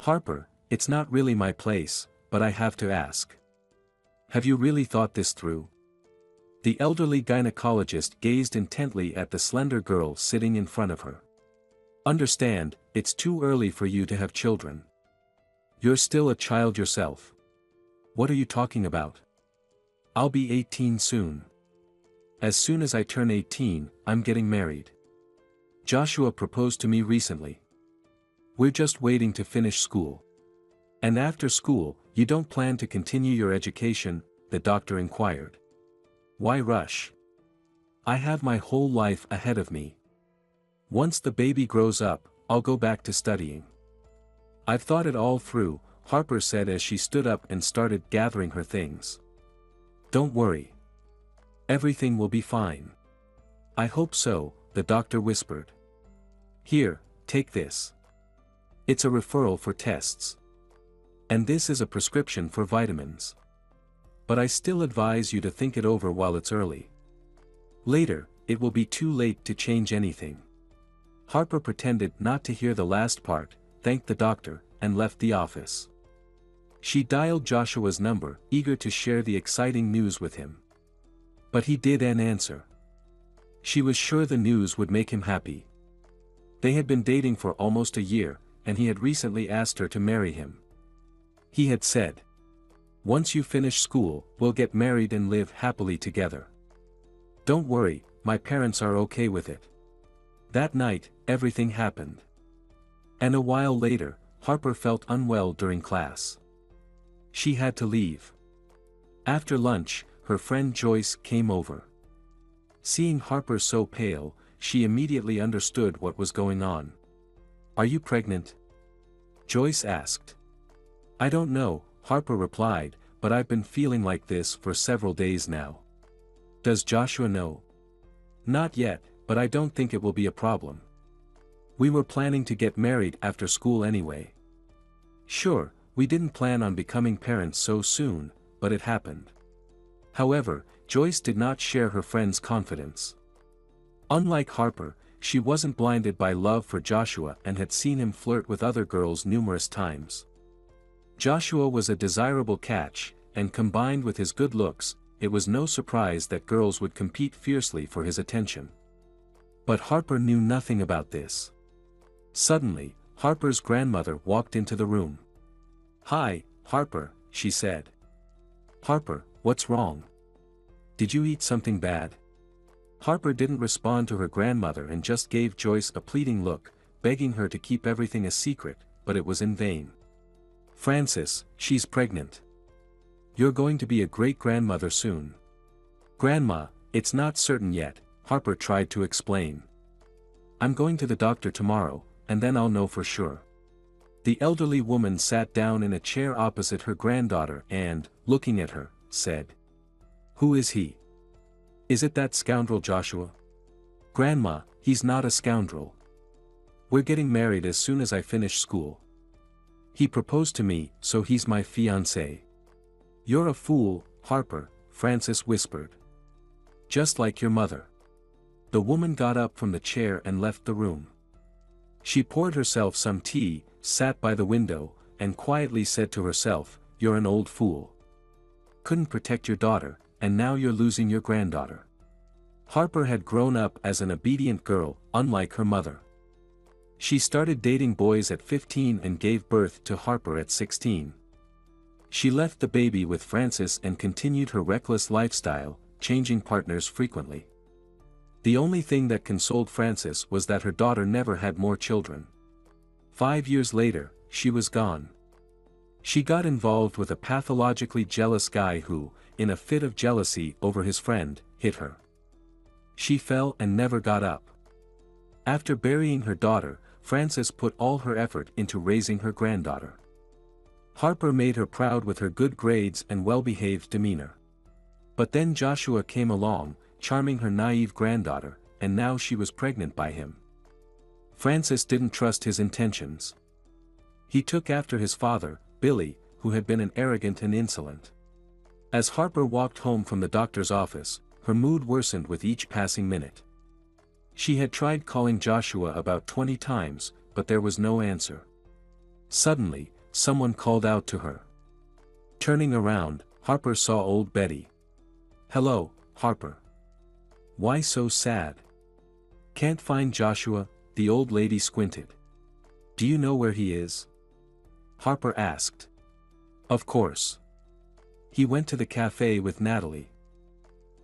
Harper, it's not really my place, but I have to ask. Have you really thought this through? The elderly gynecologist gazed intently at the slender girl sitting in front of her. Understand, it's too early for you to have children. You're still a child yourself. What are you talking about? I'll be 18 soon. As soon as I turn 18, I'm getting married. Joshua proposed to me recently. We're just waiting to finish school. And after school, you don't plan to continue your education? The doctor inquired. Why rush? I have my whole life ahead of me. Once the baby grows up, I'll go back to studying. I've thought it all through, Harper said as she stood up and started gathering her things. Don't worry. Everything will be fine. I hope so, the doctor whispered. Here, take this. It's a referral for tests. And this is a prescription for vitamins. But I still advise you to think it over while it's early. Later, it will be too late to change anything. Harper pretended not to hear the last part, thanked the doctor, and left the office. She dialed Joshua's number, eager to share the exciting news with him. But he didn't answer. She was sure the news would make him happy. They had been dating for almost a year, and he had recently asked her to marry him. He had said, "Once you finish school, we'll get married and live happily together. Don't worry, my parents are okay with it." That night, everything happened. And a while later, Harper felt unwell during class. She had to leave. After lunch, her friend Joyce came over. Seeing Harper so pale, she immediately understood what was going on. "Are you pregnant?" Joyce asked. "I don't know," Harper replied, "but I've been feeling like this for several days now." "Does Joshua know?" "Not yet, but I don't think it will be a problem. We were planning to get married after school anyway." Sure, we didn't plan on becoming parents so soon, but it happened. However, Joyce did not share her friend's confidence. Unlike Harper, she wasn't blinded by love for Joshua and had seen him flirt with other girls numerous times. Joshua was a desirable catch, and combined with his good looks, it was no surprise that girls would compete fiercely for his attention. But Harper knew nothing about this. Suddenly, Harper's grandmother walked into the room. "Hi, Harper," she said. "Harper, what's wrong? Did you eat something bad?" Harper didn't respond to her grandmother and just gave Joyce a pleading look, begging her to keep everything a secret, but it was in vain. "Frances, she's pregnant. You're going to be a great-grandmother soon." "Grandma, it's not certain yet," Harper tried to explain. "I'm going to the doctor tomorrow, and then I'll know for sure." The elderly woman sat down in a chair opposite her granddaughter and, looking at her, said, "Who is he? Is it that scoundrel Joshua?" "Grandma, he's not a scoundrel. We're getting married as soon as I finish school. He proposed to me, so he's my fiancé." "You're a fool, Harper," Frances whispered. "Just like your mother." The woman got up from the chair and left the room. She poured herself some tea, sat by the window, and quietly said to herself, "You're an old fool. Couldn't protect your daughter, and now you're losing your granddaughter." Harper had grown up as an obedient girl, unlike her mother. She started dating boys at 15 and gave birth to Harper at 16. She left the baby with Frances and continued her reckless lifestyle, changing partners frequently. The only thing that consoled Frances was that her daughter never had more children. 5 years later, she was gone. She got involved with a pathologically jealous guy who, in a fit of jealousy over his friend, hit her. She fell and never got up. After burying her daughter, Frances put all her effort into raising her granddaughter. Harper made her proud with her good grades and well-behaved demeanor. But then Joshua came along, charming her naive granddaughter, and now she was pregnant by him. Frances didn't trust his intentions. He took after his father, Billy, who had been an arrogant and insolent. As Harper walked home from the doctor's office, her mood worsened with each passing minute. She had tried calling Joshua about 20 times, but there was no answer. Suddenly, someone called out to her. Turning around, Harper saw old Betty. "Hello, Harper. Why so sad?" "Can't find Joshua," the old lady squinted. "Do you know where he is?" Harper asked. "Of course. He went to the cafe with Natalie."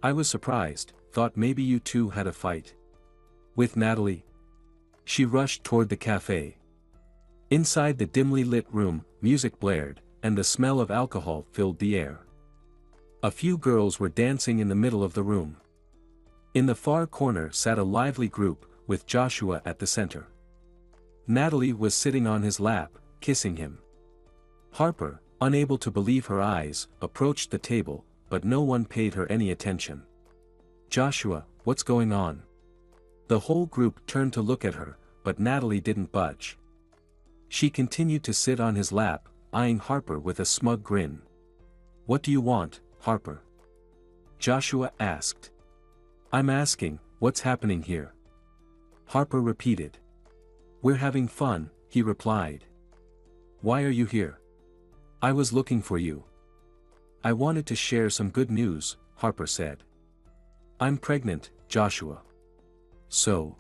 "I was surprised, thought maybe you two had a fight." "With Natalie?" She rushed toward the cafe. Inside the dimly lit room, music blared, and the smell of alcohol filled the air. A few girls were dancing in the middle of the room. In the far corner sat a lively group, with Joshua at the center. Natalie was sitting on his lap, kissing him. Harper, unable to believe her eyes, approached the table, but no one paid her any attention. "Joshua, what's going on?" The whole group turned to look at her, but Natalie didn't budge. She continued to sit on his lap, eyeing Harper with a smug grin. "What do you want, Harper?" Joshua asked. "I'm asking, what's happening here?" Harper repeated. "We're having fun," he replied. "Why are you here?" "I was looking for you." "I wanted to share some good news," Harper said. "I'm pregnant, Joshua." "So?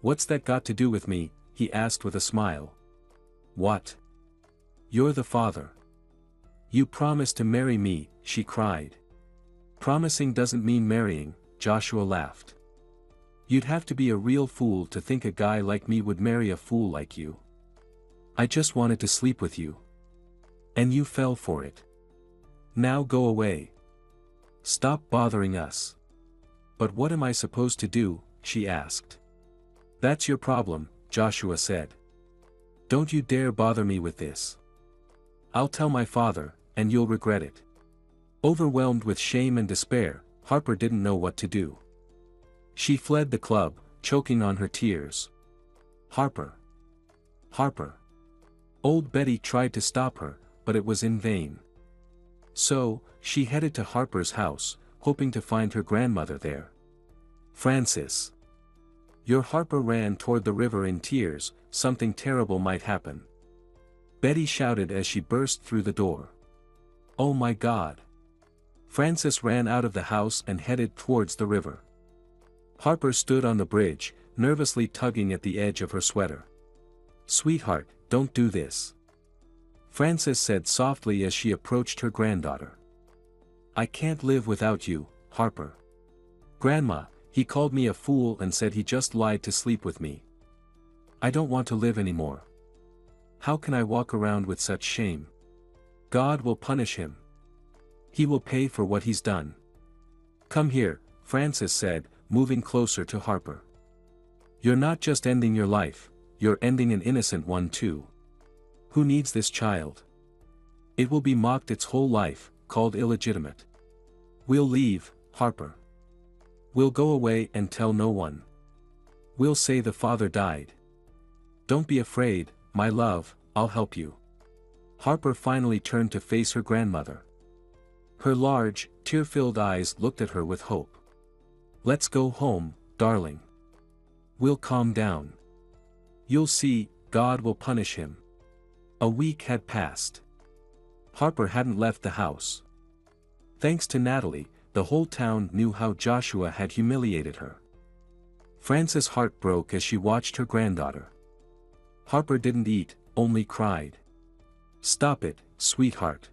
What's that got to do with me?" he asked with a smile. "What? You're the father." "You promised to marry me," she cried. "Promising doesn't mean marrying," Joshua laughed. "You'd have to be a real fool to think a guy like me would marry a fool like you. I just wanted to sleep with you. And you fell for it. Now go away. Stop bothering us." "But what am I supposed to do?" she asked. "That's your problem," Joshua said. "Don't you dare bother me with this. I'll tell my father, and you'll regret it." Overwhelmed with shame and despair, Harper didn't know what to do. She fled the club, choking on her tears. "Harper! Harper!" Old Betty tried to stop her, but it was in vain. So, she headed to Harper's house, hoping to find her grandmother there. "Francis!" Your Harper ran toward the river in tears, something terrible might happen. Betty shouted as she burst through the door. "Oh my God!" Francis ran out of the house and headed towards the river. Harper stood on the bridge, nervously tugging at the edge of her sweater. "Sweetheart, don't do this," Francis said softly as she approached her granddaughter. "I can't live without you, Harper." "Grandma, he called me a fool and said he just lied to sleep with me. I don't want to live anymore. How can I walk around with such shame? God will punish him. He will pay for what he's done." "Come here," Francis said, moving closer to Harper. "You're not just ending your life, you're ending an innocent one too. Who needs this child? It will be mocked its whole life, called illegitimate. We'll leave, Harper. We'll go away and tell no one. We'll say the father died. Don't be afraid, my love, I'll help you." Harper finally turned to face her grandmother. Her large, tear-filled eyes looked at her with hope. "Let's go home, darling. We'll calm down. You'll see, God will punish him." A week had passed. Harper hadn't left the house. Thanks to Natalie, the whole town knew how Joshua had humiliated her. Frances' heart broke as she watched her granddaughter. Harper didn't eat, only cried. "Stop it, sweetheart.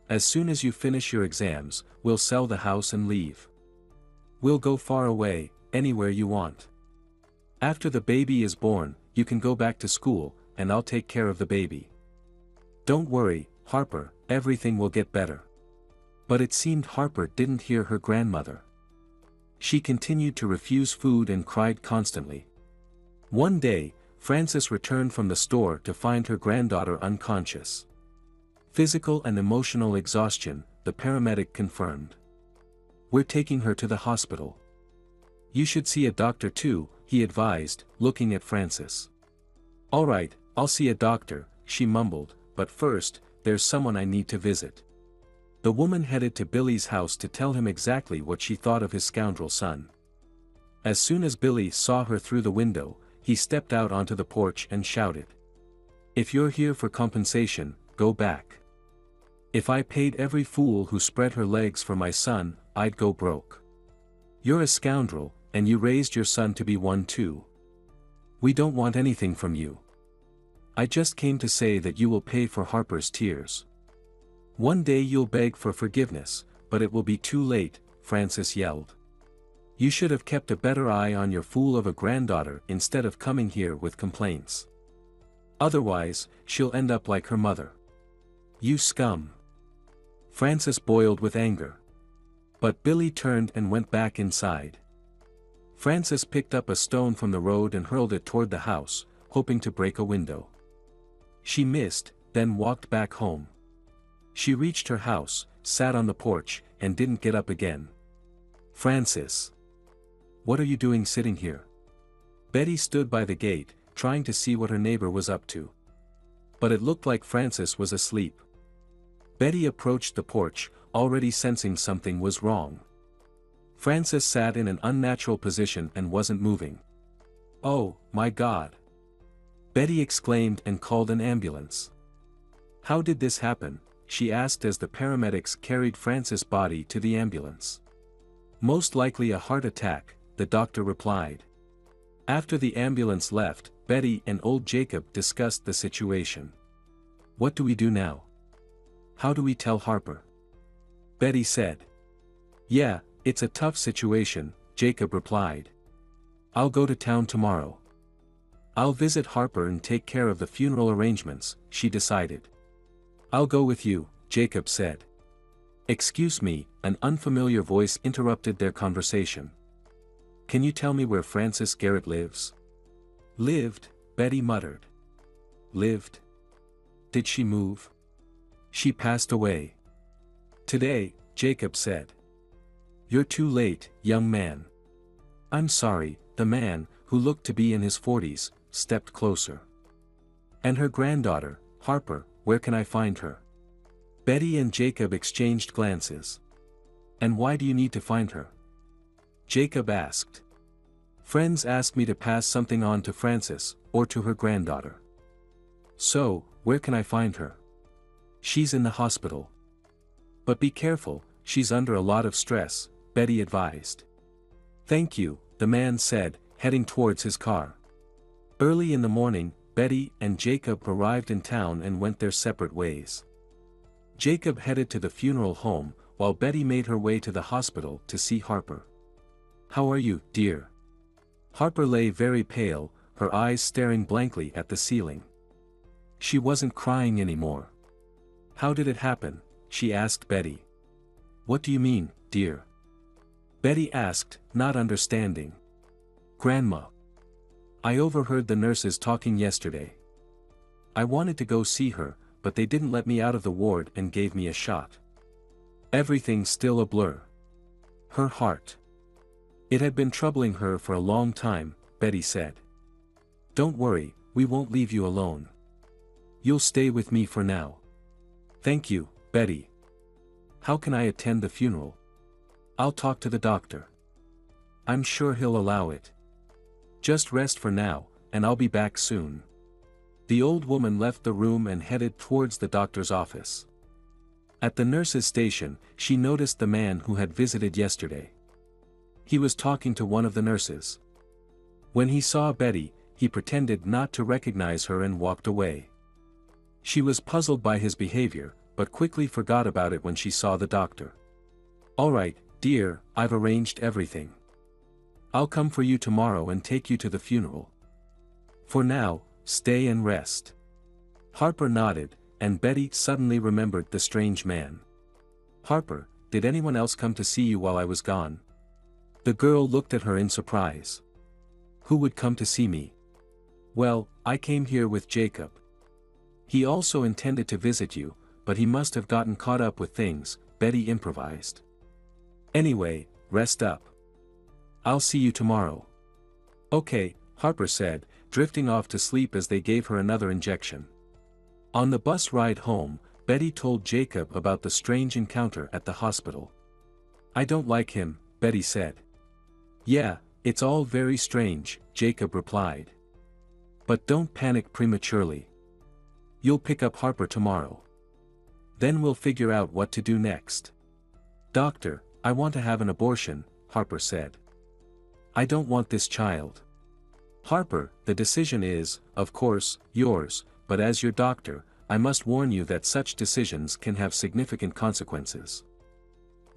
As soon as you finish your exams, we'll sell the house and leave. We'll go far away, anywhere you want. After the baby is born, you can go back to school, and I'll take care of the baby. Don't worry, Harper, everything will get better." But it seemed Harper didn't hear her grandmother. She continued to refuse food and cried constantly. One day, Frances returned from the store to find her granddaughter unconscious. Physical and emotional exhaustion, the paramedic confirmed. "We're taking her to the hospital. You should see a doctor too," he advised, looking at Frances. "All right, I'll see a doctor," she mumbled, "but first, there's someone I need to visit." The woman headed to Billy's house to tell him exactly what she thought of his scoundrel son. As soon as Billy saw her through the window, he stepped out onto the porch and shouted. If you're here for compensation, go back. If I paid every fool who spread her legs for my son, I'd go broke. You're a scoundrel, and you raised your son to be one too. We don't want anything from you. I just came to say that you will pay for Harper's tears. One day you'll beg for forgiveness, but it will be too late, Francis yelled. You should have kept a better eye on your fool of a granddaughter instead of coming here with complaints. Otherwise, she'll end up like her mother. You scum. Francis boiled with anger. But Billy turned and went back inside. Francis picked up a stone from the road and hurled it toward the house, hoping to break a window. She missed, then walked back home. She reached her house, sat on the porch, and didn't get up again. Francis. What are you doing sitting here? Betty stood by the gate, trying to see what her neighbor was up to. But it looked like Francis was asleep. Betty approached the porch, already sensing something was wrong. Francis sat in an unnatural position and wasn't moving. Oh, my God! Betty exclaimed and called an ambulance. How did this happen? She asked as the paramedics carried Francis' body to the ambulance. Most likely a heart attack, the doctor replied. After the ambulance left, Betty and old Jacob discussed the situation. What do we do now? How do we tell Harper? Betty said. Yeah, it's a tough situation, Jacob replied. I'll go to town tomorrow. I'll visit Harper and take care of the funeral arrangements, she decided. I'll go with you, Jacob said. Excuse me, an unfamiliar voice interrupted their conversation. Can you tell me where Frances Garrett lives? Lived, Betty muttered. Lived? Did she move? She passed away. Today, Jacob said. You're too late, young man. I'm sorry, the man, who looked to be in his 40s, stepped closer. And her granddaughter, Harper, where can I find her? Betty and Jacob exchanged glances. And why do you need to find her? Jacob asked. Friends asked me to pass something on to Frances, or to her granddaughter. So, where can I find her? She's in the hospital. But be careful, she's under a lot of stress, Betty advised. Thank you, the man said, heading towards his car. Early in the morning, Betty and Jacob arrived in town and went their separate ways. Jacob headed to the funeral home, while Betty made her way to the hospital to see Harper. How are you, dear? Harper lay very pale, her eyes staring blankly at the ceiling. She wasn't crying anymore. How did it happen? She asked Betty. What do you mean, dear? Betty asked, not understanding. Grandma. I overheard the nurses talking yesterday. I wanted to go see her, but they didn't let me out of the ward and gave me a shot. Everything's still a blur. Her heart. It had been troubling her for a long time, Betty said. Don't worry, we won't leave you alone. You'll stay with me for now. Thank you, Betty. How can I attend the funeral? I'll talk to the doctor. I'm sure he'll allow it. Just rest for now, and I'll be back soon. The old woman left the room and headed towards the doctor's office. At the nurse's station, she noticed the man who had visited yesterday. He was talking to one of the nurses. When he saw Betty, he pretended not to recognize her and walked away. She was puzzled by his behavior, but quickly forgot about it when she saw the doctor. All right, dear, I've arranged everything. I'll come for you tomorrow and take you to the funeral. For now, stay and rest. Harper nodded, and Betty suddenly remembered the strange man. Harper, did anyone else come to see you while I was gone? The girl looked at her in surprise. Who would come to see me? Well, I came here with Jacob. He also intended to visit you, but he must have gotten caught up with things, Betty improvised. Anyway, rest up. I'll see you tomorrow. Okay, Harper said, drifting off to sleep as they gave her another injection. On the bus ride home, Betty told Jacob about the strange encounter at the hospital. I don't like him, Betty said. Yeah, it's all very strange, Jacob replied. But don't panic prematurely. You'll pick up Harper tomorrow. Then we'll figure out what to do next. Doctor, I want to have an abortion, Harper said. I don't want this child. Harper, the decision is, of course, yours, but as your doctor, I must warn you that such decisions can have significant consequences.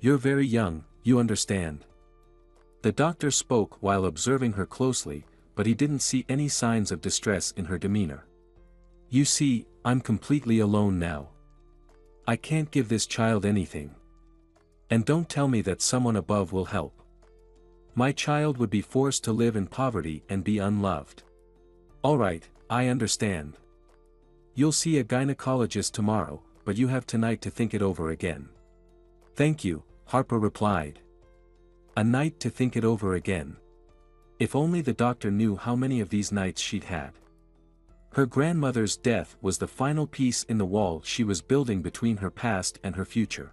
You're very young, you understand. The doctor spoke while observing her closely, but he didn't see any signs of distress in her demeanor. You see, I'm completely alone now. I can't give this child anything. And don't tell me that someone above will help. My child would be forced to live in poverty and be unloved. Alright, I understand. You'll see a gynecologist tomorrow, but you have tonight to think it over again. Thank you, Harper replied. A night to think it over again. If only the doctor knew how many of these nights she'd had. Her grandmother's death was the final piece in the wall she was building between her past and her future.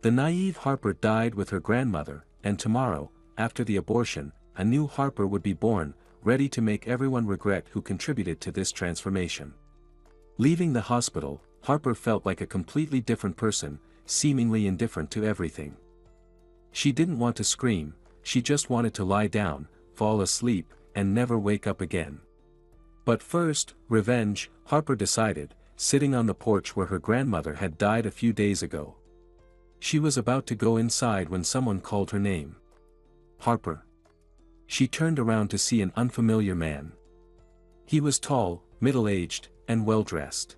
The naive Harper died with her grandmother, and tomorrow, after the abortion, a new Harper would be born, ready to make everyone regret who contributed to this transformation. Leaving the hospital, Harper felt like a completely different person, seemingly indifferent to everything. She didn't want to scream, she just wanted to lie down, fall asleep, and never wake up again. But first, revenge, Harper decided, sitting on the porch where her grandmother had died a few days ago. She was about to go inside when someone called her name. Harper. She turned around to see an unfamiliar man. He was tall, middle-aged, and well-dressed.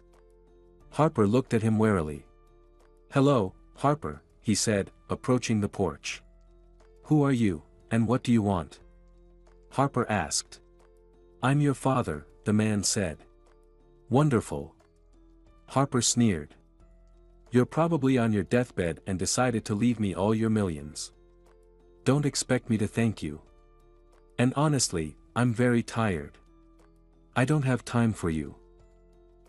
Harper looked at him warily. Hello, Harper, he said, approaching the porch. Who are you, and what do you want? Harper asked. I'm your father, the man said. Wonderful. Harper sneered. You're probably on your deathbed and decided to leave me all your millions. Don't expect me to thank you. And honestly, I'm very tired. I don't have time for you.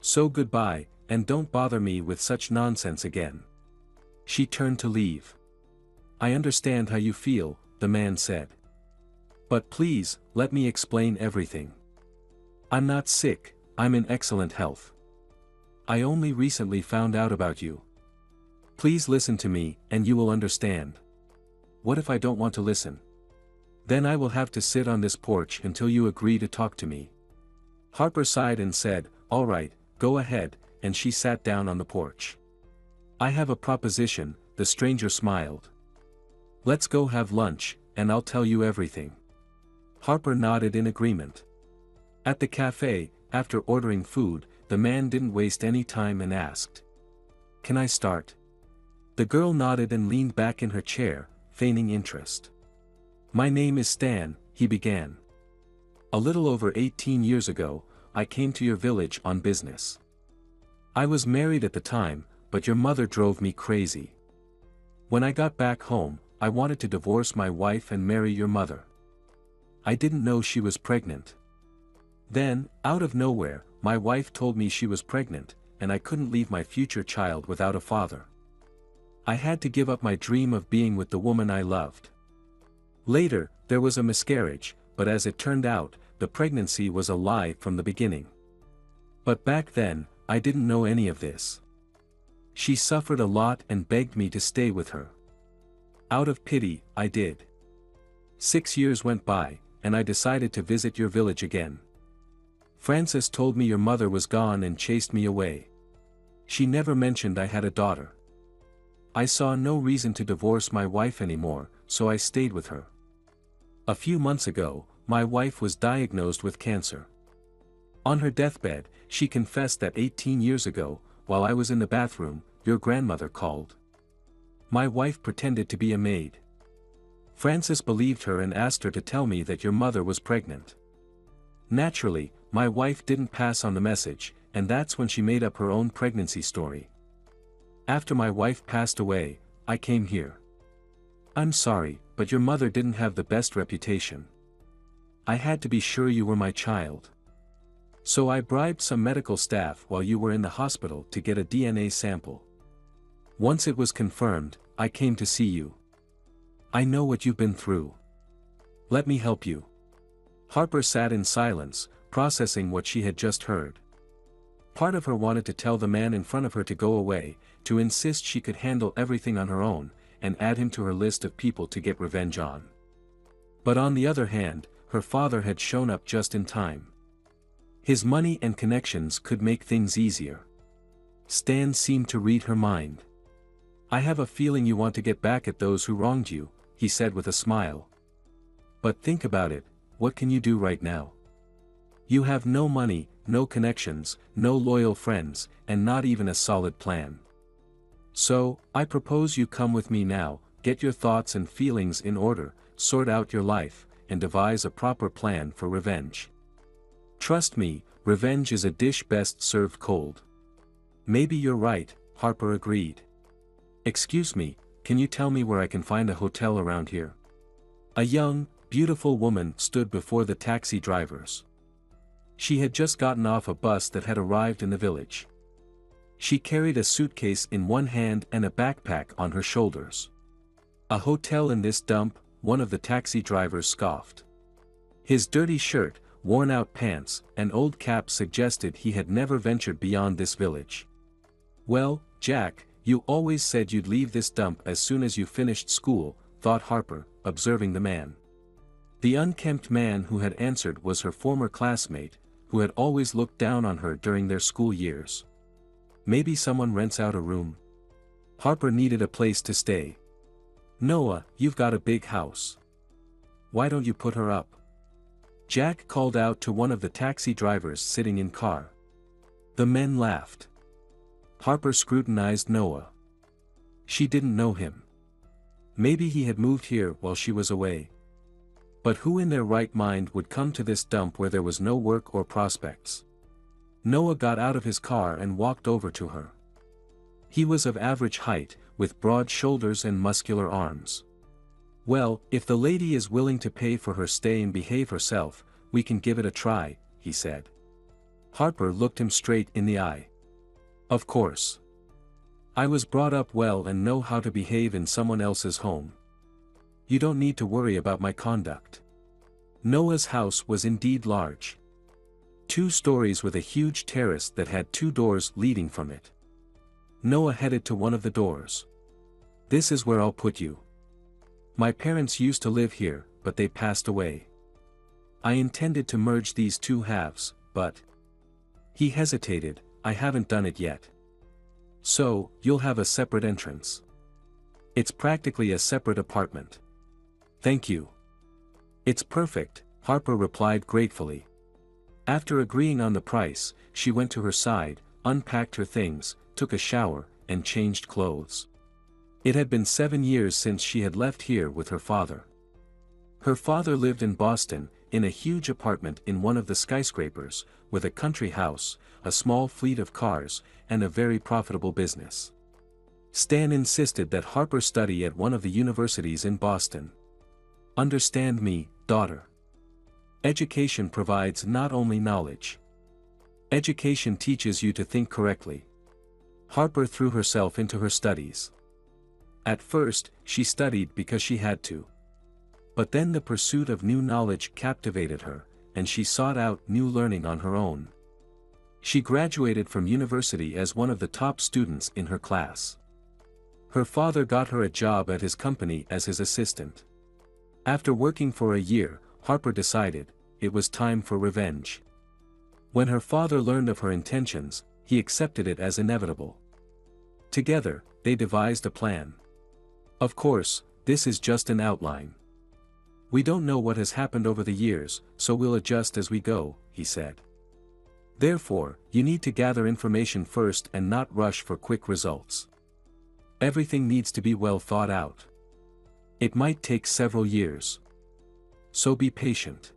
So goodbye, and don't bother me with such nonsense again. She turned to leave. I understand how you feel, the man said. But please, let me explain everything. I'm not sick, I'm in excellent health. I only recently found out about you. Please listen to me, and you will understand. What if I don't want to listen? Then I will have to sit on this porch until you agree to talk to me. Harper sighed and said, all right, go ahead, and she sat down on the porch. I have a proposition, the stranger smiled. Let's go have lunch, and I'll tell you everything. Harper nodded in agreement. At the cafe, after ordering food, the man didn't waste any time and asked. Can I start? The girl nodded and leaned back in her chair, feigning interest. My name is Stan, he began. A little over 18 years ago, I came to your village on business. I was married at the time, but your mother drove me crazy. When I got back home, I wanted to divorce my wife and marry your mother. I didn't know she was pregnant. Then, out of nowhere, my wife told me she was pregnant, and I couldn't leave my future child without a father. I had to give up my dream of being with the woman I loved. Later, there was a miscarriage, but as it turned out, the pregnancy was a lie from the beginning. But back then, I didn't know any of this. She suffered a lot and begged me to stay with her. Out of pity, I did. 6 years went by, and I decided to visit your village again. Frances told me your mother was gone and chased me away. She never mentioned I had a daughter. I saw no reason to divorce my wife anymore, so I stayed with her. A few months ago, my wife was diagnosed with cancer. On her deathbed, she confessed that 18 years ago, while I was in the bathroom, your grandmother called. My wife pretended to be a maid. Frances believed her and asked her to tell me that your mother was pregnant. Naturally, my wife didn't pass on the message, and that's when she made up her own pregnancy story. After my wife passed away, I came here. I'm sorry, but your mother didn't have the best reputation. I had to be sure you were my child. So I bribed some medical staff while you were in the hospital to get a DNA sample. Once it was confirmed, I came to see you. I know what you've been through. Let me help you. Harper sat in silence, processing what she had just heard. Part of her wanted to tell the man in front of her to go away, to insist she could handle everything on her own, and add him to her list of people to get revenge on. But on the other hand, her father had shown up just in time. His money and connections could make things easier. Stan seemed to read her mind. "I have a feeling you want to get back at those who wronged you," he said with a smile. "But think about it, what can you do right now? You have no money, no connections, no loyal friends, and not even a solid plan. So, I propose you come with me now, get your thoughts and feelings in order, sort out your life, and devise a proper plan for revenge. Trust me, revenge is a dish best served cold." "Maybe you're right," Harper agreed. "Excuse me, can you tell me where I can find a hotel around here?" A young, beautiful woman stood before the taxi drivers. She had just gotten off a bus that had arrived in the village. She carried a suitcase in one hand and a backpack on her shoulders. "A hotel in this dump?" one of the taxi drivers scoffed. His dirty shirt, worn-out pants, and old cap suggested he had never ventured beyond this village. "Well, Jack, you always said you'd leave this dump as soon as you finished school," thought Harper, observing the man. The unkempt man who had answered was her former classmate, who had always looked down on her during their school years. Maybe someone rents out a room. Harper needed a place to stay. "Noah, you've got a big house. Why don't you put her up?" Jack called out to one of the taxi drivers sitting in car. The men laughed. Harper scrutinized Noah. She didn't know him. Maybe he had moved here while she was away. But who in their right mind would come to this dump where there was no work or prospects? Noah got out of his car and walked over to her. He was of average height, with broad shoulders and muscular arms. "Well, if the lady is willing to pay for her stay and behave herself, we can give it a try," he said. Harper looked him straight in the eye. "Of course. I was brought up well and know how to behave in someone else's home. You don't need to worry about my conduct." Noah's house was indeed large. 2 stories with a huge terrace that had 2 doors leading from it. Noah headed to one of the doors. "This is where I'll put you. My parents used to live here, but they passed away. I intended to merge these 2 halves, but..." He hesitated. "I haven't done it yet. So, you'll have a separate entrance. It's practically a separate apartment." "Thank you. It's perfect," Harper replied gratefully. After agreeing on the price, she went to her side, unpacked her things, took a shower, and changed clothes. It had been 7 years since she had left here with her father. Her father lived in Boston, in a huge apartment in one of the skyscrapers, with a country house, a small fleet of cars, and a very profitable business. Stan insisted that Harper study at one of the universities in Boston. "Understand me, daughter. Education provides not only knowledge. Education teaches you to think correctly." Harper threw herself into her studies. At first, she studied because she had to. But then the pursuit of new knowledge captivated her, and she sought out new learning on her own. She graduated from university as one of the top students in her class. Her father got her a job at his company as his assistant. After working for a year, Harper decided it was time for revenge. When her father learned of her intentions, he accepted it as inevitable. Together, they devised a plan. "Of course, this is just an outline. We don't know what has happened over the years, so we'll adjust as we go," he said. "Therefore, you need to gather information first and not rush for quick results. Everything needs to be well thought out. It might take several years. So be patient.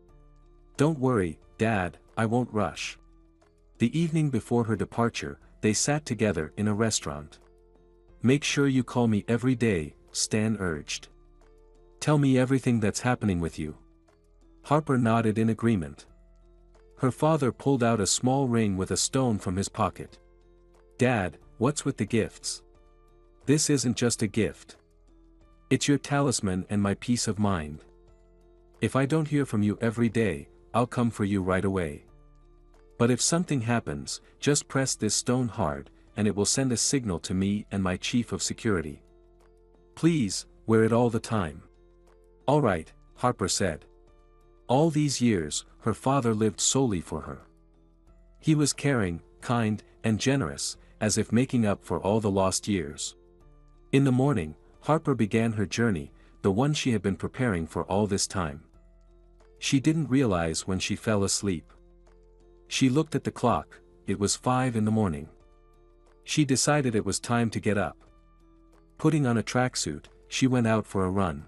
Don't worry, Dad, I won't rush." The evening before her departure, they sat together in a restaurant. "Make sure you call me every day," Stan urged. "Tell me everything that's happening with you." Harper nodded in agreement. Her father pulled out a small ring with a stone from his pocket. "Dad, what's with the gifts? This isn't just a gift. It's your talisman and my peace of mind. If I don't hear from you every day, I'll come for you right away." But if something happens, just press this stone hard, and it will send a signal to me and my chief of security. Please, wear it all the time. All right, Harper said. All these years, her father lived solely for her. He was caring, kind, and generous, as if making up for all the lost years. In the morning, Harper began her journey, the one she had been preparing for all this time. She didn't realize when she fell asleep. She looked at the clock, it was 5 in the morning. She decided it was time to get up. Putting on a tracksuit, she went out for a run.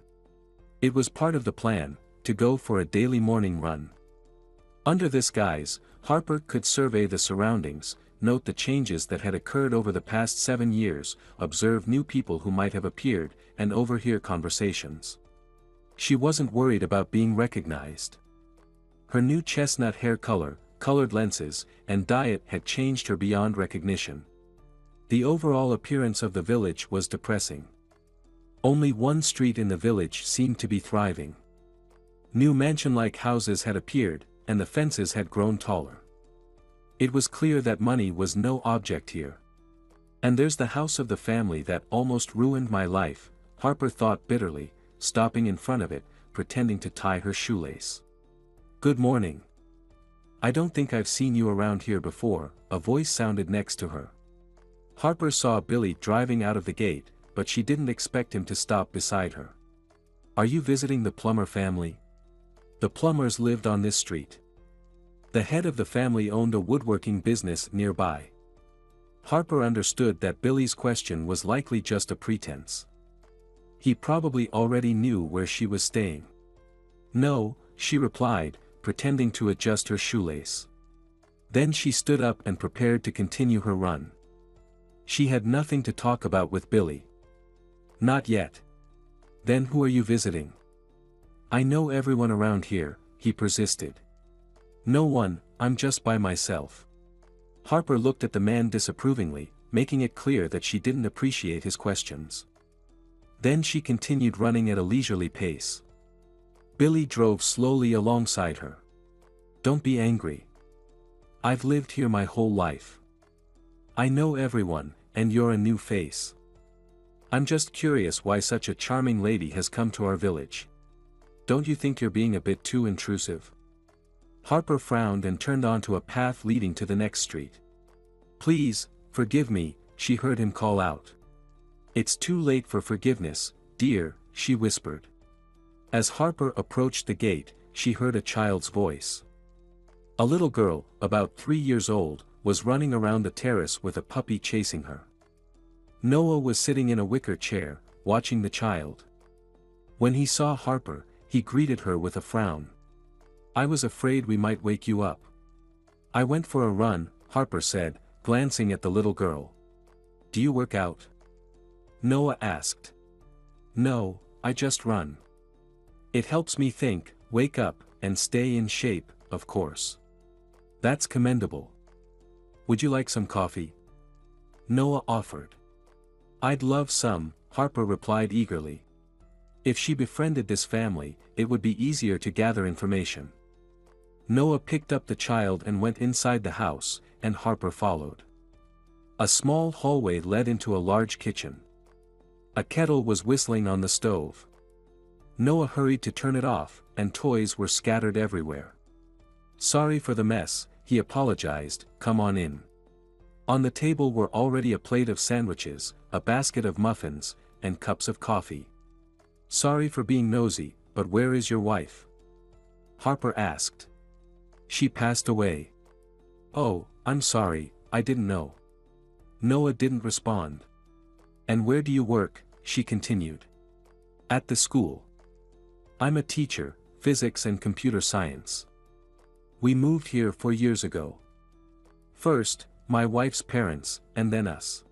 It was part of the plan, to go for a daily morning run. Under this guise, Harper could survey the surroundings, note the changes that had occurred over the past 7 years, observe new people who might have appeared, and overhear conversations. She wasn't worried about being recognized. Her new chestnut hair color, colored lenses, and diet had changed her beyond recognition. The overall appearance of the village was depressing. Only one street in the village seemed to be thriving. New mansion-like houses had appeared, and the fences had grown taller. It was clear that money was no object here. And there's the house of the family that almost ruined my life, Harper thought bitterly, stopping in front of it, pretending to tie her shoelace. Good morning. I don't think I've seen you around here before, a voice sounded next to her. Harper saw Billy driving out of the gate, but she didn't expect him to stop beside her. Are you visiting the Plummer family? The Plumbers lived on this street. The head of the family owned a woodworking business nearby. Harper understood that Billy's question was likely just a pretense. He probably already knew where she was staying. No, she replied, pretending to adjust her shoelace. Then she stood up and prepared to continue her run. She had nothing to talk about with Billy. Not yet. Then who are you visiting? I know everyone around here, he persisted. No one, I'm just by myself. Harper looked at the man disapprovingly, making it clear that she didn't appreciate his questions. Then she continued running at a leisurely pace. Billy drove slowly alongside her. Don't be angry. I've lived here my whole life. I know everyone, and you're a new face. I'm just curious why such a charming lady has come to our village. Don't you think you're being a bit too intrusive? Harper frowned and turned onto a path leading to the next street. Please, forgive me, she heard him call out. It's too late for forgiveness, dear, she whispered. As Harper approached the gate, she heard a child's voice. A little girl, about 3 years old, was running around the terrace with a puppy chasing her. Noah was sitting in a wicker chair, watching the child. When he saw Harper, he greeted her with a frown. I was afraid we might wake you up. I went for a run, Harper said, glancing at the little girl. Do you work out? Noah asked. No, I just run. It helps me think, wake up, and stay in shape, of course. That's commendable. Would you like some coffee? Noah offered. I'd love some, Harper replied eagerly. If she befriended this family, it would be easier to gather information. Noah picked up the child and went inside the house, and Harper followed. A small hallway led into a large kitchen. A kettle was whistling on the stove. Noah hurried to turn it off, and toys were scattered everywhere. Sorry for the mess, he apologized, come on in. On the table were already a plate of sandwiches, a basket of muffins, and cups of coffee. Sorry for being nosy, but where is your wife? Harper asked. She passed away. Oh, I'm sorry, I didn't know. Noah didn't respond. And where do you work? She continued. At the school. I'm a teacher, physics and computer science. We moved here 4 years ago. First, my wife's parents, and then us.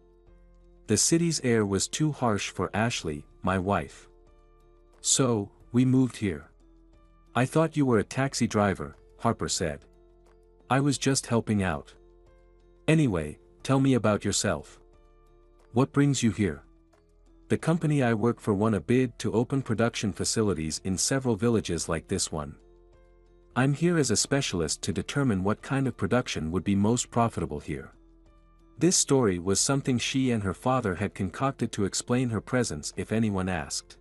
The city's air was too harsh for Ashley, my wife. So, we moved here. I thought you were a taxi driver, Harper said. I was just helping out. Anyway, tell me about yourself. What brings you here? The company I work for won a bid to open production facilities in several villages like this one. I'm here as a specialist to determine what kind of production would be most profitable here. This story was something she and her father had concocted to explain her presence if anyone asked.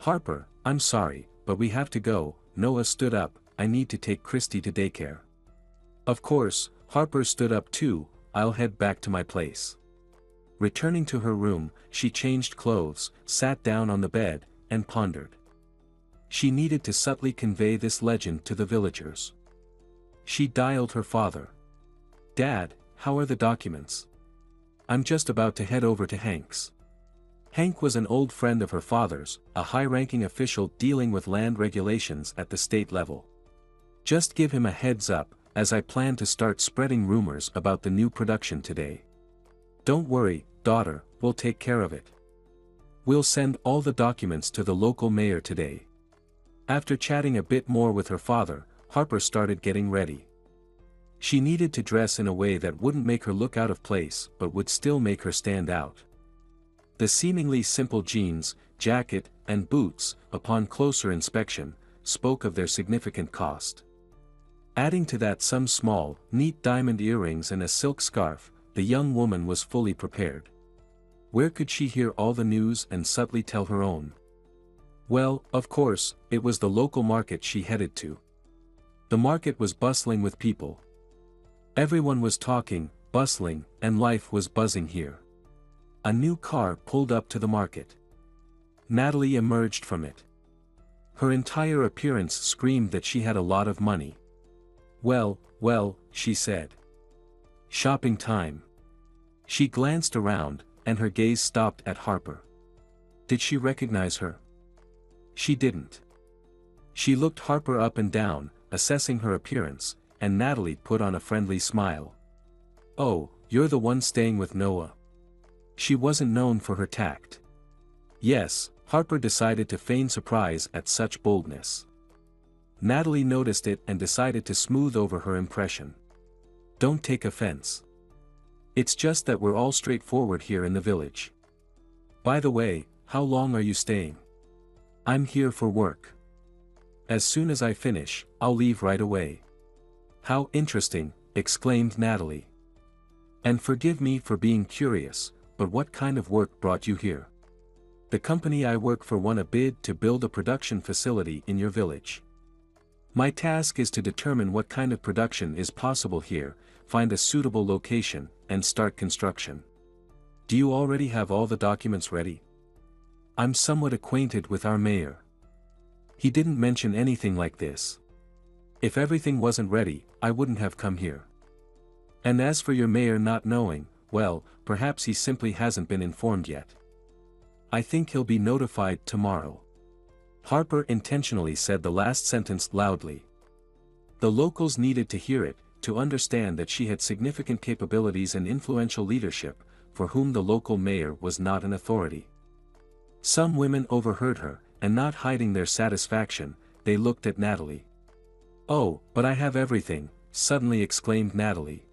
Harper, I'm sorry, but we have to go. Noah stood up. I need to take Christy to daycare. Of course, Harper stood up too. I'll head back to my place. Returning to her room, she changed clothes, sat down on the bed, and pondered. She needed to subtly convey this legend to the villagers. She dialed her father. Dad, how are the documents? I'm just about to head over to Hank's. Hank was an old friend of her father's, a high-ranking official dealing with land regulations at the state level. Just give him a heads up, as I plan to start spreading rumors about the new production today. Don't worry, daughter, we'll take care of it. We'll send all the documents to the local mayor today. After chatting a bit more with her father, Harper started getting ready. She needed to dress in a way that wouldn't make her look out of place but would still make her stand out. The seemingly simple jeans, jacket, and boots, upon closer inspection, spoke of their significant cost. Adding to that some small, neat diamond earrings and a silk scarf, the young woman was fully prepared. Where could she hear all the news and subtly tell her own? Well, of course, it was the local market she headed to. The market was bustling with people. Everyone was talking, bustling, and life was buzzing here. A new car pulled up to the market. Natalie emerged from it. Her entire appearance screamed that she had a lot of money. Well, she said. Shopping time. She glanced around, and her gaze stopped at Harper. Did she recognize her? She didn't. She looked Harper up and down, assessing her appearance, and Natalie put on a friendly smile. Oh, you're the one staying with Noah. She wasn't known for her tact. Yes, Harper decided to feign surprise at such boldness. Natalie noticed it and decided to smooth over her impression. Don't take offense. It's just that we're all straightforward here in the village. By the way, how long are you staying? I'm here for work. As soon as I finish, I'll leave right away. How interesting, exclaimed Natalie. And forgive me for being curious, but what kind of work brought you here? The company I work for won a bid to build a production facility in your village. My task is to determine what kind of production is possible here, find a suitable location, and start construction. Do you already have all the documents ready? I'm somewhat acquainted with our mayor. He didn't mention anything like this. If everything wasn't ready, I wouldn't have come here. And as for your mayor not knowing, well, perhaps he simply hasn't been informed yet. I think he'll be notified tomorrow. Harper intentionally said the last sentence loudly. The locals needed to hear it, to understand that she had significant capabilities and influential leadership, for whom the local mayor was not an authority. Some women overheard her, and not hiding their satisfaction, they looked at Natalie. Oh, but I have everything, suddenly exclaimed Natalie.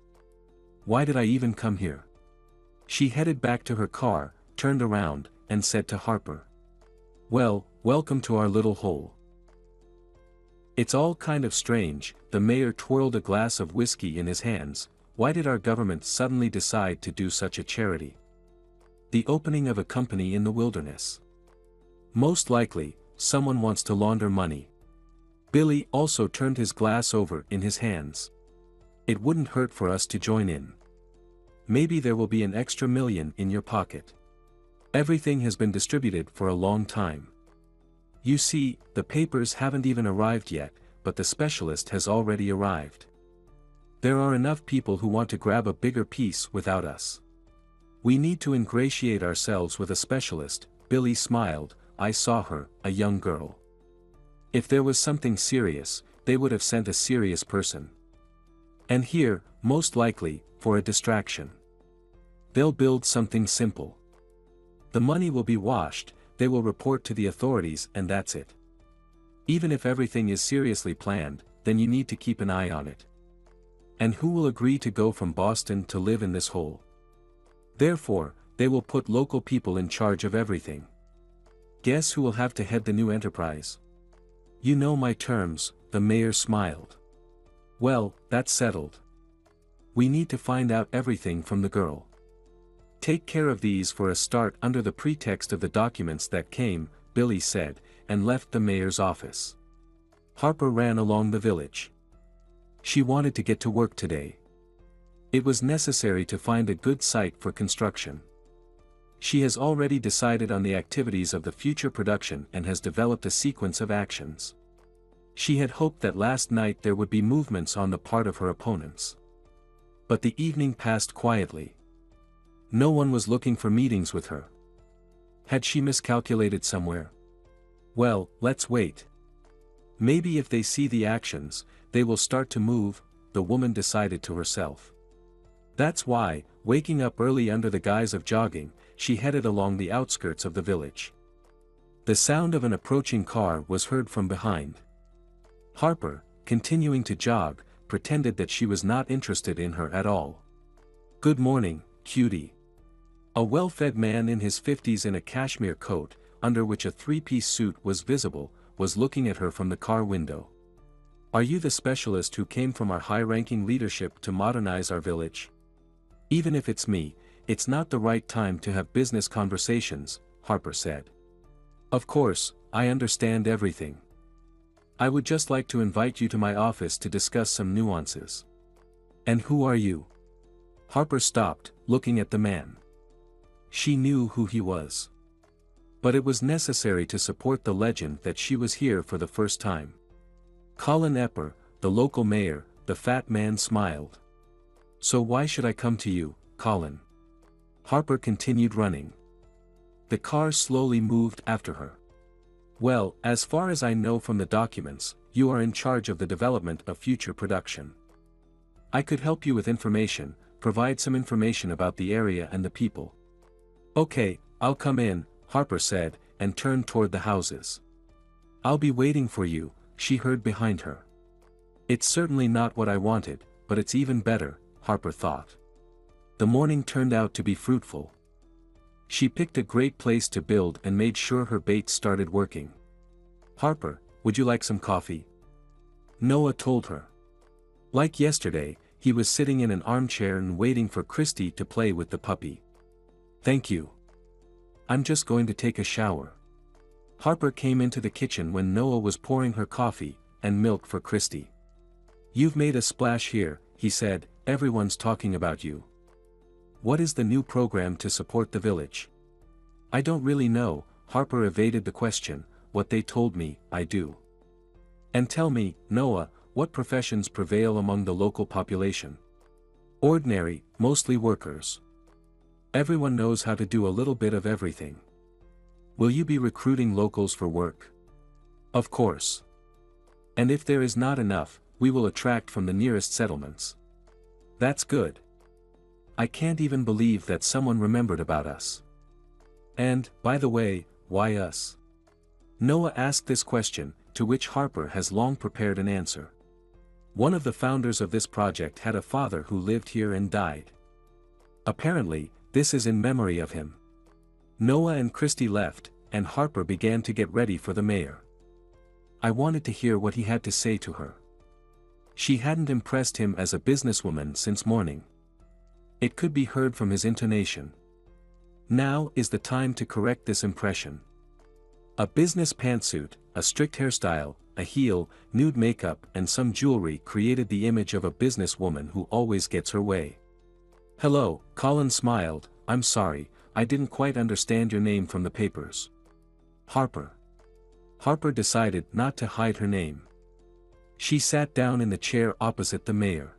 Why did I even come here? She headed back to her car, turned around, and said to Harper. Well, welcome to our little hole. It's all kind of strange, the mayor twirled a glass of whiskey in his hands. Why did our government suddenly decide to do such a charity? The opening of a company in the wilderness. Most likely, someone wants to launder money. Billy also turned his glass over in his hands. It wouldn't hurt for us to join in. Maybe there will be an extra $1 million in your pocket. Everything has been distributed for a long time. You see, the papers haven't even arrived yet, but the specialist has already arrived. There are enough people who want to grab a bigger piece without us. We need to ingratiate ourselves with a specialist. Billy smiled. I saw her, a young girl. If there was something serious, they would have sent a serious person. And here, most likely, for a distraction. They'll build something simple. The money will be washed, they will report to the authorities, and that's it. Even if everything is seriously planned, then you need to keep an eye on it. And who will agree to go from Boston to live in this hole? Therefore, they will put local people in charge of everything. Guess who will have to head the new enterprise? You know my terms, the mayor smiled. Well, that's settled. We need to find out everything from the girl. Take care of these for a start under the pretext of the documents that came, Billy said, and left the mayor's office. Harper ran along the village. She wanted to get to work today. It was necessary to find a good site for construction. She has already decided on the activities of the future production and has developed a sequence of actions. She had hoped that last night there would be movements on the part of her opponents. But the evening passed quietly. No one was looking for meetings with her. Had she miscalculated somewhere? Well, let's wait. Maybe if they see the actions, they will start to move, the woman decided to herself. That's why, waking up early under the guise of jogging, she headed along the outskirts of the village. The sound of an approaching car was heard from behind. Harper, continuing to jog, pretended that she was not interested in her at all. Good morning, cutie. A well-fed man in his 50s in a cashmere coat, under which a three-piece suit was visible, was looking at her from the car window. Are you the specialist who came from our high-ranking leadership to modernize our village? Even if it's me, it's not the right time to have business conversations, Harper said. Of course, I understand everything. I would just like to invite you to my office to discuss some nuances. And who are you? Harper stopped, looking at the man. She knew who he was. But it was necessary to support the legend that she was here for the first time. Colin Epper, the local mayor, the fat man smiled. So why should I come to you, Colin? Harper continued running. The car slowly moved after her. Well, as far as I know from the documents, you are in charge of the development of future production. I could help you with information, provide some information about the area and the people. Okay, I'll come in, Harper said, and turned toward the houses. I'll be waiting for you, she heard behind her. It's certainly not what I wanted, but it's even better, Harper thought. The morning turned out to be fruitful. She picked a great place to build and made sure her bait started working. Harper, would you like some coffee? Noah told her. Like yesterday, he was sitting in an armchair and waiting for Christy to play with the puppy. Thank you. I'm just going to take a shower. Harper came into the kitchen when Noah was pouring her coffee and milk for Christy. You've made a splash here, he said, everyone's talking about you. What is the new program to support the village? I don't really know, Harper evaded the question, what they told me, I do. And tell me, Noah, what professions prevail among the local population? Ordinary, mostly workers. Everyone knows how to do a little bit of everything. Will you be recruiting locals for work? Of course. And if there is not enough, we will attract from the nearest settlements. That's good. I can't even believe that someone remembered about us. And, by the way, why us? Noah asked this question, to which Harper has long prepared an answer. One of the founders of this project had a father who lived here and died. Apparently, this is in memory of him. Noah and Christy left, and Harper began to get ready for the mayor. I wanted to hear what he had to say to her. She hadn't impressed him as a businesswoman since morning. It could be heard from his intonation. Now is the time to correct this impression. A business pantsuit, a strict hairstyle, a heel, nude makeup and some jewelry created the image of a businesswoman who always gets her way. Hello, Colin smiled, I'm sorry, I didn't quite understand your name from the papers. Harper. Harper decided not to hide her name. She sat down in the chair opposite the mayor.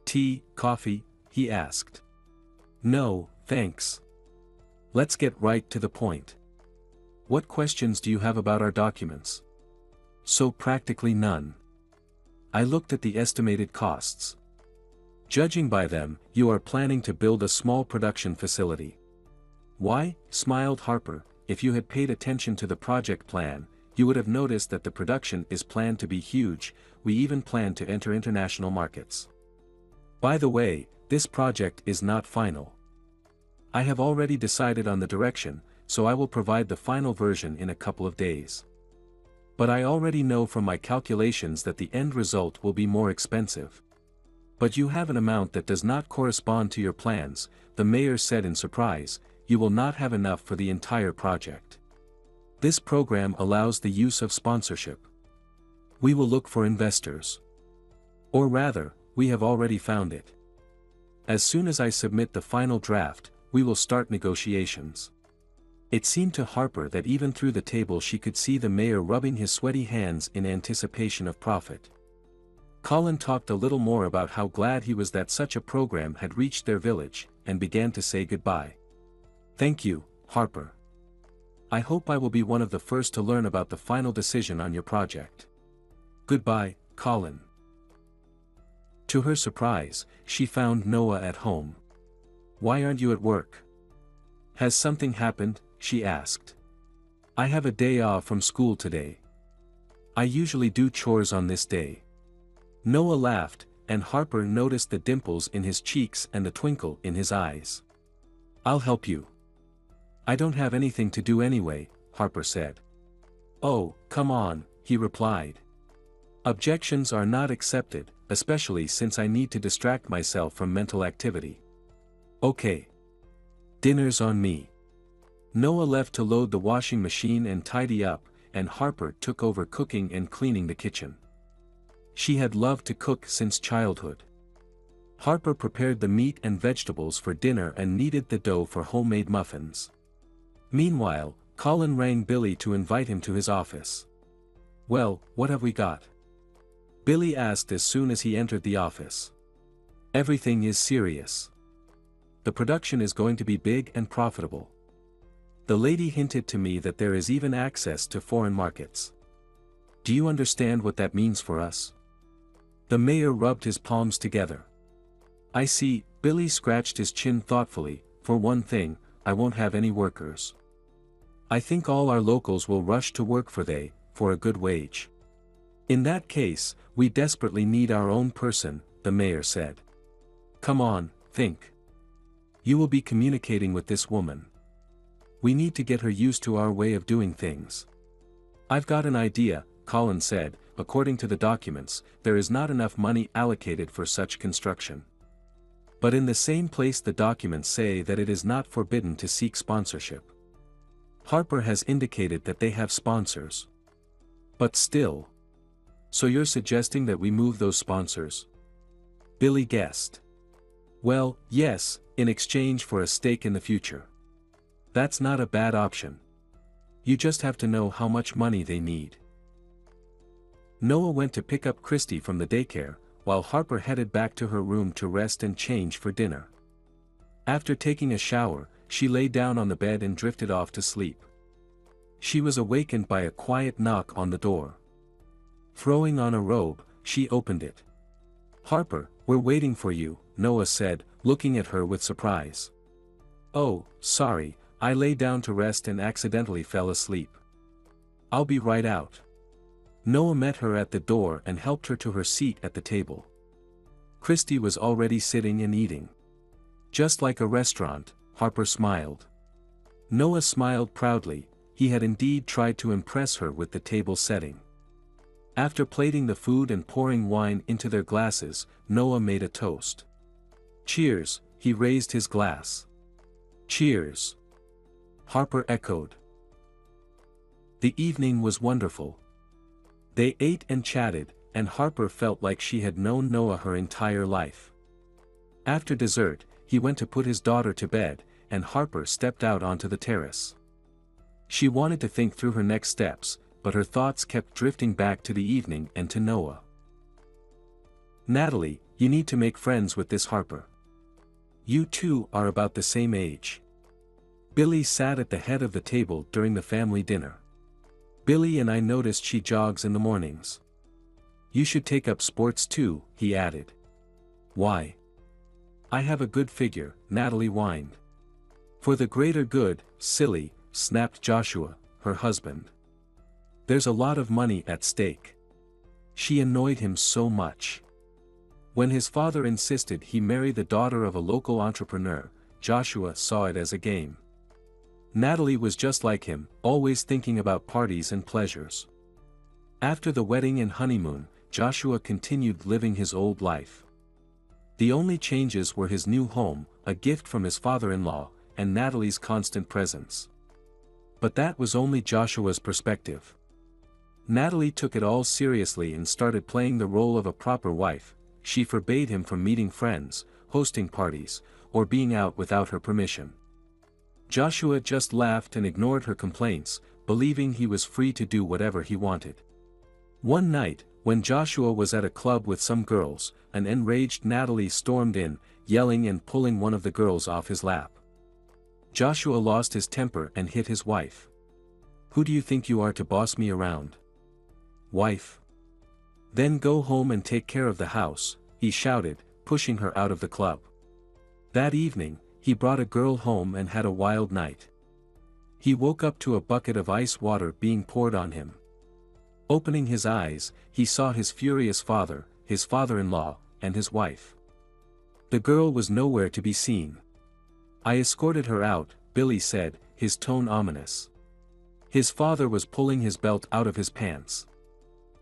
Tea, coffee, he asked. No, thanks. Let's get right to the point. What questions do you have about our documents? So practically none. I looked at the estimated costs. Judging by them, you are planning to build a small production facility. Why? Smiled Harper, if you had paid attention to the project plan, you would have noticed that the production is planned to be huge, we even plan to enter international markets. By the way, this project is not final. I have already decided on the direction, so I will provide the final version in a couple of days. But I already know from my calculations that the end result will be more expensive. But you have an amount that does not correspond to your plans, the mayor said in surprise. You will not have enough for the entire project. This program allows the use of sponsorship. We will look for investors. Or rather, we have already found it. As soon as I submit the final draft, we will start negotiations. It seemed to Harper that even through the table she could see the mayor rubbing his sweaty hands in anticipation of profit. Colin talked a little more about how glad he was that such a program had reached their village, and began to say goodbye. Thank you, Harper. I hope I will be one of the first to learn about the final decision on your project. Goodbye, Colin. To her surprise, she found Noah at home. Why aren't you at work? Has something happened? She asked. I have a day off from school today. I usually do chores on this day. Noah laughed, and Harper noticed the dimples in his cheeks and the twinkle in his eyes. I'll help you. I don't have anything to do anyway, Harper said. Oh, come on, he replied. Objections are not accepted, especially since I need to distract myself from mental activity. Okay. Dinner's on me. Noah left to load the washing machine and tidy up, and Harper took over cooking and cleaning the kitchen. She had loved to cook since childhood. Harper prepared the meat and vegetables for dinner and kneaded the dough for homemade muffins. Meanwhile, Colin rang Billy to invite him to his office. Well, what have we got? Billy asked as soon as he entered the office. Everything is serious. The production is going to be big and profitable. The lady hinted to me that there is even access to foreign markets. Do you understand what that means for us? The mayor rubbed his palms together. I see, Billy scratched his chin thoughtfully. For one thing, I won't have any workers. I think all our locals will rush to work for a good wage. In that case, we desperately need our own person, the mayor said. Come on, think. You will be communicating with this woman. We need to get her used to our way of doing things. I've got an idea, Colin said. According to the documents, there is not enough money allocated for such construction. But in the same place the documents say that it is not forbidden to seek sponsorship. Harper has indicated that they have sponsors. But still. So you're suggesting that we move those sponsors? Billy guessed. Well, yes, in exchange for a stake in the future. That's not a bad option. You just have to know how much money they need. Noah went to pick up Christy from the daycare, while Harper headed back to her room to rest and change for dinner. After taking a shower, she lay down on the bed and drifted off to sleep. She was awakened by a quiet knock on the door. Throwing on a robe, she opened it. Harper, we're waiting for you, Noah said, looking at her with surprise. Oh, sorry, I lay down to rest and accidentally fell asleep. I'll be right out. Noah met her at the door and helped her to her seat at the table. Christy was already sitting and eating. Just like a restaurant, Harper smiled. Noah smiled proudly. He had indeed tried to impress her with the table setting. After plating the food and pouring wine into their glasses, Noah made a toast. Cheers, he raised his glass. Cheers. Harper echoed. The evening was wonderful. They ate and chatted, and Harper felt like she had known Noah her entire life. After dessert, he went to put his daughter to bed, and Harper stepped out onto the terrace. She wanted to think through her next steps, but her thoughts kept drifting back to the evening and to Noah. Natalie, you need to make friends with this Harper. You two are about the same age. Billy sat at the head of the table during the family dinner. Billy and I noticed she jogs in the mornings. You should take up sports too, he added. Why? I have a good figure, Natalie whined. For the greater good, silly, snapped Joshua, her husband. There's a lot of money at stake. She annoyed him so much. When his father insisted he marry the daughter of a local entrepreneur, Joshua saw it as a game. Natalie was just like him, always thinking about parties and pleasures. After the wedding and honeymoon, Joshua continued living his old life. The only changes were his new home, a gift from his father-in-law, and Natalie's constant presence. But that was only Joshua's perspective. Natalie took it all seriously and started playing the role of a proper wife. She forbade him from meeting friends, hosting parties, or being out without her permission. Joshua just laughed and ignored her complaints, believing he was free to do whatever he wanted. One night, when Joshua was at a club with some girls, an enraged Natalie stormed in, yelling and pulling one of the girls off his lap. Joshua lost his temper and hit his wife. "Who do you think you are to boss me around? Wife? Then go home and take care of the house," he shouted, pushing her out of the club. That evening, he brought a girl home and had a wild night. He woke up to a bucket of ice water being poured on him. Opening his eyes, he saw his furious father, his father-in-law, and his wife. The girl was nowhere to be seen. "I escorted her out," Billy said, his tone ominous. His father was pulling his belt out of his pants.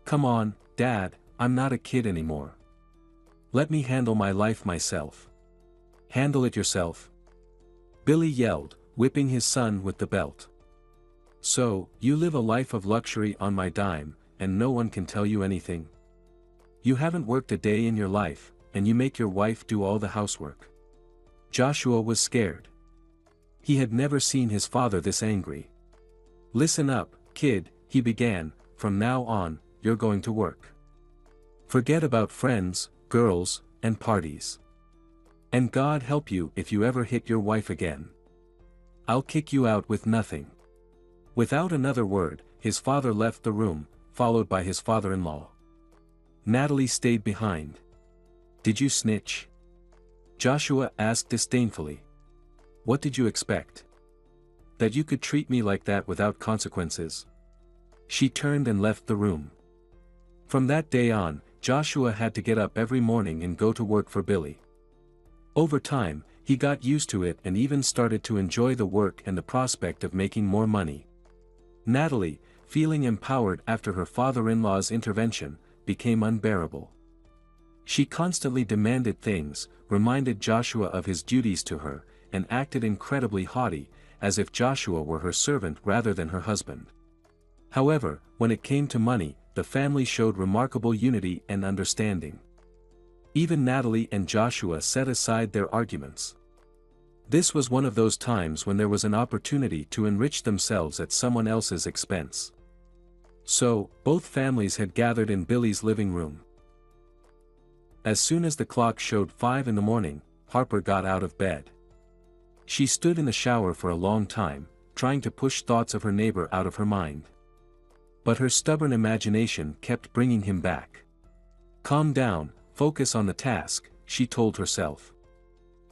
"Come on, Dad, I'm not a kid anymore. Let me handle my life myself." "Handle it yourself?" Billy yelled, whipping his son with the belt. "So, you live a life of luxury on my dime, and no one can tell you anything? You haven't worked a day in your life, and you make your wife do all the housework." Joshua was scared. He had never seen his father this angry. "Listen up, kid," he began, "from now on, you're going to work. Forget about friends, girls, and parties. And God help you if you ever hit your wife again. I'll kick you out with nothing." Without another word, his father left the room, followed by his father-in-law. Natalie stayed behind. "Did you snitch?" Joshua asked disdainfully. "What did you expect? That you could treat me like that without consequences?" She turned and left the room. From that day on, Joshua had to get up every morning and go to work for Billy. Over time, he got used to it and even started to enjoy the work and the prospect of making more money. Natalie, feeling empowered after her father-in-law's intervention, became unbearable. She constantly demanded things, reminded Joshua of his duties to her, and acted incredibly haughty, as if Joshua were her servant rather than her husband. However, when it came to money, the family showed remarkable unity and understanding. Even Natalie and Joshua set aside their arguments. This was one of those times when there was an opportunity to enrich themselves at someone else's expense. So, both families had gathered in Billy's living room. As soon as the clock showed 5 in the morning, Harper got out of bed. She stood in the shower for a long time, trying to push thoughts of her neighbor out of her mind. But her stubborn imagination kept bringing him back. "Calm down, focus on the task," she told herself.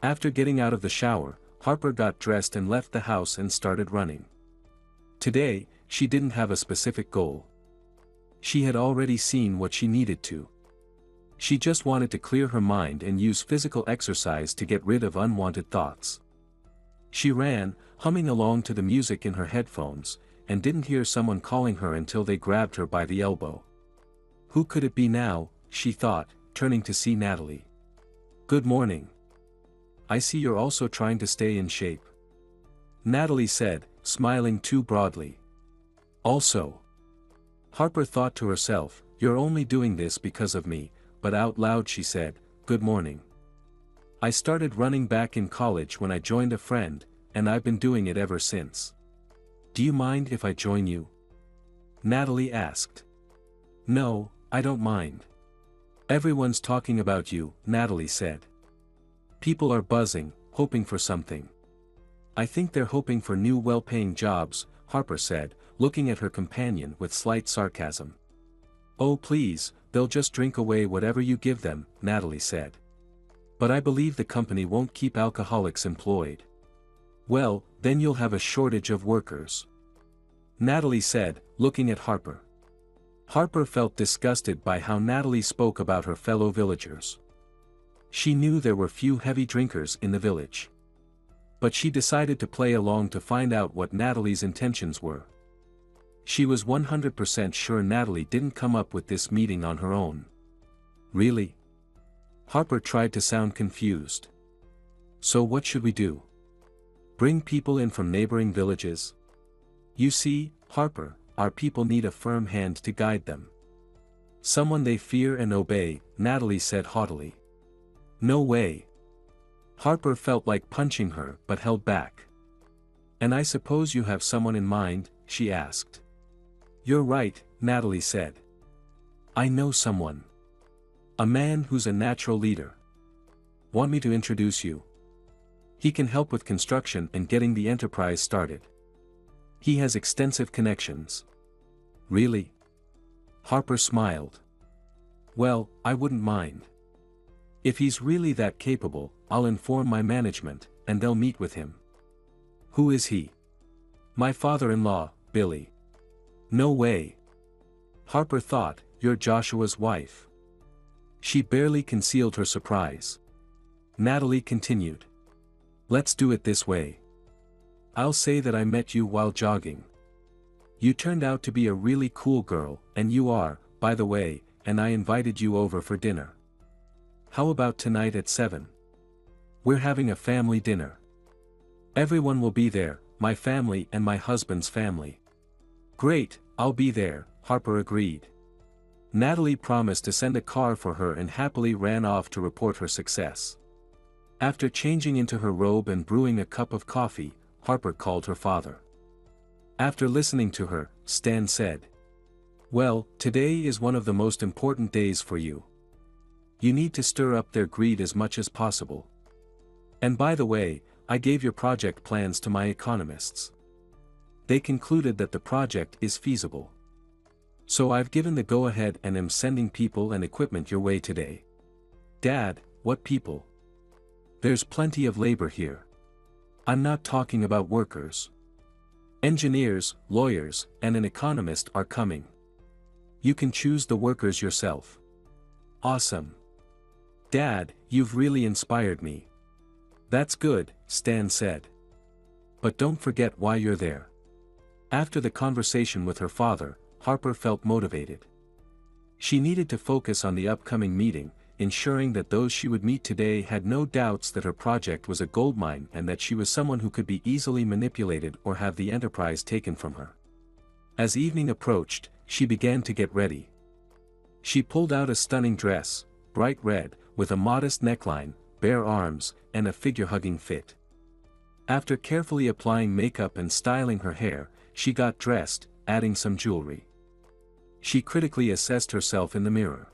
After getting out of the shower, Harper got dressed and left the house and started running. Today, she didn't have a specific goal. She had already seen what she needed to. She just wanted to clear her mind and use physical exercise to get rid of unwanted thoughts. She ran, humming along to the music in her headphones, and didn't hear someone calling her until they grabbed her by the elbow. Who could it be now, she thought, turning to see Natalie. "Good morning. I see you're also trying to stay in shape," Natalie said, smiling too broadly. "Also." Harper thought to herself, "You're only doing this because of me," but out loud she said, "Good morning. I started running back in college when I joined a friend, and I've been doing it ever since. Do you mind if I join you?" Natalie asked. "No, I don't mind. Everyone's talking about you," Natalie said. "People are buzzing, hoping for something." "I think they're hoping for new well-paying jobs," Harper said, looking at her companion with slight sarcasm. "Oh please, they'll just drink away whatever you give them," Natalie said. "But I believe the company won't keep alcoholics employed." "Well, then you'll have a shortage of workers," Natalie said, looking at Harper. Harper felt disgusted by how Natalie spoke about her fellow villagers. She knew there were few heavy drinkers in the village. But she decided to play along to find out what Natalie's intentions were. She was 100% sure Natalie didn't come up with this meeting on her own. Really? Harper tried to sound confused. So what should we do? Bring people in from neighboring villages? You see, Harper, our people need a firm hand to guide them. Someone they fear and obey, Natalie said haughtily. No way. Harper felt like punching her but held back. And I suppose you have someone in mind, she asked. You're right, Natalie said. I know someone. A man who's a natural leader. Want me to introduce you? He can help with construction and getting the enterprise started. He has extensive connections. Really? Harper smiled. Well, I wouldn't mind. If he's really that capable, I'll inform my management, and they'll meet with him. Who is he? My father-in-law, Billy. No way. Harper thought, you're Joshua's wife. She barely concealed her surprise. Natalie continued. Let's do it this way. I'll say that I met you while jogging. You turned out to be a really cool girl, and you are, by the way, and I invited you over for dinner. How about tonight at 7? We're having a family dinner. Everyone will be there, my family and my husband's family. Great, I'll be there, Harper agreed. Natalie promised to send a car for her and happily ran off to report her success. After changing into her robe and brewing a cup of coffee, Harper called her father. After listening to her, Stan said, well, today is one of the most important days for you. You need to stir up their greed as much as possible. And by the way, I gave your project plans to my economists. They concluded that the project is feasible. So I've given the go-ahead and am sending people and equipment your way today. Dad, what people? There's plenty of labor here. I'm not talking about workers. Engineers, lawyers, and an economist are coming. You can choose the workers yourself. Awesome. Dad, you've really inspired me. That's good, Stan said. But don't forget why you're there. After the conversation with her father, Harper felt motivated. She needed to focus on the upcoming meeting, ensuring that those she would meet today had no doubts that her project was a goldmine and that she was someone who could be easily manipulated or have the enterprise taken from her. As evening approached, she began to get ready. She pulled out a stunning dress, bright red, with a modest neckline, bare arms, and a figure-hugging fit. After carefully applying makeup and styling her hair, she got dressed, adding some jewelry. She critically assessed herself in the mirror.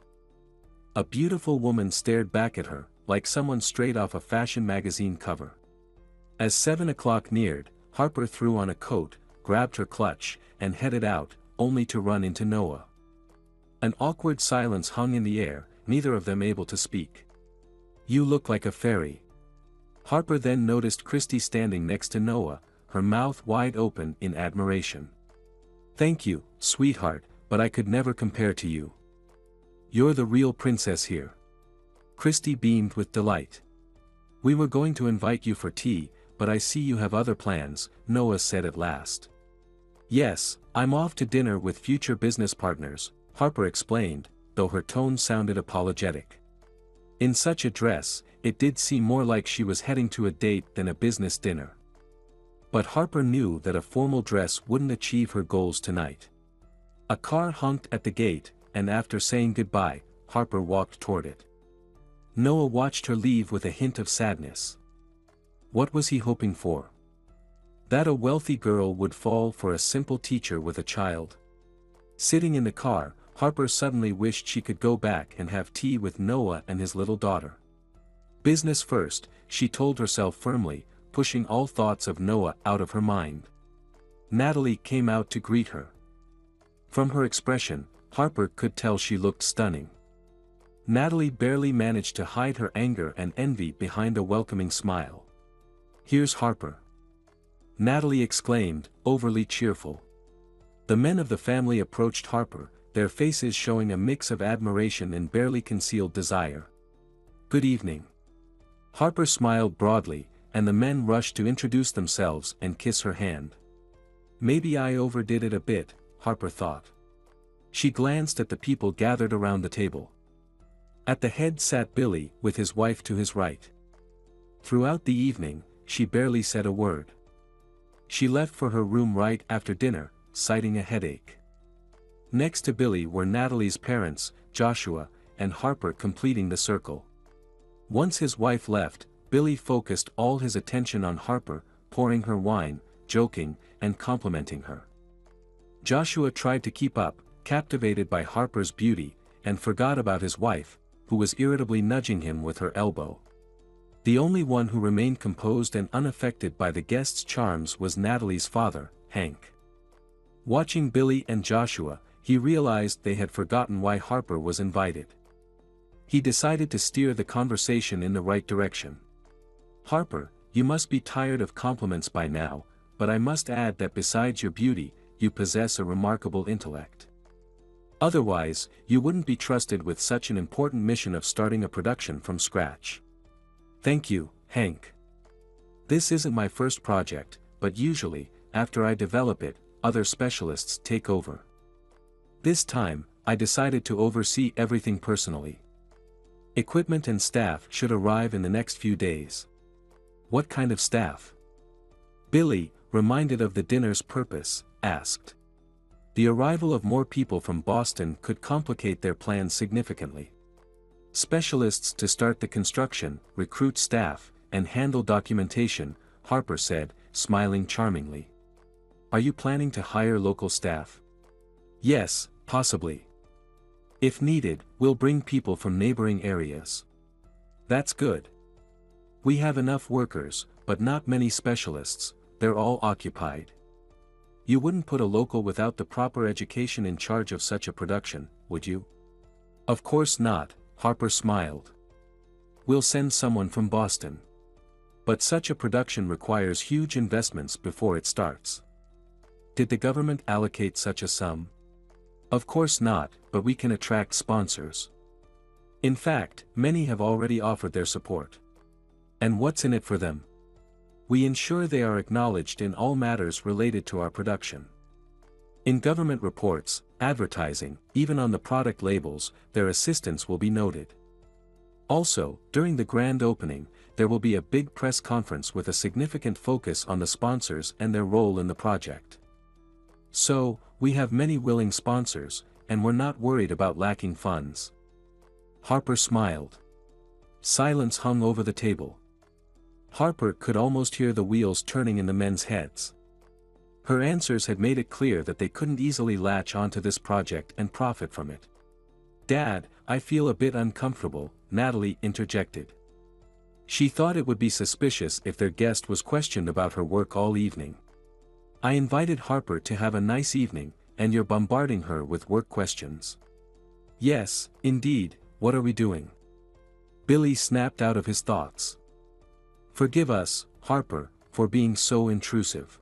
A beautiful woman stared back at her, like someone straight off a fashion magazine cover. As 7 o'clock neared, Harper threw on a coat, grabbed her clutch, and headed out, only to run into Noah. An awkward silence hung in the air, neither of them able to speak. You look like a fairy. Harper then noticed Christy standing next to Noah, her mouth wide open in admiration. Thank you, sweetheart, but I could never compare to you. You're the real princess here. Christy beamed with delight. We were going to invite you for tea, but I see you have other plans, Noah said at last. Yes, I'm off to dinner with future business partners, Harper explained, though her tone sounded apologetic. In such a dress, it did seem more like she was heading to a date than a business dinner. But Harper knew that a formal dress wouldn't achieve her goals tonight. A car honked at the gate, and after saying goodbye, Harper walked toward it. Noah watched her leave with a hint of sadness. What was he hoping for? That a wealthy girl would fall for a simple teacher with a child? Sitting in the car, Harper suddenly wished she could go back and have tea with Noah and his little daughter. Business first, she told herself firmly, pushing all thoughts of Noah out of her mind. Natalie came out to greet her. From her expression, Harper could tell she looked stunning. Natalie barely managed to hide her anger and envy behind a welcoming smile. Here's Harper. Natalie exclaimed, overly cheerful. The men of the family approached Harper, their faces showing a mix of admiration and barely concealed desire. Good evening. Harper smiled broadly, and the men rushed to introduce themselves and kiss her hand. Maybe I overdid it a bit, Harper thought. She glanced at the people gathered around the table. At the head sat Billy, with his wife to his right. Throughout the evening, she barely said a word. She left for her room right after dinner, citing a headache. Next to Billy were Natalie's parents, Joshua, and Harper completing the circle. Once his wife left, Billy focused all his attention on Harper, pouring her wine, joking, and complimenting her. Joshua tried to keep up, captivated by Harper's beauty, and forgot about his wife, who was irritably nudging him with her elbow. The only one who remained composed and unaffected by the guests' charms was Natalie's father, Hank. Watching Billy and Joshua, he realized they had forgotten why Harper was invited. He decided to steer the conversation in the right direction. "Harper, you must be tired of compliments by now, but I must add that besides your beauty, you possess a remarkable intellect. Otherwise, you wouldn't be trusted with such an important mission of starting a production from scratch." "Thank you, Hank. This isn't my first project, but usually, after I develop it, other specialists take over. This time, I decided to oversee everything personally. Equipment and staff should arrive in the next few days." "What kind of staff?" Billy, reminded of the dinner's purpose, asked. The arrival of more people from Boston could complicate their plans significantly. "Specialists to start the construction, recruit staff, and handle documentation," Harper said, smiling charmingly. "Are you planning to hire local staff?" "Yes, possibly. If needed, we'll bring people from neighboring areas." "That's good. We have enough workers, but not many specialists, they're all occupied." "You wouldn't put a local without the proper education in charge of such a production, would you?" "Of course not," Harper smiled. "We'll send someone from Boston. But such a production requires huge investments before it starts." "Did the government allocate such a sum?" "Of course not, but we can attract sponsors. In fact, many have already offered their support." "And what's in it for them?" "We ensure they are acknowledged in all matters related to our production. In government reports, advertising, even on the product labels, their assistance will be noted. Also, during the grand opening, there will be a big press conference with a significant focus on the sponsors and their role in the project. So, we have many willing sponsors, and we're not worried about lacking funds." Harper smiled. Silence hung over the table. Harper could almost hear the wheels turning in the men's heads. Her answers had made it clear that they couldn't easily latch onto this project and profit from it. "Dad, I feel a bit uncomfortable," Natalie interjected. She thought it would be suspicious if their guest was questioned about her work all evening. "I invited Harper to have a nice evening, and you're bombarding her with work questions." "Yes, indeed, what are we doing?" Billy snapped out of his thoughts. "Forgive us, Harper, for being so intrusive.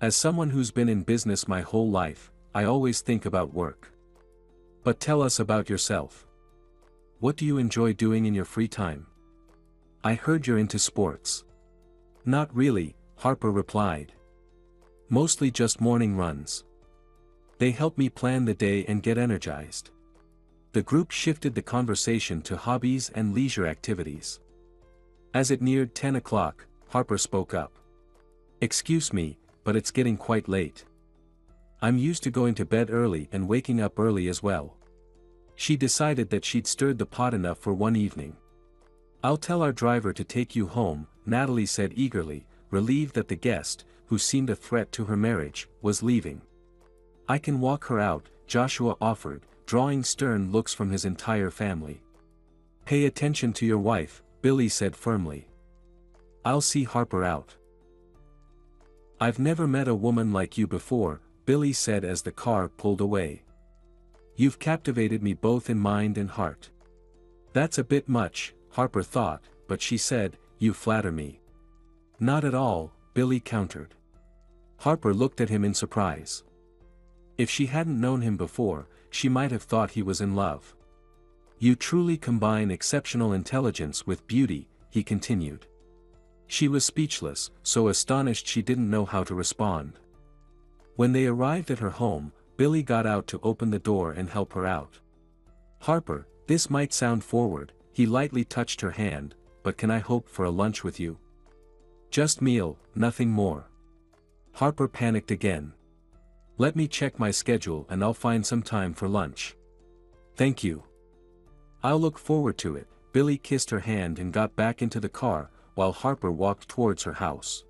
As someone who's been in business my whole life, I always think about work. But tell us about yourself. What do you enjoy doing in your free time?" "I heard you're into sports." "Not really," Harper replied. "Mostly just morning runs. They help me plan the day and get energized." The group shifted the conversation to hobbies and leisure activities. As it neared 10 o'clock, Harper spoke up. "Excuse me, but it's getting quite late. I'm used to going to bed early and waking up early as well." She decided that she'd stirred the pot enough for one evening. "I'll tell our driver to take you home," Natalie said eagerly, relieved that the guest, who seemed a threat to her marriage, was leaving. "I can walk her out," Joshua offered, drawing stern looks from his entire family. "Pay attention to your wife," Billy said firmly. "I'll see Harper out." "I've never met a woman like you before," Billy said as the car pulled away. "You've captivated me both in mind and heart." "That's a bit much," Harper thought, but she said, "You flatter me." "Not at all," Billy countered. Harper looked at him in surprise. If she hadn't known him before, she might have thought he was in love. "You truly combine exceptional intelligence with beauty," he continued. She was speechless, so astonished she didn't know how to respond. When they arrived at her home, Billy got out to open the door and help her out. "Harper, this might sound forward," he lightly touched her hand, "but can I hope for a lunch with you?" "Just meal, nothing more." Harper panicked again. "Let me check my schedule and I'll find some time for lunch." "Thank you. I'll look forward to it." Billy kissed her hand and got back into the car, while Harper walked towards her house.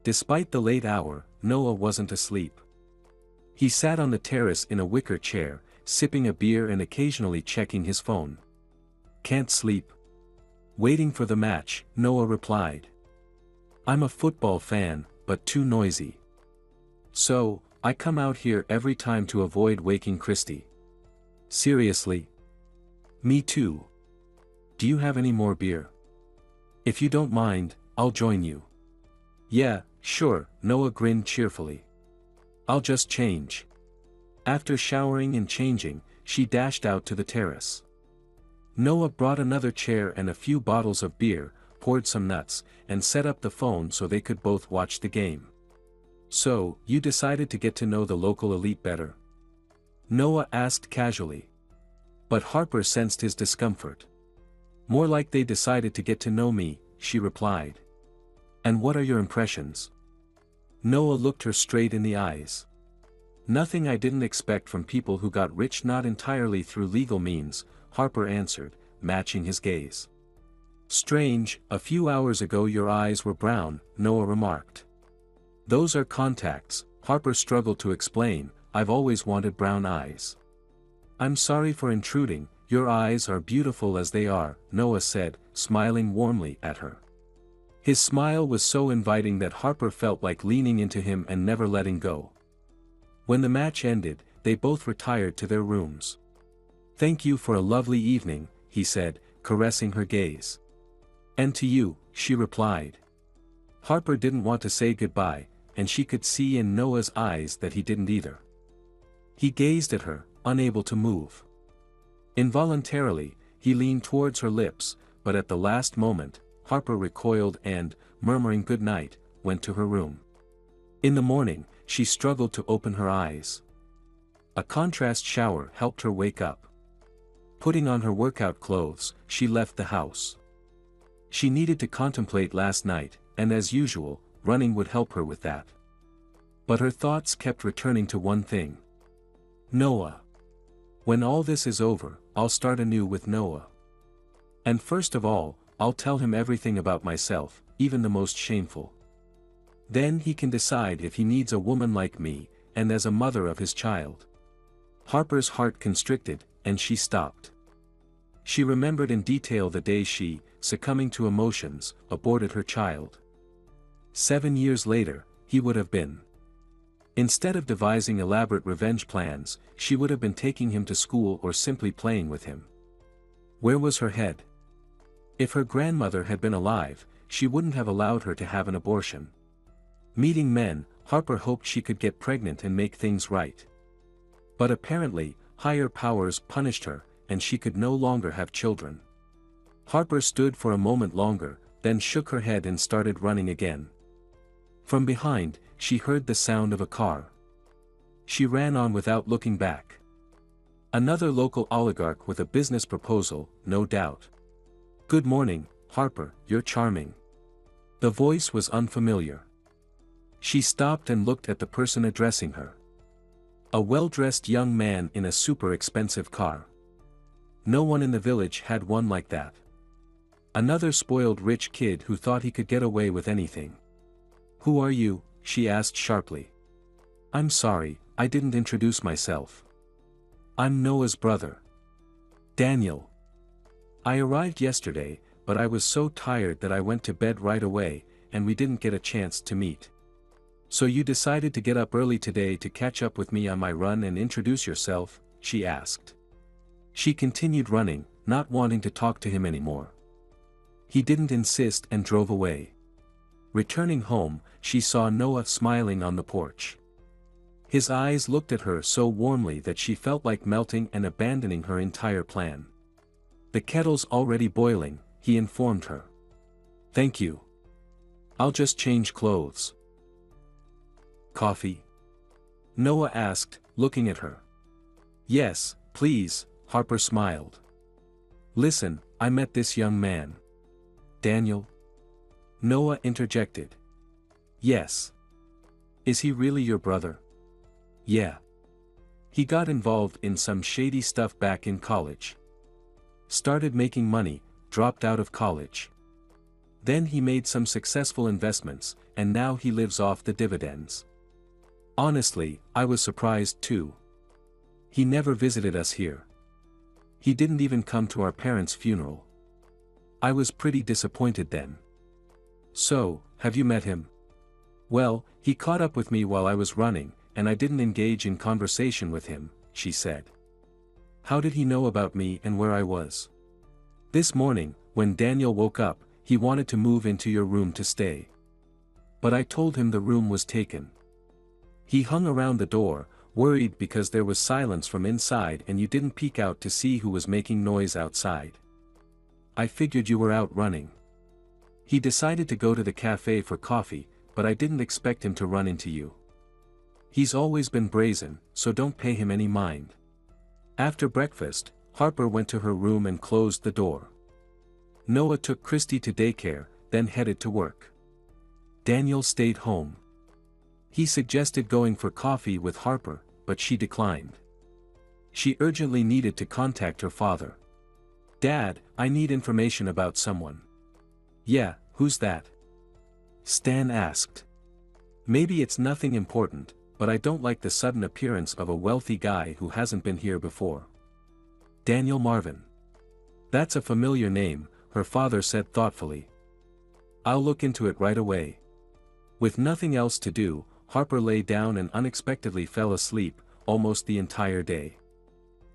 Despite the late hour, Noah wasn't asleep. He sat on the terrace in a wicker chair, sipping a beer and occasionally checking his phone. "Can't sleep." "Waiting for the match," Noah replied. "I'm a football fan, but too noisy. So, I come out here every time to avoid waking Christy." "Seriously?" "Me too. Do you have any more beer?" "If you don't mind, I'll join you." "Yeah, sure," Noah grinned cheerfully. "I'll just change." After showering and changing, she dashed out to the terrace. Noah brought another chair and a few bottles of beer, poured some nuts, and set up the phone so they could both watch the game. "So, you decided to get to know the local elite better?" Noah asked casually. But Harper sensed his discomfort. "More like they decided to get to know me," she replied. "And what are your impressions?" Noah looked her straight in the eyes. "Nothing I didn't expect from people who got rich not entirely through legal means," Harper answered, matching his gaze. "Strange, a few hours ago your eyes were brown," Noah remarked. "Those are contacts," Harper struggled to explain. "I've always wanted brown eyes." "I'm sorry for intruding, your eyes are beautiful as they are," Noah said, smiling warmly at her. His smile was so inviting that Harper felt like leaning into him and never letting go. When the match ended, they both retired to their rooms. "Thank you for a lovely evening," he said, caressing her gaze. "And to you," she replied. Harper didn't want to say goodbye, and she could see in Noah's eyes that he didn't either. He gazed at her, unable to move. Involuntarily, he leaned towards her lips, but at the last moment, Harper recoiled and, murmuring good night, went to her room. In the morning, she struggled to open her eyes. A contrast shower helped her wake up. Putting on her workout clothes, she left the house. She needed to contemplate last night, and as usual, running would help her with that. But her thoughts kept returning to one thing. Noah. When all this is over, I'll start anew with Noah. And first of all, I'll tell him everything about myself, even the most shameful. Then he can decide if he needs a woman like me, and as a mother of his child. Harper's heart constricted, and she stopped. She remembered in detail the day she, succumbing to emotions, aborted her child. 7 years later, he would have been. Instead of devising elaborate revenge plans, she would have been taking him to school or simply playing with him. Where was her head? If her grandmother had been alive, she wouldn't have allowed her to have an abortion. Meeting men, Harper hoped she could get pregnant and make things right. But apparently, higher powers punished her, and she could no longer have children. Harper stood for a moment longer, then shook her head and started running again. From behind, she heard the sound of a car. She ran on without looking back. Another local oligarch with a business proposal, no doubt. "Good morning, Harper, you're charming." The voice was unfamiliar. She stopped and looked at the person addressing her. A well-dressed young man in a super expensive car. No one in the village had one like that. Another spoiled rich kid who thought he could get away with anything. "Who are you?" she asked sharply. "I'm sorry, I didn't introduce myself. I'm Noah's brother. Daniel. I arrived yesterday, but I was so tired that I went to bed right away, and we didn't get a chance to meet. So you decided to get up early today to catch up with me on my run and introduce yourself?" she asked. She continued running, not wanting to talk to him anymore. He didn't insist and drove away. Returning home, she saw Noah smiling on the porch. His eyes looked at her so warmly that she felt like melting and abandoning her entire plan. "The kettle's already boiling," he informed her. "Thank you. I'll just change clothes." "Coffee?" Noah asked, looking at her. Yes, please, Harper smiled. Listen, I met this young man. Daniel? Noah interjected. Yes. Is he really your brother? Yeah. He got involved in some shady stuff back in college. Started making money, dropped out of college. Then he made some successful investments, and now he lives off the dividends. Honestly, I was surprised too. He never visited us here. He didn't even come to our parents' funeral. I was pretty disappointed then. So, have you met him? Well, he caught up with me while I was running, and I didn't engage in conversation with him, she said. How did he know about me and where I was? This morning, when Daniel woke up, he wanted to move into your room to stay. But I told him the room was taken. He hung around the door, worried because there was silence from inside and you didn't peek out to see who was making noise outside. I figured you were out running. He decided to go to the cafe for coffee, but I didn't expect him to run into you. He's always been brazen, so don't pay him any mind. After breakfast, Harper went to her room and closed the door. Noah took Christy to daycare, then headed to work. Daniel stayed home. He suggested going for coffee with Harper, but she declined. She urgently needed to contact her father. Dad, I need information about someone. Yeah, who's that? Stan asked. Maybe it's nothing important, but I don't like the sudden appearance of a wealthy guy who hasn't been here before. Daniel Marvin. That's a familiar name, her father said thoughtfully. I'll look into it right away. With nothing else to do, Harper lay down and unexpectedly fell asleep, almost the entire day.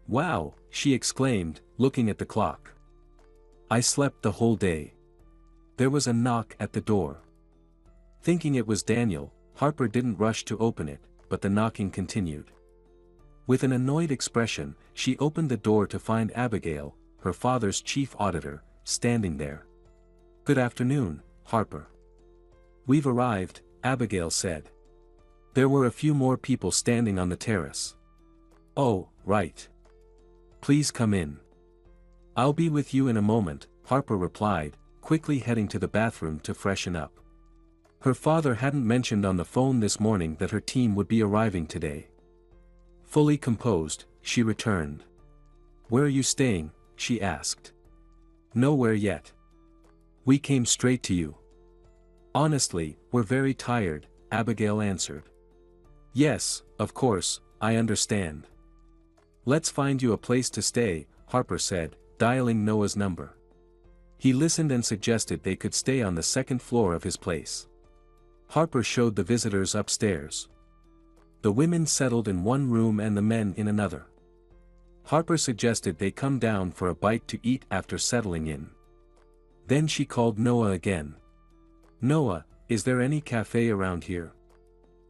Wow, she exclaimed, looking at the clock. I slept the whole day. There was a knock at the door. Thinking it was Daniel, Harper didn't rush to open it, but the knocking continued. With an annoyed expression, she opened the door to find Abigail, her father's chief auditor, standing there. Good afternoon, Harper. We've arrived, Abigail said. There were a few more people standing on the terrace. Oh, right. Please come in. I'll be with you in a moment, Harper replied, quickly heading to the bathroom to freshen up. Her father hadn't mentioned on the phone this morning that her team would be arriving today. Fully composed, she returned. Where are you staying? She asked. Nowhere yet. We came straight to you. Honestly, we're very tired, Abigail answered. Yes, of course, I understand. Let's find you a place to stay, Harper said, dialing Noah's number. He listened and suggested they could stay on the second floor of his place. Harper showed the visitors upstairs. The women settled in one room and the men in another. Harper suggested they come down for a bite to eat after settling in. Then she called Noah again. Noah, is there any cafe around here?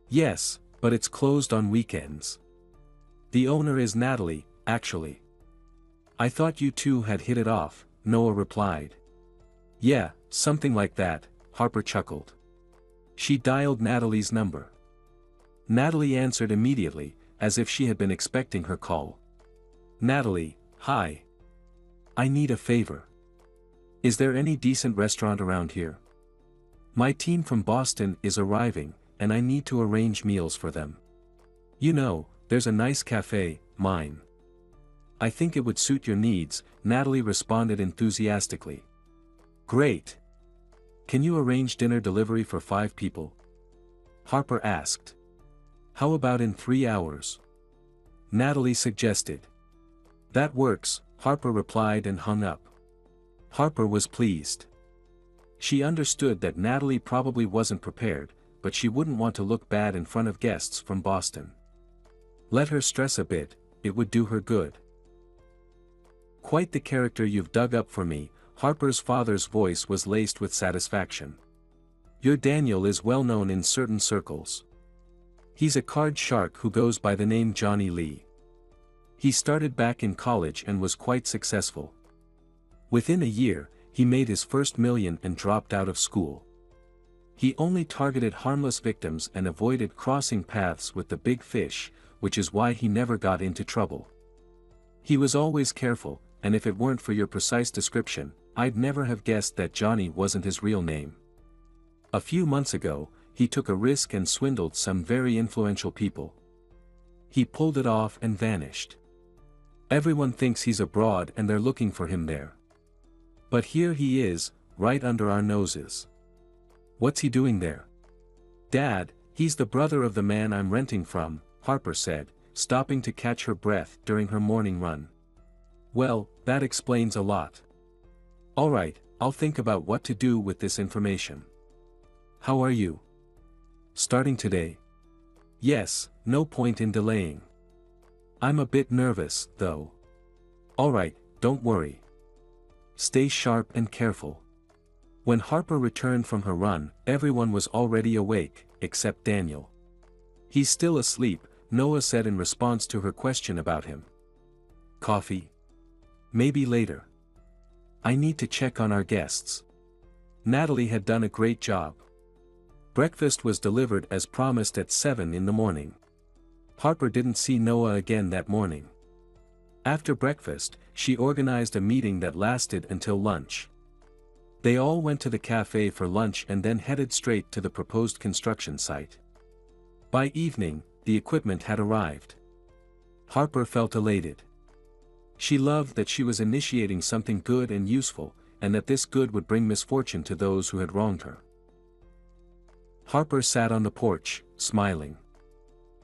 Yes, but it's closed on weekends. The owner is Natalie, actually. I thought you two had hit it off, Noah replied. Yeah, something like that, Harper chuckled. She dialed Natalie's number. Natalie answered immediately, as if she had been expecting her call. Natalie, hi. I need a favor. Is there any decent restaurant around here? My team from Boston is arriving, and I need to arrange meals for them. You know, there's a nice cafe, mine. I think it would suit your needs, Natalie responded enthusiastically. Great. Can you arrange dinner delivery for 5 people? Harper asked. How about in 3 hours? Natalie suggested. That works, Harper replied and hung up. Harper was pleased. She understood that Natalie probably wasn't prepared, but she wouldn't want to look bad in front of guests from Boston. Let her stress a bit, it would do her good. Quite the character you've dug up for me, Harper's father's voice was laced with satisfaction. Your Daniel is well known in certain circles. He's a card shark who goes by the name Johnny Lee. He started back in college and was quite successful. Within a year, he made his first million and dropped out of school. He only targeted harmless victims and avoided crossing paths with the big fish, which is why he never got into trouble. He was always careful, and if it weren't for your precise description, I'd never have guessed that Johnny wasn't his real name. A few months ago, he took a risk and swindled some very influential people. He pulled it off and vanished. Everyone thinks he's abroad and they're looking for him there. But here he is, right under our noses. What's he doing there? Dad, he's the brother of the man I'm renting from, Harper said, stopping to catch her breath during her morning run. Well, that explains a lot. All right, I'll think about what to do with this information. How are you? Starting today? Yes, no point in delaying. I'm a bit nervous, though. All right, don't worry. Stay sharp and careful. When Harper returned from her run, everyone was already awake, except Daniel. He's still asleep, Noah said in response to her question about him. Coffee? Maybe later. I need to check on our guests. Natalie had done a great job. Breakfast was delivered as promised at 7 in the morning. Harper didn't see Noah again that morning. After breakfast, she organized a meeting that lasted until lunch. They all went to the cafe for lunch and then headed straight to the proposed construction site. By evening, the equipment had arrived. Harper felt elated. She loved that she was initiating something good and useful, and that this good would bring misfortune to those who had wronged her. Harper sat on the porch, smiling.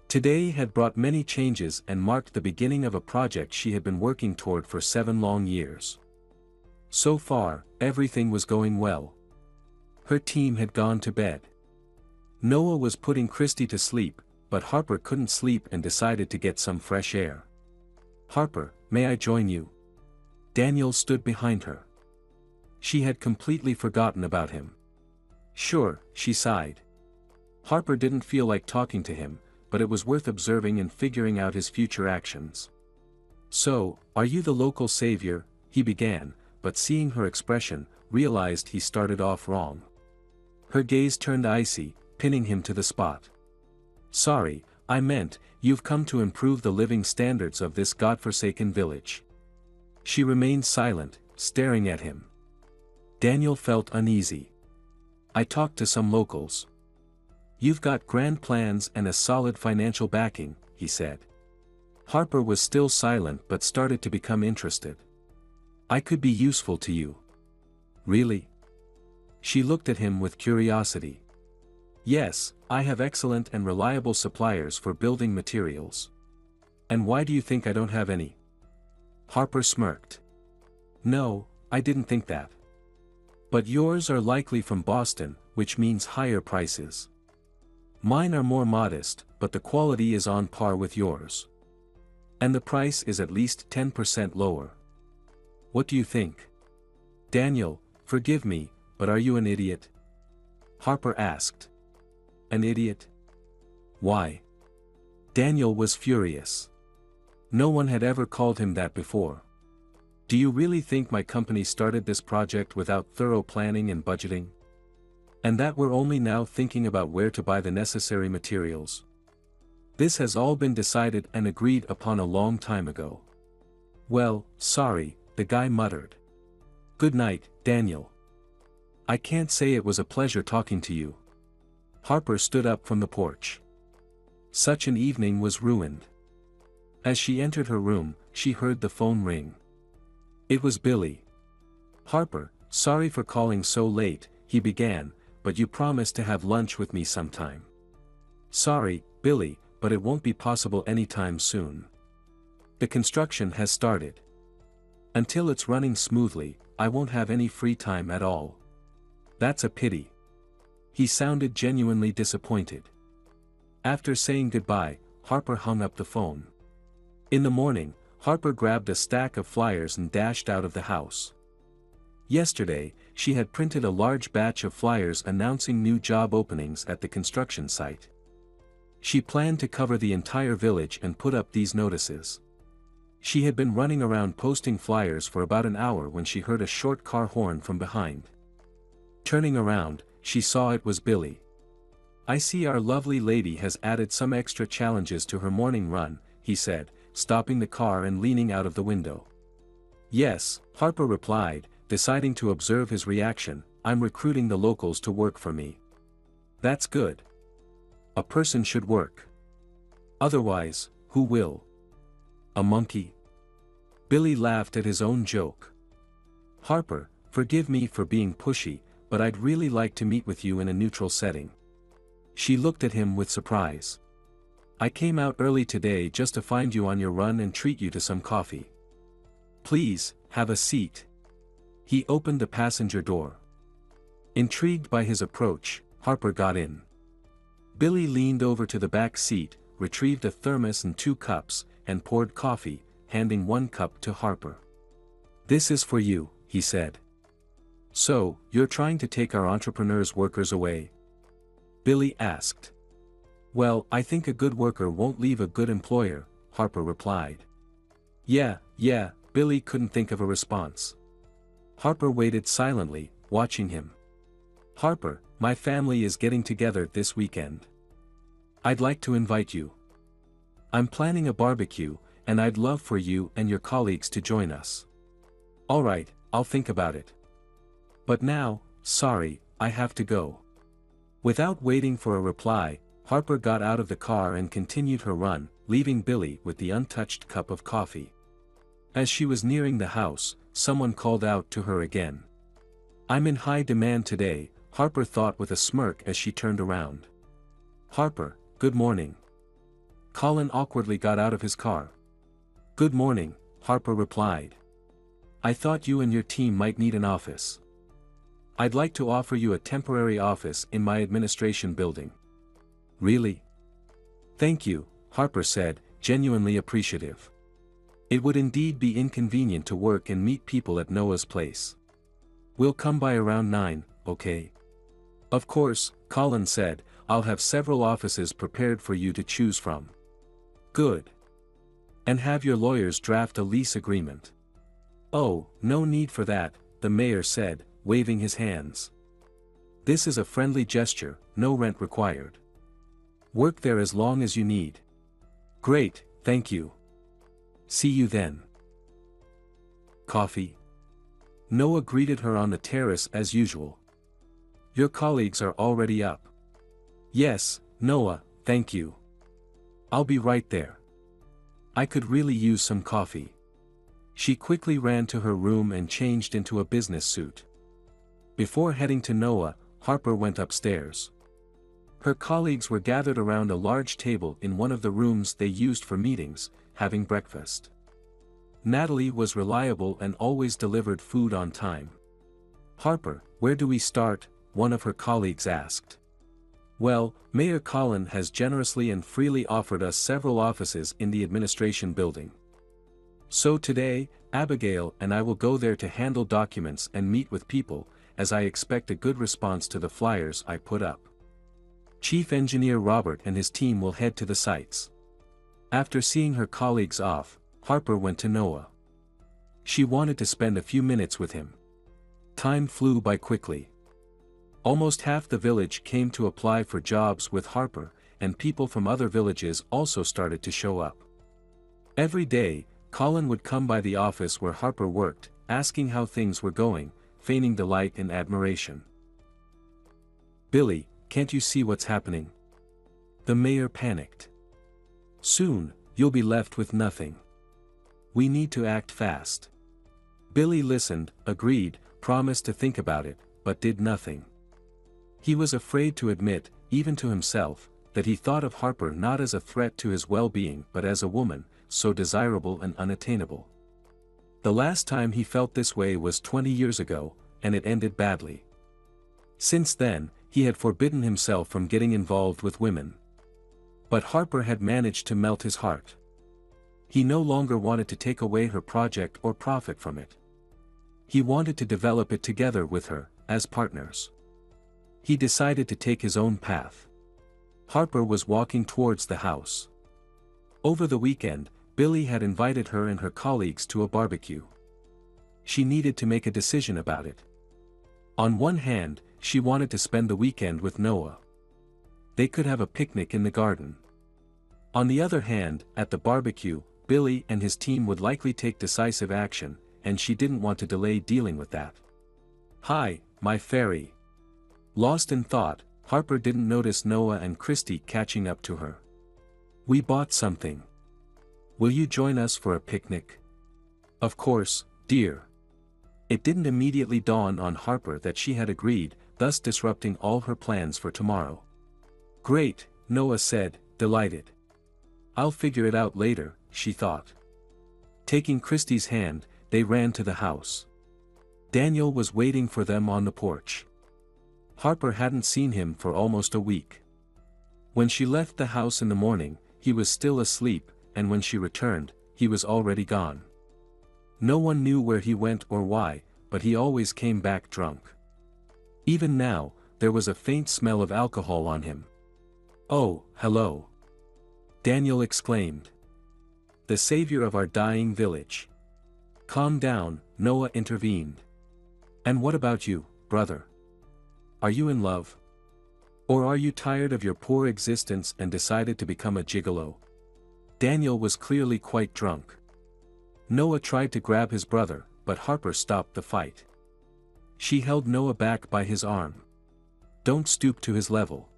Today had brought many changes and marked the beginning of a project she had been working toward for 7 long years. So far, everything was going well. Her team had gone to bed. Noah was putting Christy to sleep, but Harper couldn't sleep and decided to get some fresh air. Harper, may I join you? Daniel stood behind her. She had completely forgotten about him. Sure, she sighed. Harper didn't feel like talking to him, but it was worth observing and figuring out his future actions. So, are you the local savior? He began, but seeing her expression, realized he started off wrong. Her gaze turned icy, pinning him to the spot. Sorry, I meant, you've come to improve the living standards of this godforsaken village. She remained silent, staring at him. Daniel felt uneasy. I talked to some locals. You've got grand plans and a solid financial backing, he said. Harper was still silent but started to become interested. I could be useful to you. Really? She looked at him with curiosity. Yes, I have excellent and reliable suppliers for building materials. And why do you think I don't have any? Harper smirked. No, I didn't think that. But yours are likely from Boston, which means higher prices. Mine are more modest, but the quality is on par with yours. And the price is at least 10% lower. What do you think? Daniel, forgive me, but are you an idiot? Harper asked. An idiot? Why? Daniel was furious. No one had ever called him that before. Do you really think my company started this project without thorough planning and budgeting? And that we're only now thinking about where to buy the necessary materials? This has all been decided and agreed upon a long time ago. Well, sorry, the guy muttered. Good night, Daniel. I can't say it was a pleasure talking to you. Harper stood up from the porch. Such an evening was ruined. As she entered her room, she heard the phone ring. It was Billy. Harper, sorry for calling so late, he began, but you promised to have lunch with me sometime. Sorry, Billy, but it won't be possible anytime soon. The construction has started. Until it's running smoothly, I won't have any free time at all. That's a pity. He sounded genuinely disappointed. After saying goodbye, Harper hung up the phone. In the morning, Harper grabbed a stack of flyers and dashed out of the house. Yesterday, she had printed a large batch of flyers announcing new job openings at the construction site. She planned to cover the entire village and put up these notices. She had been running around posting flyers for about an hour when she heard a short car horn from behind. Turning around, she saw it was Billy. I see our lovely lady has added some extra challenges to her morning run, he said, stopping the car and leaning out of the window. Yes, Harper replied, deciding to observe his reaction. I'm recruiting the locals to work for me. That's good. A person should work. Otherwise, who will? A monkey? Billy laughed at his own joke. Harper, forgive me for being pushy, but I'd really like to meet with you in a neutral setting. She looked at him with surprise. I came out early today just to find you on your run and treat you to some coffee. Please, have a seat. He opened the passenger door. Intrigued by his approach, Harper got in. Billy leaned over to the back seat, retrieved a thermos and 2 cups, and poured coffee, handing 1 cup to Harper. This is for you, he said. So, you're trying to take our entrepreneurs' workers away? Billy asked. Well, I think a good worker won't leave a good employer, Harper replied. Yeah, Billy couldn't think of a response. Harper waited silently, watching him. Harper, my family is getting together this weekend. I'd like to invite you. I'm planning a barbecue, and I'd love for you and your colleagues to join us. Alright, I'll think about it. But now, sorry, I have to go. Without waiting for a reply, Harper got out of the car and continued her run, leaving Billy with the untouched cup of coffee. As she was nearing the house, someone called out to her again. I'm in high demand today, Harper thought with a smirk as she turned around. Harper, good morning. Colin awkwardly got out of his car. Good morning, Harper replied. I thought you and your team might need an office. I'd like to offer you a temporary office in my administration building. Really? Thank you, Harper said, genuinely appreciative. It would indeed be inconvenient to work and meet people at Noah's place. We'll come by around 9, okay? Of course, Colin said, I'll have several offices prepared for you to choose from. Good. And have your lawyers draft a lease agreement. Oh, no need for that, the mayor said, waving his hands. This is a friendly gesture, no rent required. Work there as long as you need. Great, thank you. See you then. Coffee? Noah greeted her on the terrace as usual. Your colleagues are already up. Yes, Noah, thank you. I'll be right there. I could really use some coffee. She quickly ran to her room and changed into a business suit. Before heading to Noah, Harper went upstairs. Her colleagues were gathered around a large table in one of the rooms they used for meetings, having breakfast. Natalie was reliable and always delivered food on time. Harper, where do we start? One of her colleagues asked. Well, Mayor Colin has generously and freely offered us several offices in the administration building. So today, Abigail and I will go there to handle documents and meet with people, as I expect a good response to the flyers I put up. Chief Engineer Robert and his team will head to the sites. After seeing her colleagues off, Harper went to Noah. She wanted to spend a few minutes with him. Time flew by quickly. Almost half the village came to apply for jobs with Harper, and people from other villages also started to show up. Every day, Colin would come by the office where Harper worked, asking how things were going, feigning delight and admiration. Billy, can't you see what's happening? The mayor panicked. Soon, you'll be left with nothing. We need to act fast. Billy listened, agreed, promised to think about it, but did nothing. He was afraid to admit, even to himself, that he thought of Harper not as a threat to his well-being but as a woman, so desirable and unattainable. The last time he felt this way was 20 years ago, and it ended badly. Since then, he had forbidden himself from getting involved with women. But Harper had managed to melt his heart. He no longer wanted to take away her project or profit from it. He wanted to develop it together with her, as partners. He decided to take his own path. Harper was walking towards the house. Over the weekend, Billy had invited her and her colleagues to a barbecue. She needed to make a decision about it. On one hand, she wanted to spend the weekend with Noah. They could have a picnic in the garden. On the other hand, at the barbecue, Billy and his team would likely take decisive action, and she didn't want to delay dealing with that. "Hi, my fairy." Lost in thought, Harper didn't notice Noah and Christy catching up to her. "We bought something. Will you join us for a picnic?" "Of course, dear." It didn't immediately dawn on Harper that she had agreed, thus disrupting all her plans for tomorrow. "Great," Noah said, delighted. "I'll figure it out later," she thought. Taking Christy's hand, they ran to the house. Daniel was waiting for them on the porch. Harper hadn't seen him for almost a week. When she left the house in the morning, he was still asleep, and when she returned, he was already gone. No one knew where he went or why, but he always came back drunk. Even now, there was a faint smell of alcohol on him. "Oh, hello," Daniel exclaimed. "The savior of our dying village." "Calm down," Noah intervened. "And what about you, brother? Are you in love? Or are you tired of your poor existence and decided to become a gigolo?" Daniel was clearly quite drunk. Noah tried to grab his brother, but Harper stopped the fight. She held Noah back by his arm. "Don't stoop to his level.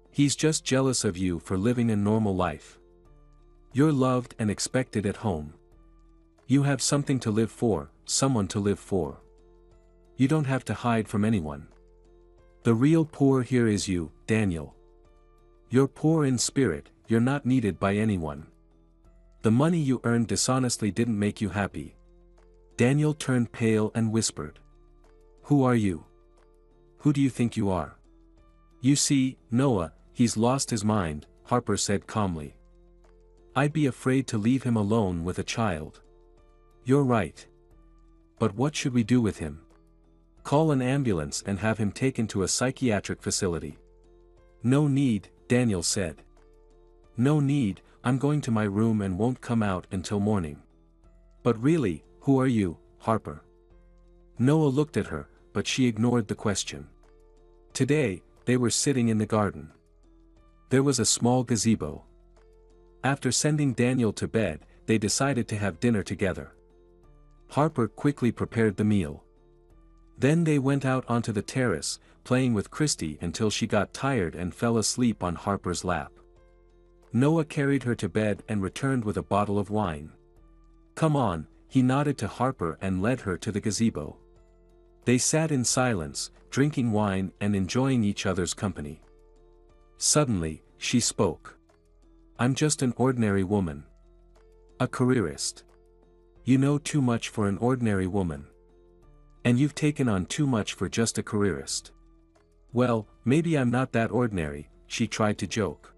He's just jealous of you for living a normal life. You're loved and expected at home. You have something to live for, someone to live for. You don't have to hide from anyone. The real poor here is you, Daniel. You're poor in spirit, you're not needed by anyone. The money you earned dishonestly didn't make you happy." Daniel turned pale and whispered. "Who are you? Who do you think you are?" "You see, Noah, he's lost his mind," Harper said calmly. "I'd be afraid to leave him alone with a child." "You're right. But what should we do with him?" "Call an ambulance and have him taken to a psychiatric facility." "No need," Daniel said. "No need, I'm going to my room and won't come out until morning." "But really, who are you, Harper?" Noah looked at her, but she ignored the question. Today, they were sitting in the garden. There was a small gazebo. After sending Daniel to bed, they decided to have dinner together. Harper quickly prepared the meal. Then they went out onto the terrace, playing with Christy until she got tired and fell asleep on Harper's lap. Noah carried her to bed and returned with a bottle of wine. "Come on," he nodded to Harper and led her to the gazebo. They sat in silence, drinking wine and enjoying each other's company. Suddenly, she spoke. "I'm just an ordinary woman. A careerist. You know too much for an ordinary woman. And you've taken on too much for just a careerist." "Well, maybe I'm not that ordinary," she tried to joke.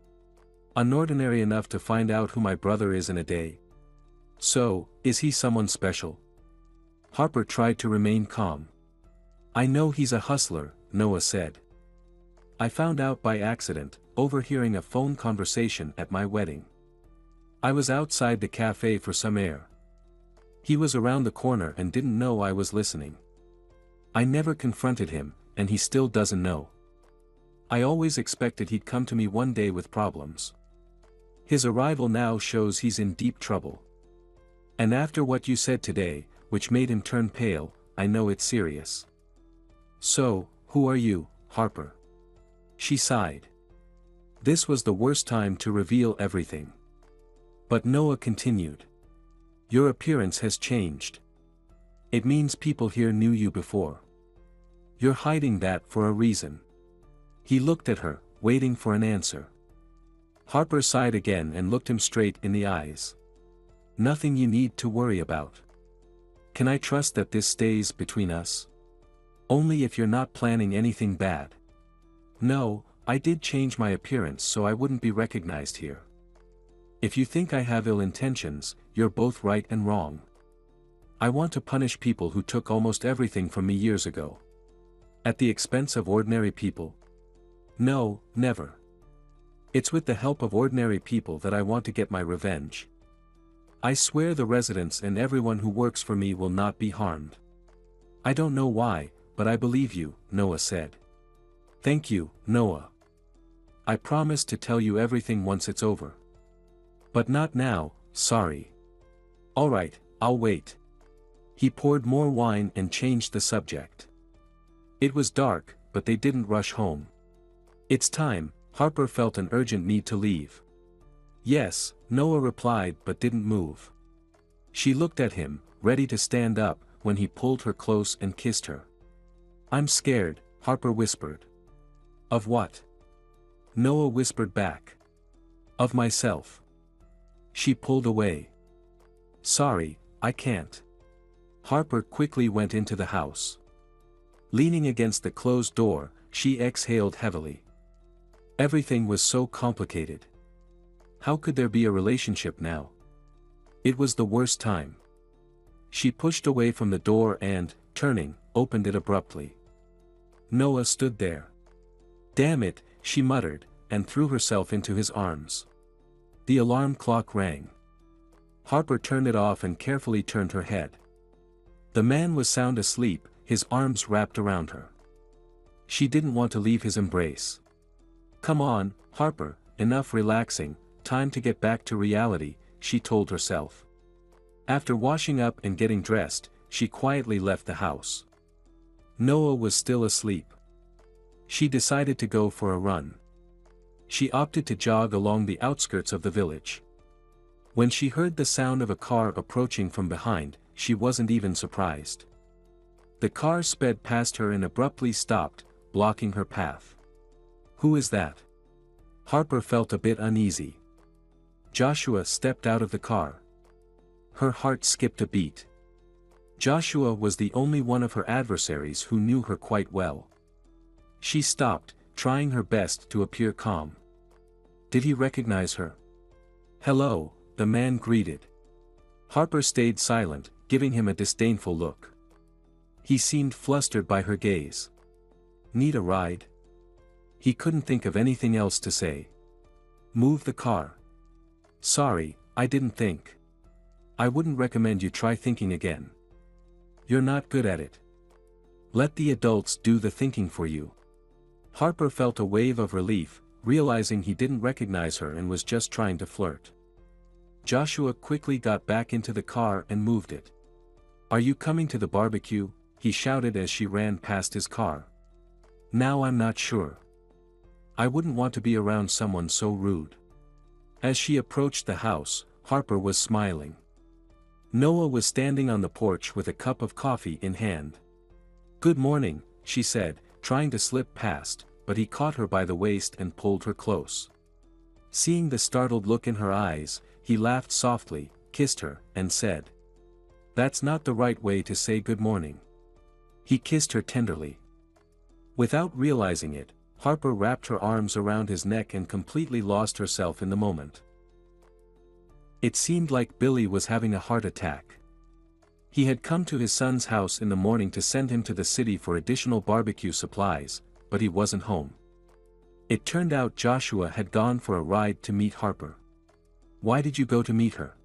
"Unordinary enough to find out who my brother is in a day. So, is he someone special?" Harper tried to remain calm. "I know he's a hustler," Noah said. "I found out by accident, overhearing a phone conversation at my wedding. I was outside the cafe for some air. He was around the corner and didn't know I was listening. I never confronted him, and he still doesn't know. I always expected he'd come to me one day with problems. His arrival now shows he's in deep trouble. And after what you said today, which made him turn pale, I know it's serious. So, who are you, Harper?" She sighed. This was the worst time to reveal everything. But Noah continued. "Your appearance has changed. It means people here knew you before. You're hiding that for a reason." He looked at her, waiting for an answer. Harper sighed again and looked him straight in the eyes. "Nothing you need to worry about. Can I trust that this stays between us? Only if you're not planning anything bad. No, I did change my appearance so I wouldn't be recognized here. If you think I have ill intentions, you're both right and wrong. I want to punish people who took almost everything from me years ago. At the expense of ordinary people? No, never. It's with the help of ordinary people that I want to get my revenge. I swear the residents and everyone who works for me will not be harmed." "I don't know why, but I believe you," Noah said. "Thank you, Noah. I promise to tell you everything once it's over. But not now, sorry. Alright, I'll wait. He poured more wine and changed the subject. It was dark, but they didn't rush home. It's time. Harper felt an urgent need to leave. Yes, Noah replied but didn't move. She looked at him, ready to stand up, when he pulled her close and kissed her. I'm scared, Harper whispered. Of what? Noah whispered back. Of myself. She pulled away. Sorry, I can't. Harper quickly went into the house. Leaning against the closed door, she exhaled heavily. Everything was so complicated. How could there be a relationship now? It was the worst time. She pushed away from the door and, turning, opened it abruptly. Noah stood there. Damn it, she muttered, and threw herself into his arms. The alarm clock rang. Harper turned it off and carefully turned her head. The man was sound asleep, his arms wrapped around her. She didn't want to leave his embrace. Come on, Harper, enough relaxing, time to get back to reality, she told herself. After washing up and getting dressed, she quietly left the house. Noah was still asleep. She decided to go for a run. She opted to jog along the outskirts of the village. When she heard the sound of a car approaching from behind, she wasn't even surprised. The car sped past her and abruptly stopped, blocking her path. Who is that? Harper felt a bit uneasy. Joshua stepped out of the car. Her heart skipped a beat. Joshua was the only one of her adversaries who knew her quite well. She stopped, trying her best to appear calm. Did he recognize her? Hello, the man greeted. Harper stayed silent, giving him a disdainful look. He seemed flustered by her gaze. Need a ride? He couldn't think of anything else to say. Move the car. Sorry, I didn't think. I wouldn't recommend you try thinking again. You're not good at it. Let the adults do the thinking for you. Harper felt a wave of relief, realizing he didn't recognize her and was just trying to flirt. Joshua quickly got back into the car and moved it. Are you coming to the barbecue? He shouted as she ran past his car. Now I'm not sure. I wouldn't want to be around someone so rude. As she approached the house, Harper was smiling. Noah was standing on the porch with a cup of coffee in hand. Good morning, she said, trying to slip past, but he caught her by the waist and pulled her close. Seeing the startled look in her eyes, he laughed softly, kissed her, and said, That's not the right way to say good morning. He kissed her tenderly. Without realizing it, Harper wrapped her arms around his neck and completely lost herself in the moment. It seemed like Billy was having a heart attack. He had come to his son's house in the morning to send him to the city for additional barbecue supplies, but he wasn't home. It turned out Joshua had gone for a ride to meet Harper. Why did you go to meet her?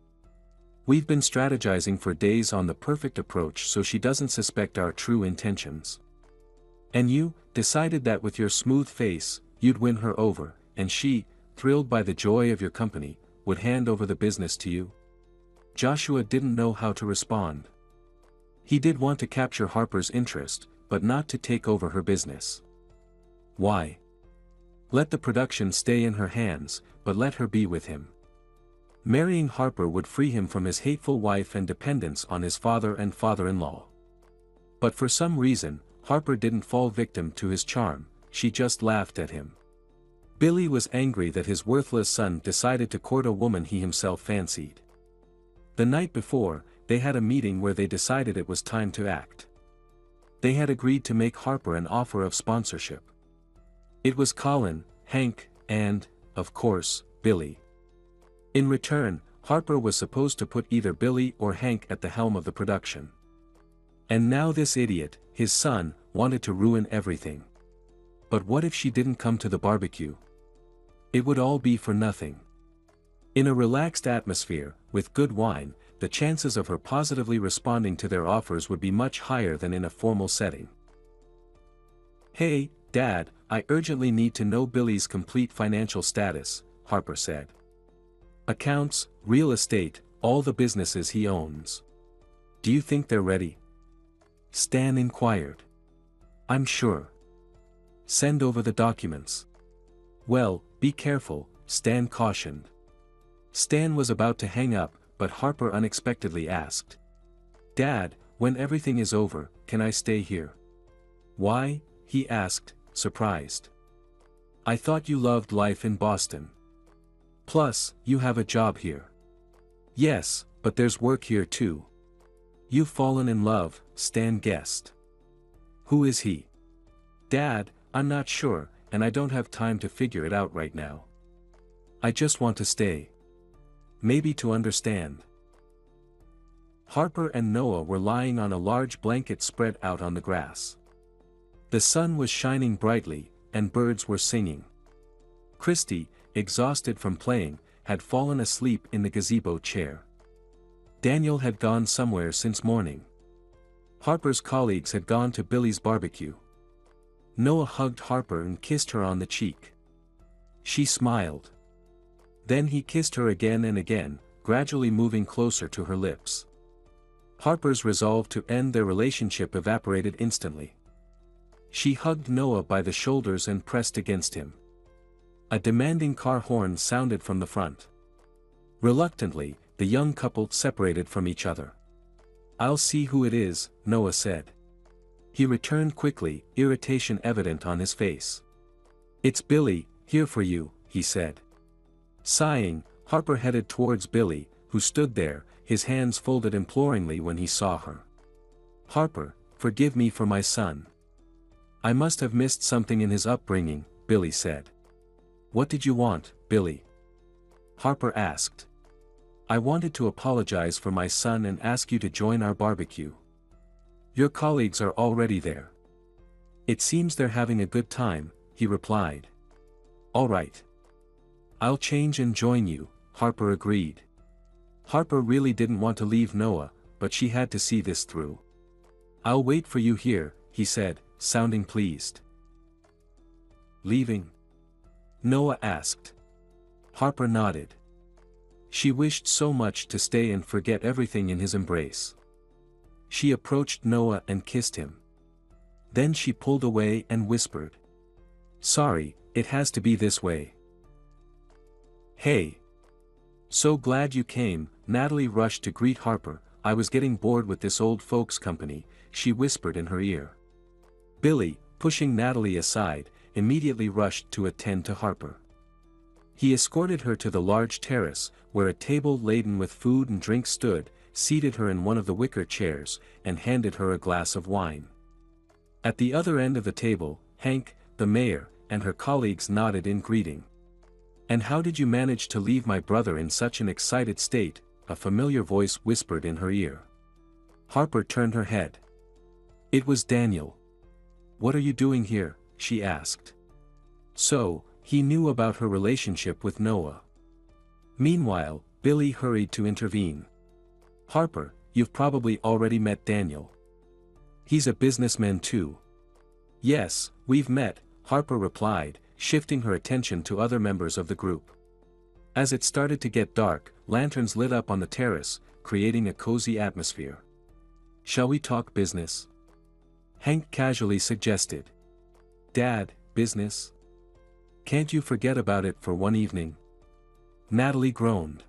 We've been strategizing for days on the perfect approach so she doesn't suspect our true intentions. And you decided that with your smooth face, you'd win her over, and she, thrilled by the joy of your company, would hand over the business to you? Joshua didn't know how to respond. He did want to capture Harper's interest, but not to take over her business. Why? Let the production stay in her hands, but let her be with him. Marrying Harper would free him from his hateful wife and dependence on his father and father-in-law. But for some reason, Harper didn't fall victim to his charm, she just laughed at him. Billy was angry that his worthless son decided to court a woman he himself fancied. The night before, they had a meeting where they decided it was time to act. They had agreed to make Harper an offer of sponsorship. It was Colin, Hank, and, of course, Billy. In return, Harper was supposed to put either Billy or Hank at the helm of the production. And now this idiot, his son, wanted to ruin everything. But what if she didn't come to the barbecue? It would all be for nothing. In a relaxed atmosphere, with good wine, the chances of her positively responding to their offers would be much higher than in a formal setting. Hey, Dad, I urgently need to know Billy's complete financial status, Harper said. Accounts, real estate, all the businesses he owns. Do you think they're ready? Stan inquired. I'm sure. Send over the documents. Well, be careful, Stan cautioned. Stan was about to hang up, but Harper unexpectedly asked. Dad, when everything is over, can I stay here? Why? He asked, surprised. I thought you loved life in Boston. Plus, you have a job here. Yes, but there's work here too. You've fallen in love, Stan guessed. Who is he? Dad, I'm not sure, and I don't have time to figure it out right now. I just want to stay. Maybe to understand. Harper and Noah were lying on a large blanket spread out on the grass. The sun was shining brightly, and birds were singing. Christy, exhausted from playing, had fallen asleep in the gazebo chair. Daniel had gone somewhere since morning. Harper's colleagues had gone to Billy's barbecue. Noah hugged Harper and kissed her on the cheek. She smiled. Then he kissed her again and again, gradually moving closer to her lips. Harper's resolve to end their relationship evaporated instantly. She hugged Noah by the shoulders and pressed against him. A demanding car horn sounded from the front. Reluctantly, the young couple separated from each other. I'll see who it is, Noah said. He returned quickly, irritation evident on his face. It's Billy, here for you, he said. Sighing, Harper headed towards Billy, who stood there, his hands folded imploringly when he saw her. Harper, forgive me for my son. I must have missed something in his upbringing, Billy said. What did you want, Billy? Harper asked. I wanted to apologize for my son and ask you to join our barbecue. Your colleagues are already there. It seems they're having a good time, he replied. All right. I'll change and join you, Harper agreed. Harper really didn't want to leave Noah, but she had to see this through. I'll wait for you here, he said, sounding pleased. Leaving? Noah asked. Harper nodded. She wished so much to stay and forget everything in his embrace. She approached Noah and kissed him. Then she pulled away and whispered. Sorry, it has to be this way. Hey. So glad you came, Natalie rushed to greet Harper. I was getting bored with this old folks company, she whispered in her ear. Billy, pushing Natalie aside, immediately rushed to attend to Harper. He escorted her to the large terrace, where a table laden with food and drink stood, seated her in one of the wicker chairs, and handed her a glass of wine. At the other end of the table, Hank, the mayor, and her colleagues nodded in greeting. And how did you manage to leave my brother in such an excited state? A familiar voice whispered in her ear. Harper turned her head. It was Daniel. What are you doing here? She asked. So, he knew about her relationship with Noah. Meanwhile, Billy hurried to intervene. Harper, you've probably already met Daniel. He's a businessman too. Yes, we've met, Harper replied, shifting her attention to other members of the group. As it started to get dark, lanterns lit up on the terrace, creating a cozy atmosphere. Shall we talk business? Hank casually suggested. Dad, business? Can't you forget about it for one evening? Natalie groaned.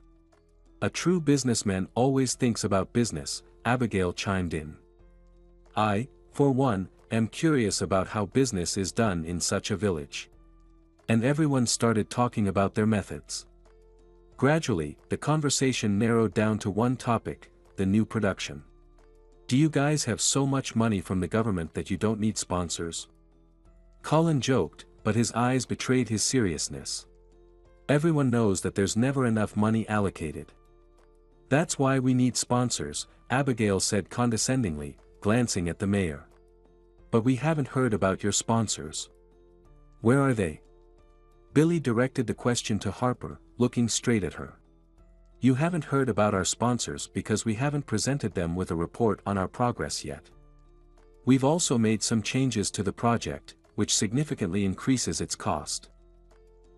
A true businessman always thinks about business, Abigail chimed in. I, for one, am curious about how business is done in such a village. And everyone started talking about their methods. Gradually, the conversation narrowed down to one topic, the new production. Do you guys have so much money from the government that you don't need sponsors? Colin joked, but his eyes betrayed his seriousness. Everyone knows that there's never enough money allocated. That's why we need sponsors, Abigail said condescendingly, glancing at the mayor. But we haven't heard about your sponsors. Where are they? Billy directed the question to Harper, looking straight at her. You haven't heard about our sponsors because we haven't presented them with a report on our progress yet. We've also made some changes to the project, which significantly increases its cost.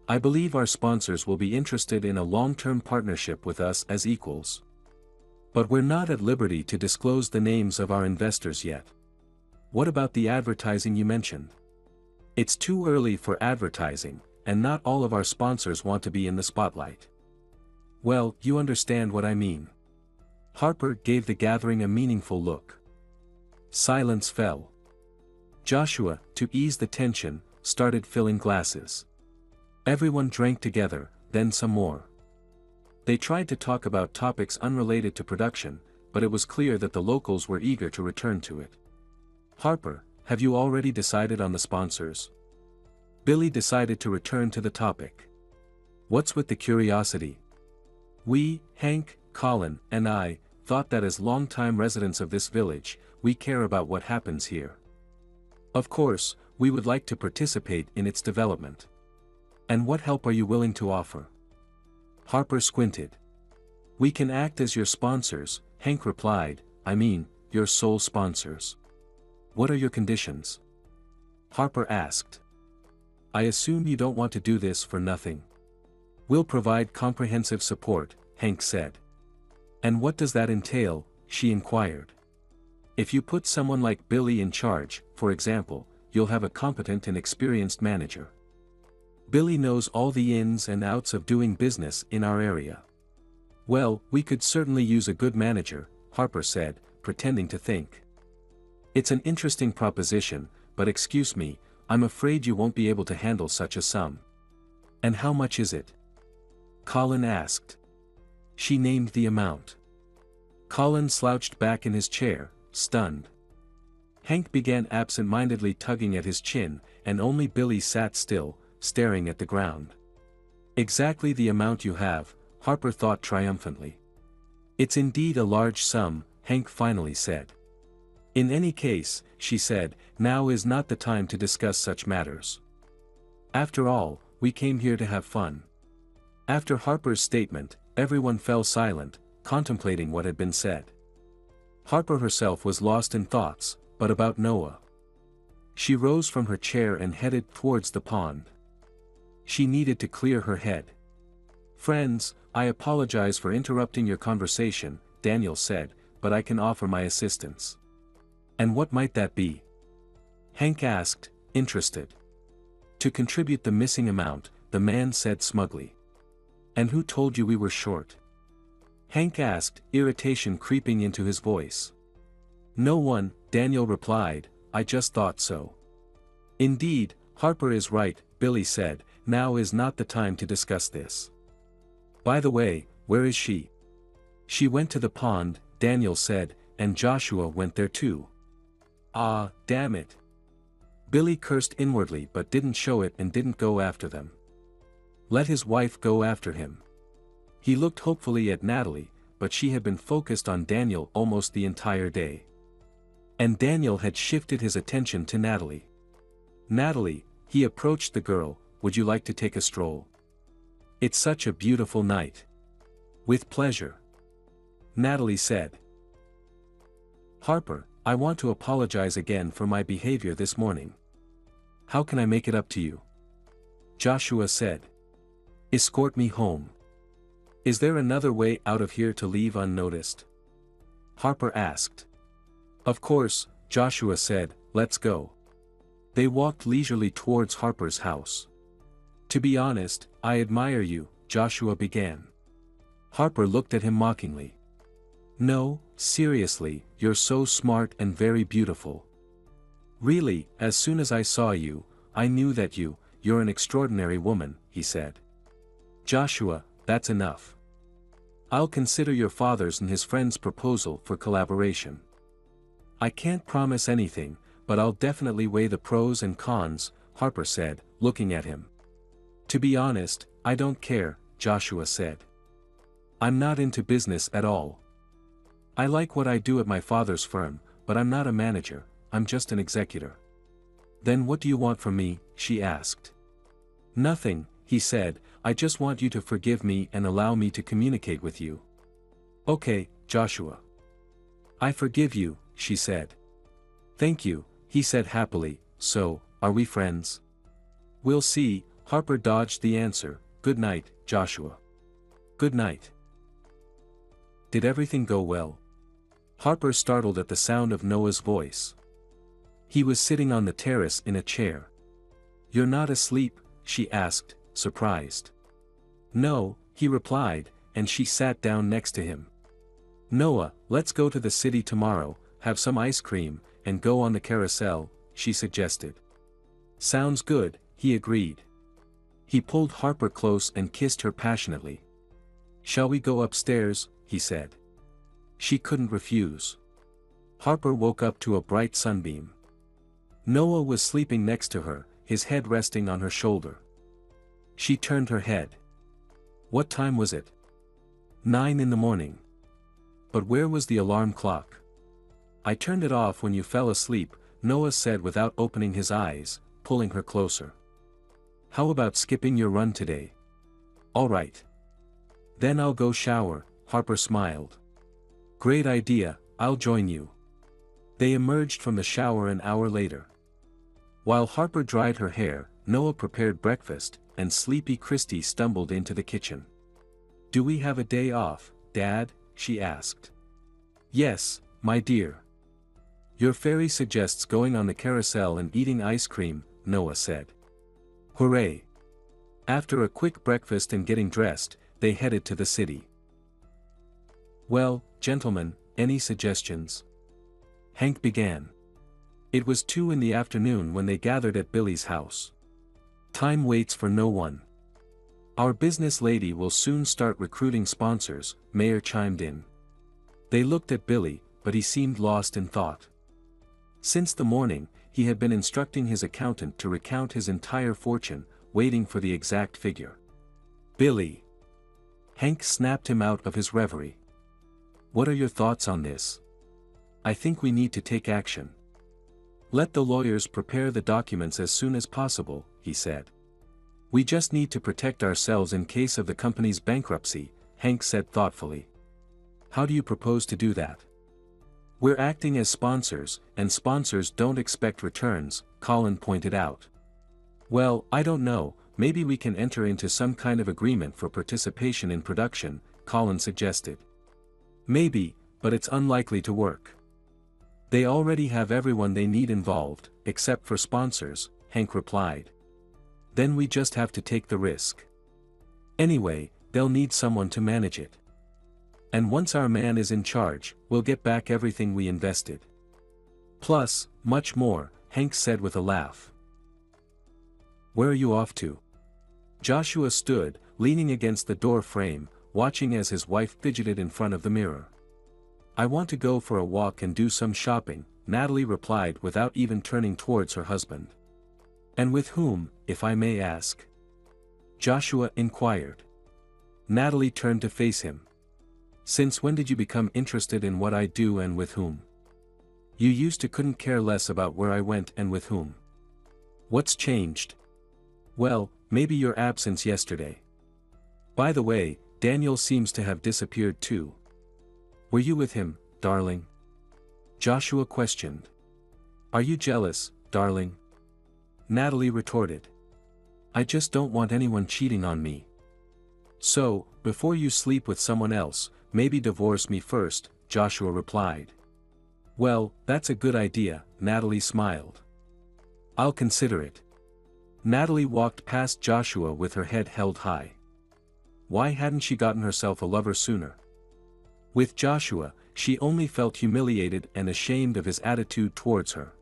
I believe our sponsors will be interested in a long-term partnership with us as equals. But we're not at liberty to disclose the names of our investors yet. What about the advertising you mentioned? It's too early for advertising, and not all of our sponsors want to be in the spotlight. Well, you understand what I mean. Harper gave the gathering a meaningful look. Silence fell. Joshua, to ease the tension, started filling glasses. Everyone drank together, then some more. They tried to talk about topics unrelated to production, but it was clear that the locals were eager to return to it. Harper, have you already decided on the sponsors? Billy decided to return to the topic. What's with the curiosity? We, Hank, Colin, and I, thought that as longtime residents of this village, we care about what happens here. Of course, we would like to participate in its development. And what help are you willing to offer? Harper squinted. We can act as your sponsors, Hank replied, I mean, your sole sponsors. What are your conditions? Harper asked. I assume you don't want to do this for nothing. We'll provide comprehensive support, Hank said. And what does that entail? She inquired. If you put someone like Billy in charge, for example, you'll have a competent and experienced manager. Billy knows all the ins and outs of doing business in our area. Well, we could certainly use a good manager, Harper said, pretending to think. It's an interesting proposition, but excuse me, I'm afraid you won't be able to handle such a sum. And how much is it? Colin asked. She named the amount. Colin slouched back in his chair, stunned. Hank began absent-mindedly tugging at his chin, and only Billy sat still, staring at the ground. Exactly the amount you have, Harper thought triumphantly. It's indeed a large sum, Hank finally said. In any case, she said, now is not the time to discuss such matters. After all, we came here to have fun. After Harper's statement, everyone fell silent, contemplating what had been said. Harper herself was lost in thoughts, but about Noah. She rose from her chair and headed towards the pond. She needed to clear her head. Friends, I apologize for interrupting your conversation, Daniel said, but I can offer my assistance. And what might that be? Hank asked, interested. To contribute the missing amount, the man said smugly. And who told you we were short? Hank asked, irritation creeping into his voice. No one, Daniel replied, I just thought so. Indeed, Harper is right, Billy said, now is not the time to discuss this. By the way, where is she? She went to the pond, Daniel said, and Joshua went there too. Ah, damn it. Billy cursed inwardly but didn't show it and didn't go after them. Let his wife go after him. He looked hopefully at Natalie, but she had been focused on Daniel almost the entire day. And Daniel had shifted his attention to Natalie. Natalie, he approached the girl, would you like to take a stroll? It's such a beautiful night. With pleasure. Natalie said. Harper, I want to apologize again for my behavior this morning. How can I make it up to you? Joshua said. Escort me home. Is there another way out of here to leave unnoticed? Harper asked. Of course, Joshua said, let's go. They walked leisurely towards Harper's house. To be honest, I admire you, Joshua began. Harper looked at him mockingly. No, seriously, you're so smart and very beautiful. Really, as soon as I saw you, I knew that you're an extraordinary woman, he said. Joshua, that's enough. I'll consider your father's and his friend's proposal for collaboration. I can't promise anything, but I'll definitely weigh the pros and cons, Harper said, looking at him. To be honest, I don't care, Joshua said. I'm not into business at all. I like what I do at my father's firm, but I'm not a manager, I'm just an executor. Then what do you want from me, she asked. Nothing, he said, I just want you to forgive me and allow me to communicate with you. Okay, Joshua. I forgive you, she said. Thank you, he said happily, so, Are we friends? We'll see. Harper dodged the answer. Good night, Joshua. Good night. Did everything go well? Harper startled at the sound of Noah's voice. He was sitting on the terrace in a chair. You're not asleep? She asked, surprised. No, he replied, and she sat down next to him. Noah, let's go to the city tomorrow, have some ice cream, and go on the carousel, she suggested. Sounds good, he agreed. He pulled Harper close and kissed her passionately. Shall we go upstairs? He said. She couldn't refuse. Harper woke up to a bright sunbeam. Noah was sleeping next to her, his head resting on her shoulder. She turned her head. What time was it? 9 in the morning. But where was the alarm clock? I turned it off when you fell asleep, Noah said without opening his eyes, pulling her closer. How about skipping your run today? All right. Then I'll go shower, Harper smiled. Great idea, I'll join you. They emerged from the shower an hour later. While Harper dried her hair, Noah prepared breakfast, and sleepy Christy stumbled into the kitchen. Do we have a day off, Dad? She asked. Yes, my dear. Your fairy suggests going on the carousel and eating ice cream, Noah said. Hooray! After a quick breakfast and getting dressed, they headed to the city. Well, gentlemen, any suggestions? Hank began. It was 2 in the afternoon when they gathered at Billy's house. Time waits for no one. Our business lady will soon start recruiting sponsors, Mayor chimed in. They looked at Billy, but he seemed lost in thought. Since the morning, he had been instructing his accountant to recount his entire fortune, waiting for the exact figure. Billy! Hank snapped him out of his reverie. What are your thoughts on this? I think we need to take action. Let the lawyers prepare the documents as soon as possible, he said. We just need to protect ourselves in case of the company's bankruptcy, Hank said thoughtfully. How do you propose to do that? We're acting as sponsors, and sponsors don't expect returns, Colin pointed out. Well, I don't know, maybe we can enter into some kind of agreement for participation in production, Colin suggested. Maybe, but it's unlikely to work. They already have everyone they need involved, except for sponsors, Hank replied. Then we just have to take the risk. Anyway, they'll need someone to manage it. And once our man is in charge, we'll get back everything we invested. Plus, much more, Hank said with a laugh. Where are you off to? Joshua stood, leaning against the door frame, watching as his wife fidgeted in front of the mirror. I want to go for a walk and do some shopping, Natalie replied without even turning towards her husband. And with whom, if I may ask? Joshua inquired. Natalie turned to face him. Since when did you become interested in what I do and with whom? You used to couldn't care less about where I went and with whom. What's changed? Well, maybe your absence yesterday. By the way, Daniel seems to have disappeared too. Were you with him, darling? Joshua questioned. Are you jealous, darling? Natalie retorted. I just don't want anyone cheating on me. So, before you sleep with someone else, maybe divorce me first, Joshua replied. Well, that's a good idea, Natalie smiled. I'll consider it. Natalie walked past Joshua with her head held high. Why hadn't she gotten herself a lover sooner? With Joshua, she only felt humiliated and ashamed of his attitude towards her.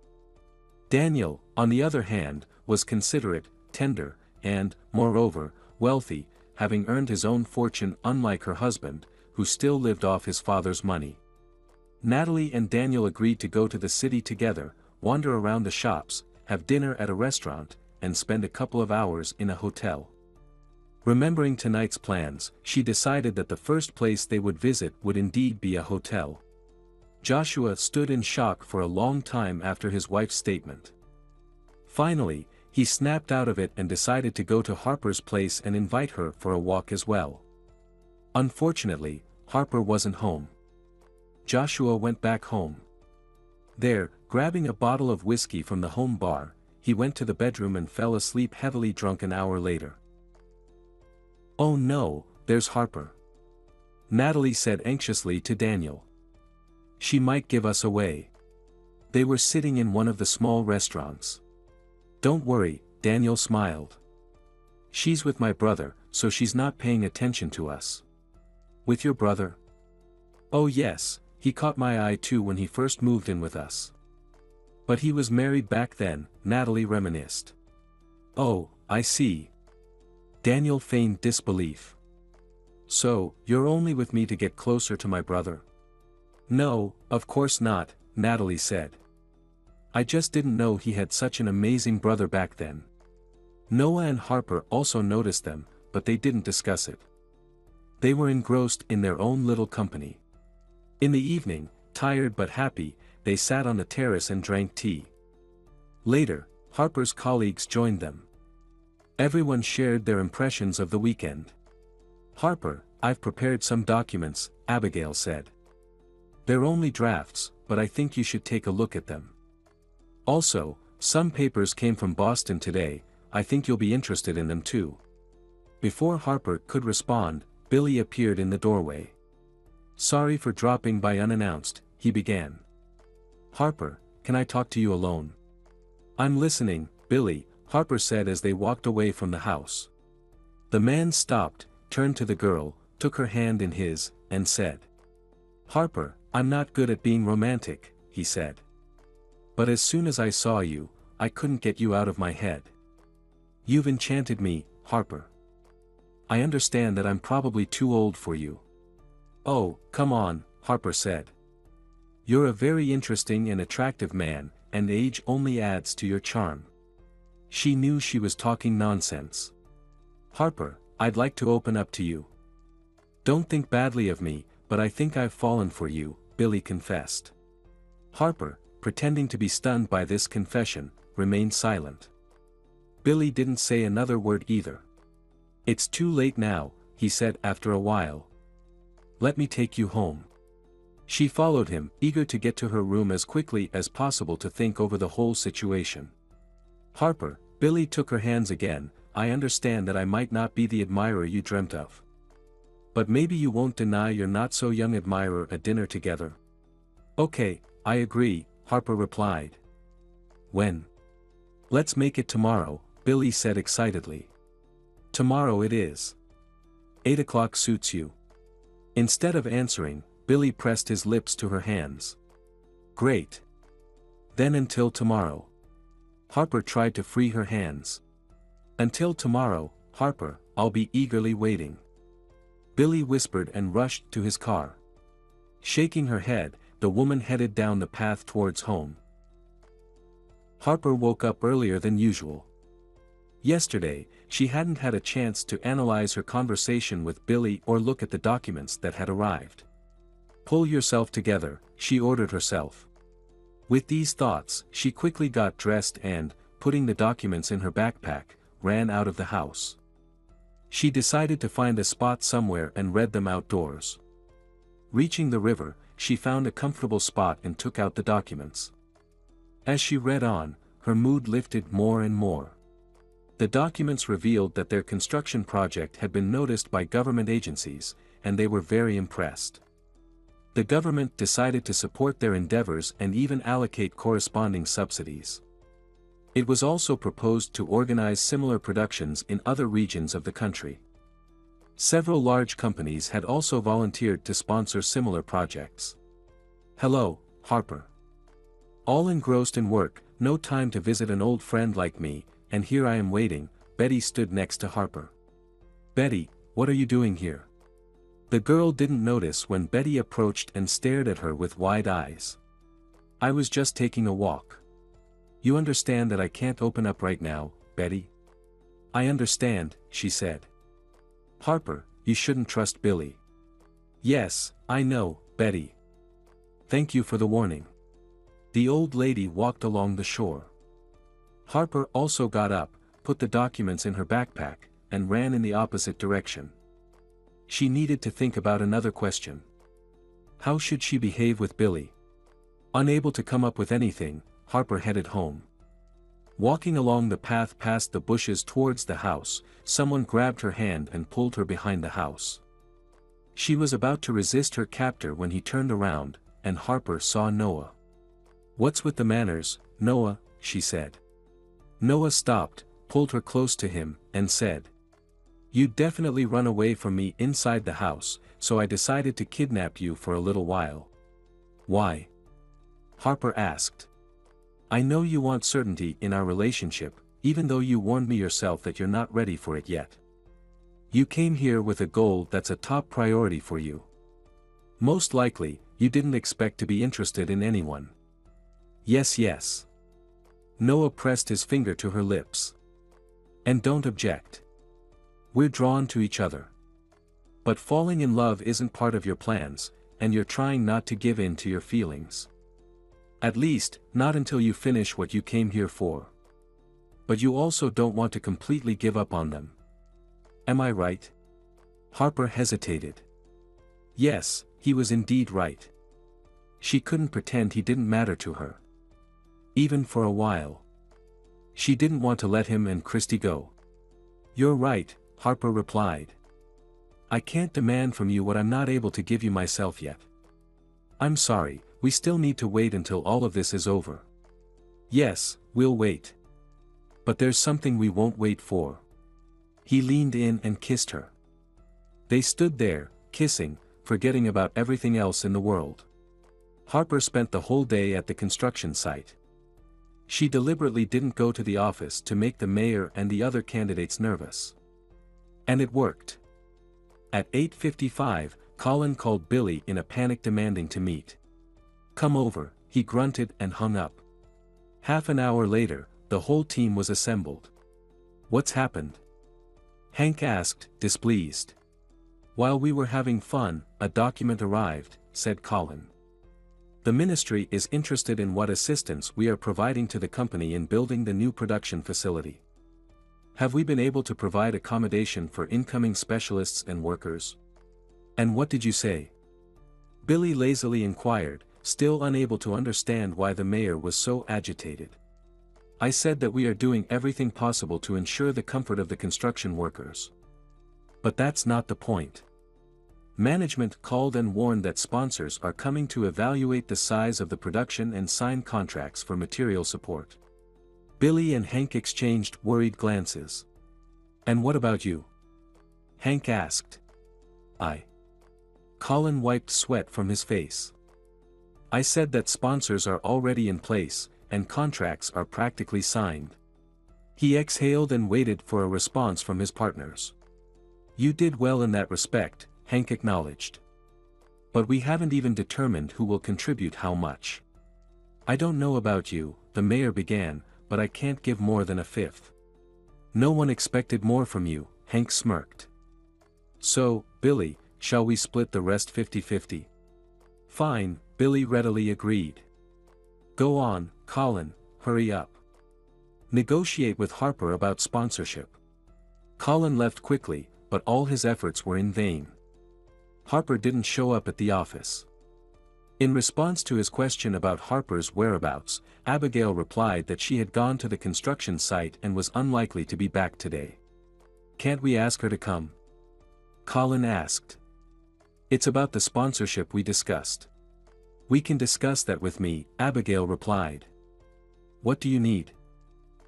Daniel, on the other hand, was considerate, tender, and, moreover, wealthy, having earned his own fortune unlike her husband, who still lived off his father's money. Natalie and Daniel agreed to go to the city together, wander around the shops, have dinner at a restaurant, and spend a couple of hours in a hotel. Remembering tonight's plans, she decided that the first place they would visit would indeed be a hotel. Joshua stood in shock for a long time after his wife's statement. Finally, he snapped out of it and decided to go to Harper's place and invite her for a walk as well. Unfortunately, Harper wasn't home. Joshua went back home. There, grabbing a bottle of whiskey from the home bar, he went to the bedroom and fell asleep heavily drunk an hour later. "Oh no, there's Harper," Natalie said anxiously to Daniel. "She might give us away." They were sitting in one of the small restaurants. "Don't worry," Daniel smiled. "She's with my brother, so she's not paying attention to us." "With your brother?" "Oh yes, he caught my eye too when he first moved in with us." "But he was married back then," Natalie reminisced. "Oh, I see." Daniel feigned disbelief. "So, you're only with me to get closer to my brother?" "No, of course not," Natalie said. "I just didn't know he had such an amazing brother back then." Noah and Harper also noticed them, but they didn't discuss it. They were engrossed in their own little company. In the evening, tired but happy, they sat on the terrace and drank tea. Later, Harper's colleagues joined them. Everyone shared their impressions of the weekend. "Harper, I've prepared some documents," Abigail said. "They're only drafts, but I think you should take a look at them. Also, some papers came from Boston today, I think you'll be interested in them too." Before Harper could respond, Billy appeared in the doorway. "Sorry for dropping by unannounced," he began. "Harper, can I talk to you alone?" "I'm listening, Billy," Harper said as they walked away from the house. The man stopped, turned to the girl, took her hand in his, and said, "Harper, I'm not good at being romantic," he said. "But as soon as I saw you, I couldn't get you out of my head. You've enchanted me, Harper. I understand that I'm probably too old for you." "Oh, come on," Harper said. "You're a very interesting and attractive man, and age only adds to your charm." She knew she was talking nonsense. "Harper, I'd like to open up to you." "Don't think badly of me, but I think I've fallen for you," Billy confessed. Harper, pretending to be stunned by this confession, remained silent. Billy didn't say another word either. "It's too late now," he said after a while. "Let me take you home." She followed him, eager to get to her room as quickly as possible to think over the whole situation. "Harper," Billy took her hands again, "I understand that I might not be the admirer you dreamt of. But maybe you won't deny your not-so-young admirer a dinner together." "Okay, I agree," Harper replied. "When?" "Let's make it tomorrow," Billy said excitedly. "Tomorrow it is. 8 o'clock suits you." Instead of answering, Billy pressed his lips to her hands. "Great. Then until tomorrow." Harper tried to free her hands. "Until tomorrow, Harper, I'll be eagerly waiting." Billy whispered and rushed to his car. Shaking her head, the woman headed down the path towards home. Harper woke up earlier than usual. Yesterday, she hadn't had a chance to analyze her conversation with Billy or look at the documents that had arrived. "Pull yourself together," she ordered herself. With these thoughts, she quickly got dressed and, putting the documents in her backpack, ran out of the house. She decided to find a spot somewhere and read them outdoors. Reaching the river, she found a comfortable spot and took out the documents. As she read on, her mood lifted more and more. The documents revealed that their construction project had been noticed by government agencies, and they were very impressed. The government decided to support their endeavors and even allocate corresponding subsidies. It was also proposed to organize similar productions in other regions of the country. Several large companies had also volunteered to sponsor similar projects. "Hello, Harper. All engrossed in work, no time to visit an old friend like me, and here I am waiting." Betty stood next to Harper. "Betty, what are you doing here?" The girl didn't notice when Betty approached and stared at her with wide eyes. "I was just taking a walk." "You understand that I can't open up right now, Betty?" "I understand," she said. "Harper, you shouldn't trust Billy." "Yes, I know, Betty. Thank you for the warning." The old lady walked along the shore. Harper also got up, put the documents in her backpack, and ran in the opposite direction. She needed to think about another question. How should she behave with Billy? Unable to come up with anything, Harper headed home. Walking along the path past the bushes towards the house, someone grabbed her hand and pulled her behind the house. She was about to resist her captor when he turned around, and Harper saw Noah. "What's with the manners, Noah?" she said. Noah stopped, pulled her close to him, and said, "You definitely run away from me inside the house, so I decided to kidnap you for a little while." "Why?" Harper asked. "I know you want certainty in our relationship, even though you warned me yourself that you're not ready for it yet. You came here with a goal that's a top priority for you. Most likely, you didn't expect to be interested in anyone." "Yes, yes." Noah pressed his finger to her lips. "And don't object. We're drawn to each other. But falling in love isn't part of your plans, and you're trying not to give in to your feelings. At least, not until you finish what you came here for. But you also don't want to completely give up on them. Am I right?" Harper hesitated. Yes, he was indeed right. She couldn't pretend he didn't matter to her. Even for a while. She didn't want to let him and Christy go. "You're right," Harper replied. "I can't demand from you what I'm not able to give you myself yet. I'm sorry, we still need to wait until all of this is over." "Yes, we'll wait. But there's something we won't wait for." He leaned in and kissed her. They stood there, kissing, forgetting about everything else in the world. Harper spent the whole day at the construction site. She deliberately didn't go to the office to make the mayor and the other candidates nervous. And it worked. At 8:55, Colin called Billy in a panic demanding to meet. "Come over," he grunted and hung up. Half an hour later, the whole team was assembled. "What's happened?" Hank asked, displeased. "While we were having fun, a document arrived," said Colin. "The ministry is interested in what assistance we are providing to the company in building the new production facility. Have we been able to provide accommodation for incoming specialists and workers?" "And what did you say?" Billy lazily inquired, still unable to understand why the mayor was so agitated. "I said that we are doing everything possible to ensure the comfort of the construction workers. But that's not the point. Management called and warned that sponsors are coming to evaluate the size of the production and sign contracts for material support." Billy and Hank exchanged worried glances. "And what about you?" Hank asked. Colin wiped sweat from his face. "I said that sponsors are already in place, and contracts are practically signed." He exhaled and waited for a response from his partners. "You did well in that respect," Hank acknowledged. "But we haven't even determined who will contribute how much." "I don't know about you," the mayor began, "but I can't give more than a fifth." "No one expected more from you," Hank smirked. "So, Billy, shall we split the rest 50-50? "Fine," Billy readily agreed. "Go on, Colin, hurry up. Negotiate with Harper about sponsorship." Colin left quickly, but all his efforts were in vain. Harper didn't show up at the office. In response to his question about Harper's whereabouts, Abigail replied that she had gone to the construction site and was unlikely to be back today. "Can't we ask her to come?" Colin asked. "It's about the sponsorship we discussed." "We can discuss that with me," Abigail replied. "What do you need?"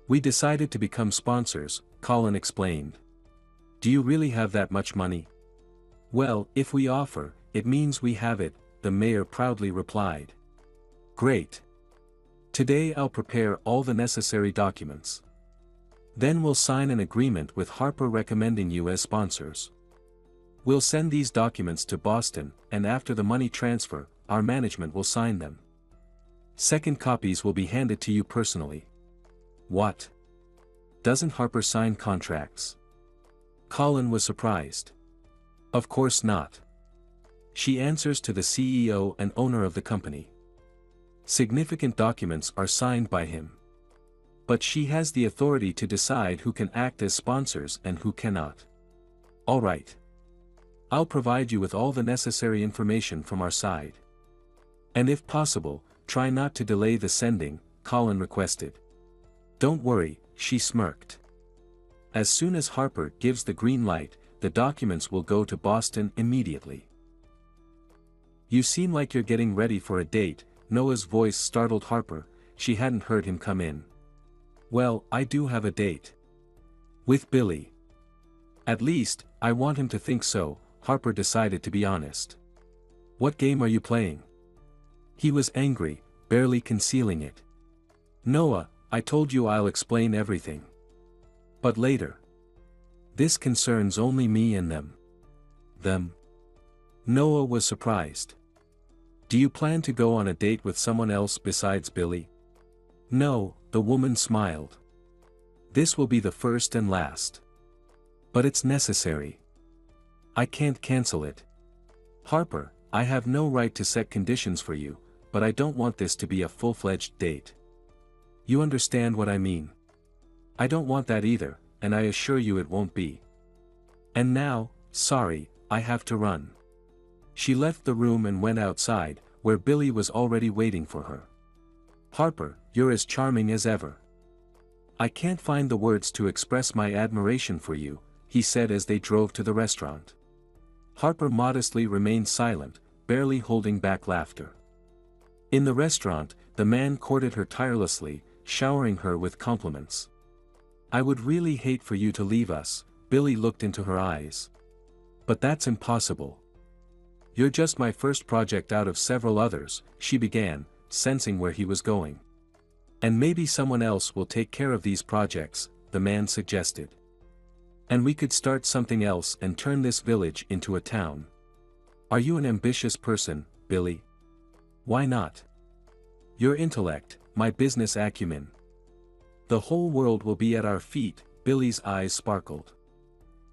"We decided to become sponsors," Colin explained. "Do you really have that much money?" "Well, if we offer, it means we have it," the mayor proudly replied. "Great. Today I'll prepare all the necessary documents. Then we'll sign an agreement with Harper recommending you as sponsors. We'll send these documents to Boston, and after the money transfer, our management will sign them. Second copies will be handed to you personally." "What? Doesn't Harper sign contracts?" Colin was surprised. "Of course not. She answers to the CEO and owner of the company. Significant documents are signed by him. But she has the authority to decide who can act as sponsors and who cannot." "All right. I'll provide you with all the necessary information from our side. And if possible, try not to delay the sending," Colin requested. Don't worry, she smirked. As soon as Harper gives the green light, the documents will go to Boston immediately. You seem like you're getting ready for a date. Noah's voice startled Harper. She hadn't heard him come in. Well, I do have a date. With Billy. At least, I want him to think so. Harper decided to be honest. What game are you playing? He was angry, barely concealing it. Noah, I told you I'll explain everything. But later. This concerns only me and them. Them? Noah was surprised. Do you plan to go on a date with someone else besides Billy? No, the woman smiled. This will be the first and last. But it's necessary. I can't cancel it. Harper, I have no right to set conditions for you, but I don't want this to be a full-fledged date. You understand what I mean? I don't want that either, and I assure you it won't be. And now, sorry, I have to run. She left the room and went outside, where Billy was already waiting for her. Harper, you're as charming as ever. I can't find the words to express my admiration for you, he said as they drove to the restaurant. Harper modestly remained silent, barely holding back laughter. In the restaurant, the man courted her tirelessly, showering her with compliments. I would really hate for you to leave us, Billy looked into her eyes. But that's impossible. You're just my first project out of several others, she began, sensing where he was going. And maybe someone else will take care of these projects, the man suggested. And we could start something else and turn this village into a town. Are you an ambitious person, Billy? Why not? Your intellect, my business acumen. The whole world will be at our feet, Billy's eyes sparkled.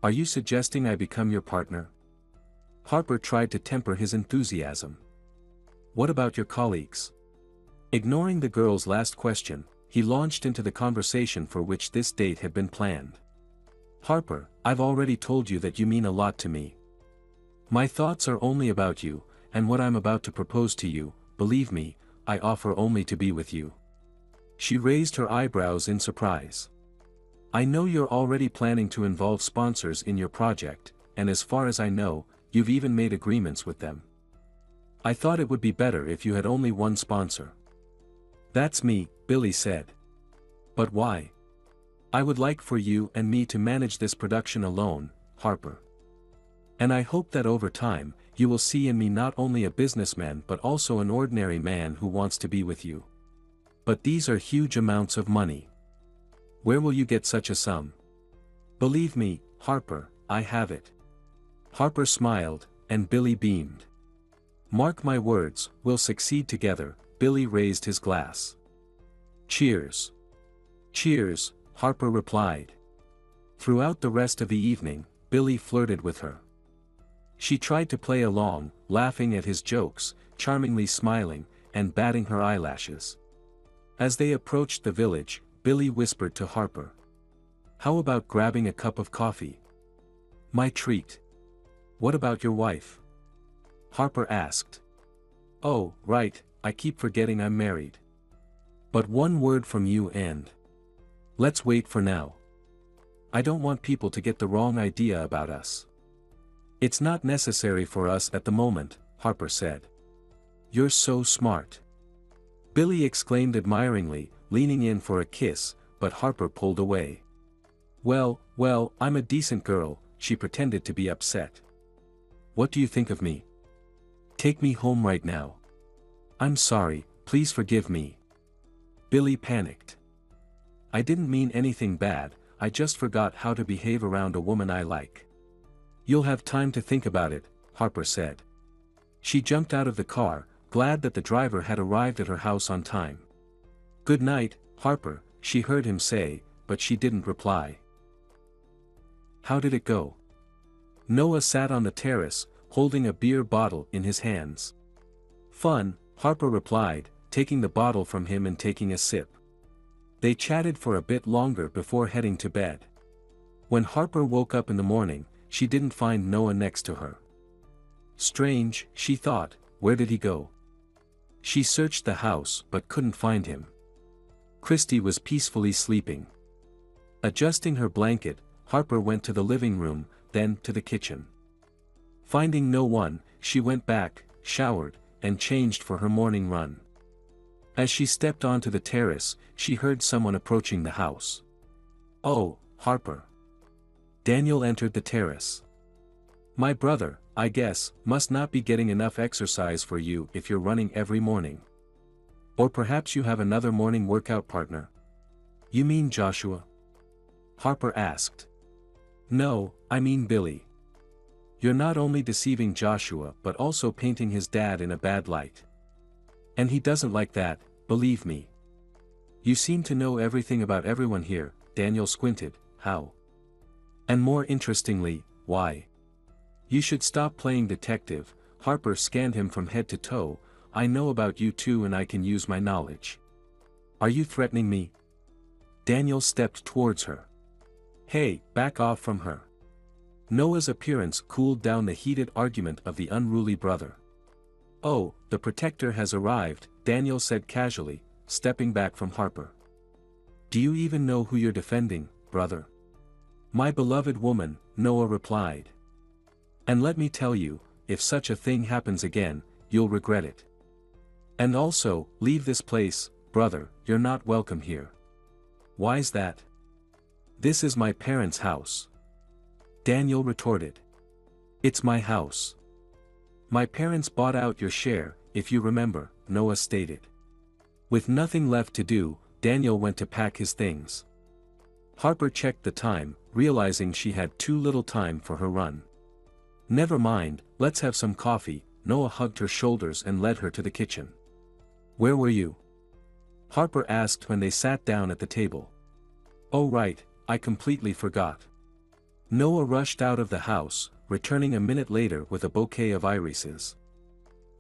Are you suggesting I become your partner? Harper tried to temper his enthusiasm. What about your colleagues? Ignoring the girl's last question, he launched into the conversation for which this date had been planned. Harper, I've already told you that you mean a lot to me. My thoughts are only about you, and what I'm about to propose to you, believe me, I offer only to be with you. She raised her eyebrows in surprise. I know you're already planning to involve sponsors in your project, and as far as I know, you've even made agreements with them. I thought it would be better if you had only one sponsor. That's me, Billy said. But why? I would like for you and me to manage this production alone, Harper. And I hope that over time, you will see in me not only a businessman but also an ordinary man who wants to be with you. But these are huge amounts of money. Where will you get such a sum? Believe me, Harper, I have it. Harper smiled, and Billy beamed. Mark my words, we'll succeed together. Billy raised his glass. Cheers. Cheers, Harper replied. Throughout the rest of the evening, Billy flirted with her. She tried to play along, laughing at his jokes, charmingly smiling, and batting her eyelashes. As they approached the village, Billy whispered to Harper. How about grabbing a cup of coffee? My treat. What about your wife? Harper asked. Oh, right, I keep forgetting I'm married. But one word from you and... Let's wait for now. I don't want people to get the wrong idea about us. It's not necessary for us at the moment, Harper said. You're so smart. Billy exclaimed admiringly, leaning in for a kiss, but Harper pulled away. Well, I'm a decent girl, she pretended to be upset. What do you think of me? Take me home right now. I'm sorry, please forgive me. Billy panicked. I didn't mean anything bad, I just forgot how to behave around a woman I like. You'll have time to think about it, Harper said. She jumped out of the car, glad that the driver had arrived at her house on time. Good night, Harper, she heard him say, but she didn't reply. How did it go? Noah sat on the terrace, holding a beer bottle in his hands. Fun, Harper replied, taking the bottle from him and taking a sip. They chatted for a bit longer before heading to bed. When Harper woke up in the morning, she didn't find Noah next to her. Strange, she thought, where did he go? She searched the house but couldn't find him. Christy was peacefully sleeping. Adjusting her blanket, Harper went to the living room, then to the kitchen. Finding no one, she went back, showered, and changed for her morning run. As she stepped onto the terrace, she heard someone approaching the house. "Oh, Harper." Daniel entered the terrace. "My brother, I guess, must not be getting enough exercise for you if you're running every morning. Or perhaps you have another morning workout partner." "You mean Joshua?" Harper asked. "No, I mean Billy. You're not only deceiving Joshua but also painting his dad in a bad light. And he doesn't like that, believe me. You seem to know everything about everyone here." Daniel squinted. "How? And more interestingly, why?" "You should stop playing detective." Harper scanned him from head to toe. "I know about you too and I can use my knowledge." "Are you threatening me?" Daniel stepped towards her. "Hey, back off from her." Noah's appearance cooled down the heated argument of the unruly brother. "Oh, the protector has arrived," Daniel said casually, stepping back from Harper. "Do you even know who you're defending, brother?" "My beloved woman," Noah replied. "And let me tell you, if such a thing happens again, you'll regret it. And also, leave this place, brother, you're not welcome here." "Why's that?" "This is my parents' house." Daniel retorted. "It's my house. My parents bought out your share, if you remember," Noah stated. With nothing left to do, Daniel went to pack his things. Harper checked the time, realizing she had too little time for her run. "Never mind, let's have some coffee." Noah hugged her shoulders and led her to the kitchen. "Where were you?" Harper asked when they sat down at the table. "Oh right, I completely forgot." Noah rushed out of the house, returning a minute later with a bouquet of irises.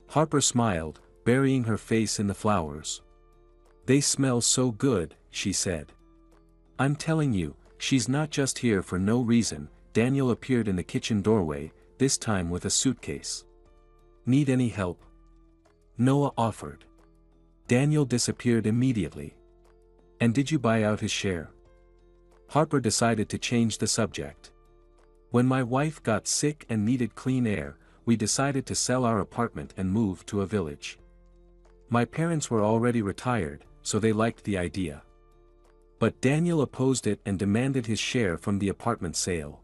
Harper smiled, burying her face in the flowers. "They smell so good," she said. "I'm telling you, she's not just here for no reason." Daniel appeared in the kitchen doorway, this time with a suitcase. "Need any help?" Noah offered. Daniel disappeared immediately. "And did you buy out his share?" Harper decided to change the subject. "When my wife got sick and needed clean air, we decided to sell our apartment and move to a village. My parents were already retired, so they liked the idea. But Daniel opposed it and demanded his share from the apartment sale.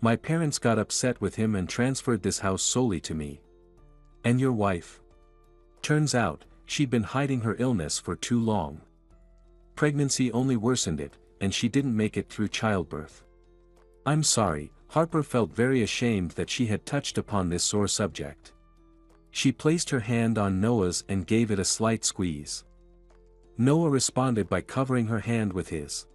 My parents got upset with him and transferred this house solely to me." "And your wife?" "Turns out, she'd been hiding her illness for too long. Pregnancy only worsened it, and she didn't make it through childbirth." "I'm sorry." Harper felt very ashamed that she had touched upon this sore subject. She placed her hand on Noah's and gave it a slight squeeze. Noah responded by covering her hand with his.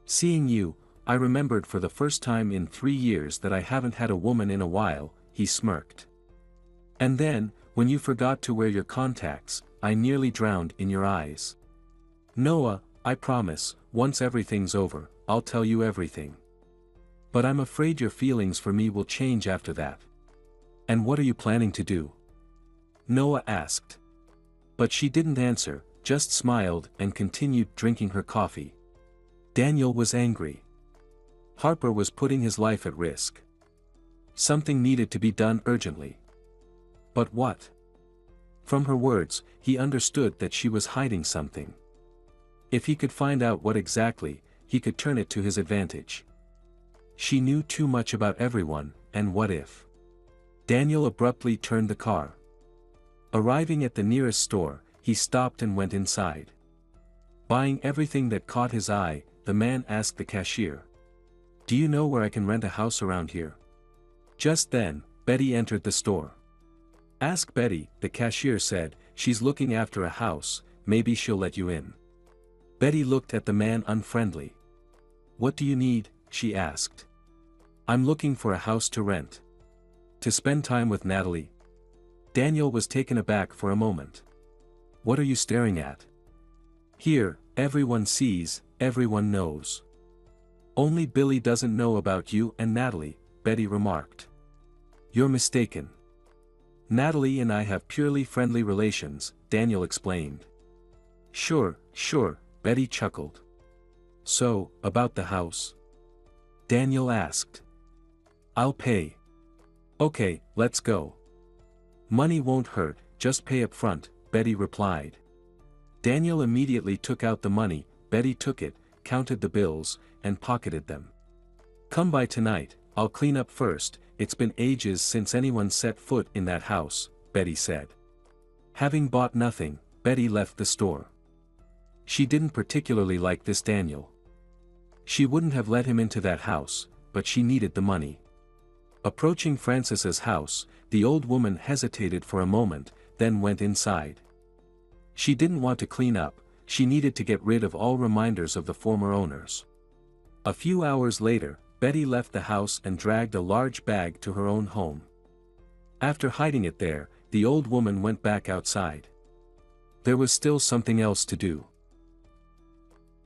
"Seeing you, I remembered for the first time in 3 years that I haven't had a woman in a while," he smirked. "And then, when you forgot to wear your contacts, I nearly drowned in your eyes. Noah, I promise, once everything's over, I'll tell you everything. But I'm afraid your feelings for me will change after that." "And what are you planning to do?" Noah asked. But she didn't answer, just smiled and continued drinking her coffee. Daniel was angry. Harper was putting his life at risk. Something needed to be done urgently. But what? From her words, he understood that she was hiding something. If he could find out what exactly, he could turn it to his advantage. She knew too much about everyone, and what if? Daniel abruptly turned the car. Arriving at the nearest store, he stopped and went inside. Buying everything that caught his eye, the man asked the cashier. "Do you know where I can rent a house around here?" Just then, Betty entered the store. "Ask Betty," the cashier said, "she's looking after a house, maybe she'll let you in." Betty looked at the man unfriendly. "What do you need?" she asked. "I'm looking for a house to rent. To spend time with Natalie." Daniel was taken aback for a moment. "What are you staring at?" "Here, everyone sees, everyone knows." "Only Billy doesn't know about you and Natalie," Betty remarked. "You're mistaken. Natalie and I have purely friendly relations," Daniel explained. Sure," Betty chuckled. So, about the house? Daniel asked. I'll pay. Okay, let's go. Money won't hurt, just pay up front, Betty replied. Daniel immediately took out the money. Betty took it, counted the bills, and pocketed them. Come by tonight, I'll clean up first, it's been ages since anyone set foot in that house, Betty said. Having bought nothing, Betty left the store. She didn't particularly like this Daniel. She wouldn't have let him into that house, but she needed the money. Approaching Frances's house, the old woman hesitated for a moment, then went inside. She didn't want to clean up, she needed to get rid of all reminders of the former owners. A few hours later, Betty left the house and dragged a large bag to her own home. After hiding it there, the old woman went back outside. There was still something else to do.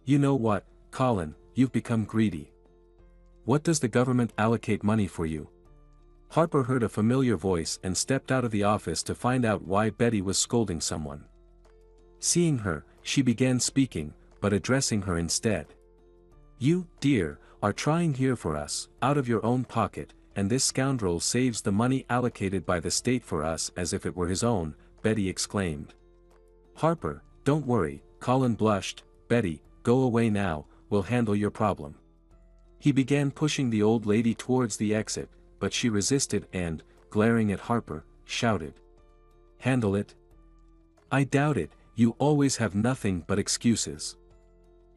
You know what, Colin, you've become greedy. What does the government allocate money for you? Harper heard a familiar voice and stepped out of the office to find out why Betty was scolding someone. Seeing her, she began speaking, but addressing her instead. You, dear, are trying here for us, out of your own pocket, and this scoundrel saves the money allocated by the state for us as if it were his own, Betty exclaimed. Harper, don't worry, Colin blushed. Betty, go away now, we'll handle your problem. He began pushing the old lady towards the exit, but she resisted and, glaring at Harper, shouted. Handle it? I doubt it, you always have nothing but excuses.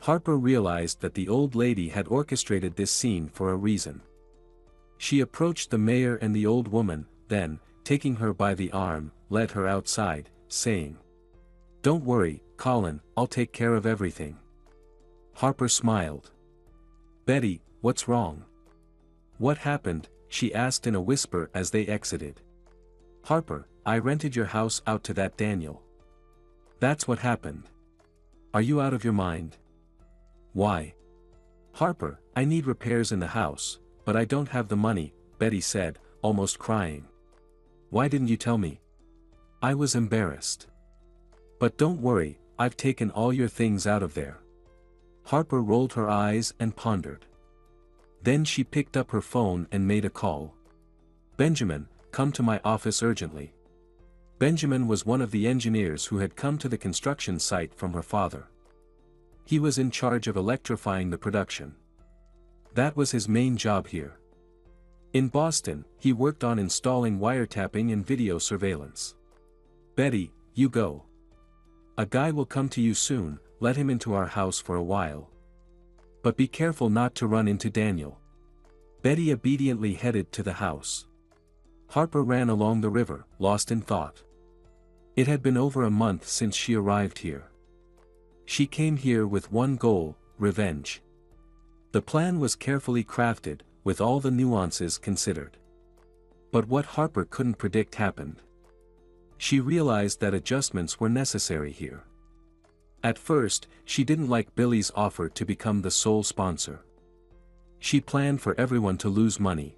Harper realized that the old lady had orchestrated this scene for a reason. She approached the mayor and the old woman, then, taking her by the arm, led her outside, saying, Don't worry, Colin, I'll take care of everything. Harper smiled. Betty, what's wrong? What happened? She asked in a whisper as they exited. Harper, I rented your house out to that Daniel. That's what happened. Are you out of your mind? Why? Harper, I need repairs in the house, but I don't have the money, Betty said, almost crying. Why didn't you tell me? I was embarrassed. But don't worry, I've taken all your things out of there. Harper rolled her eyes and pondered. Then she picked up her phone and made a call. Benjamin, come to my office urgently. Benjamin was one of the engineers who had come to the construction site from her father. He was in charge of electrifying the production. That was his main job here. In Boston, he worked on installing wiretapping and video surveillance. Betty, you go. A guy will come to you soon, let him into our house for a while. But be careful not to run into Daniel. Betty obediently headed to the house. Harper ran along the river, lost in thought. It had been over a month since she arrived here. She came here with one goal, revenge. The plan was carefully crafted, with all the nuances considered. But what Harper couldn't predict happened. She realized that adjustments were necessary here. At first, she didn't like Billy's offer to become the sole sponsor. She planned for everyone to lose money.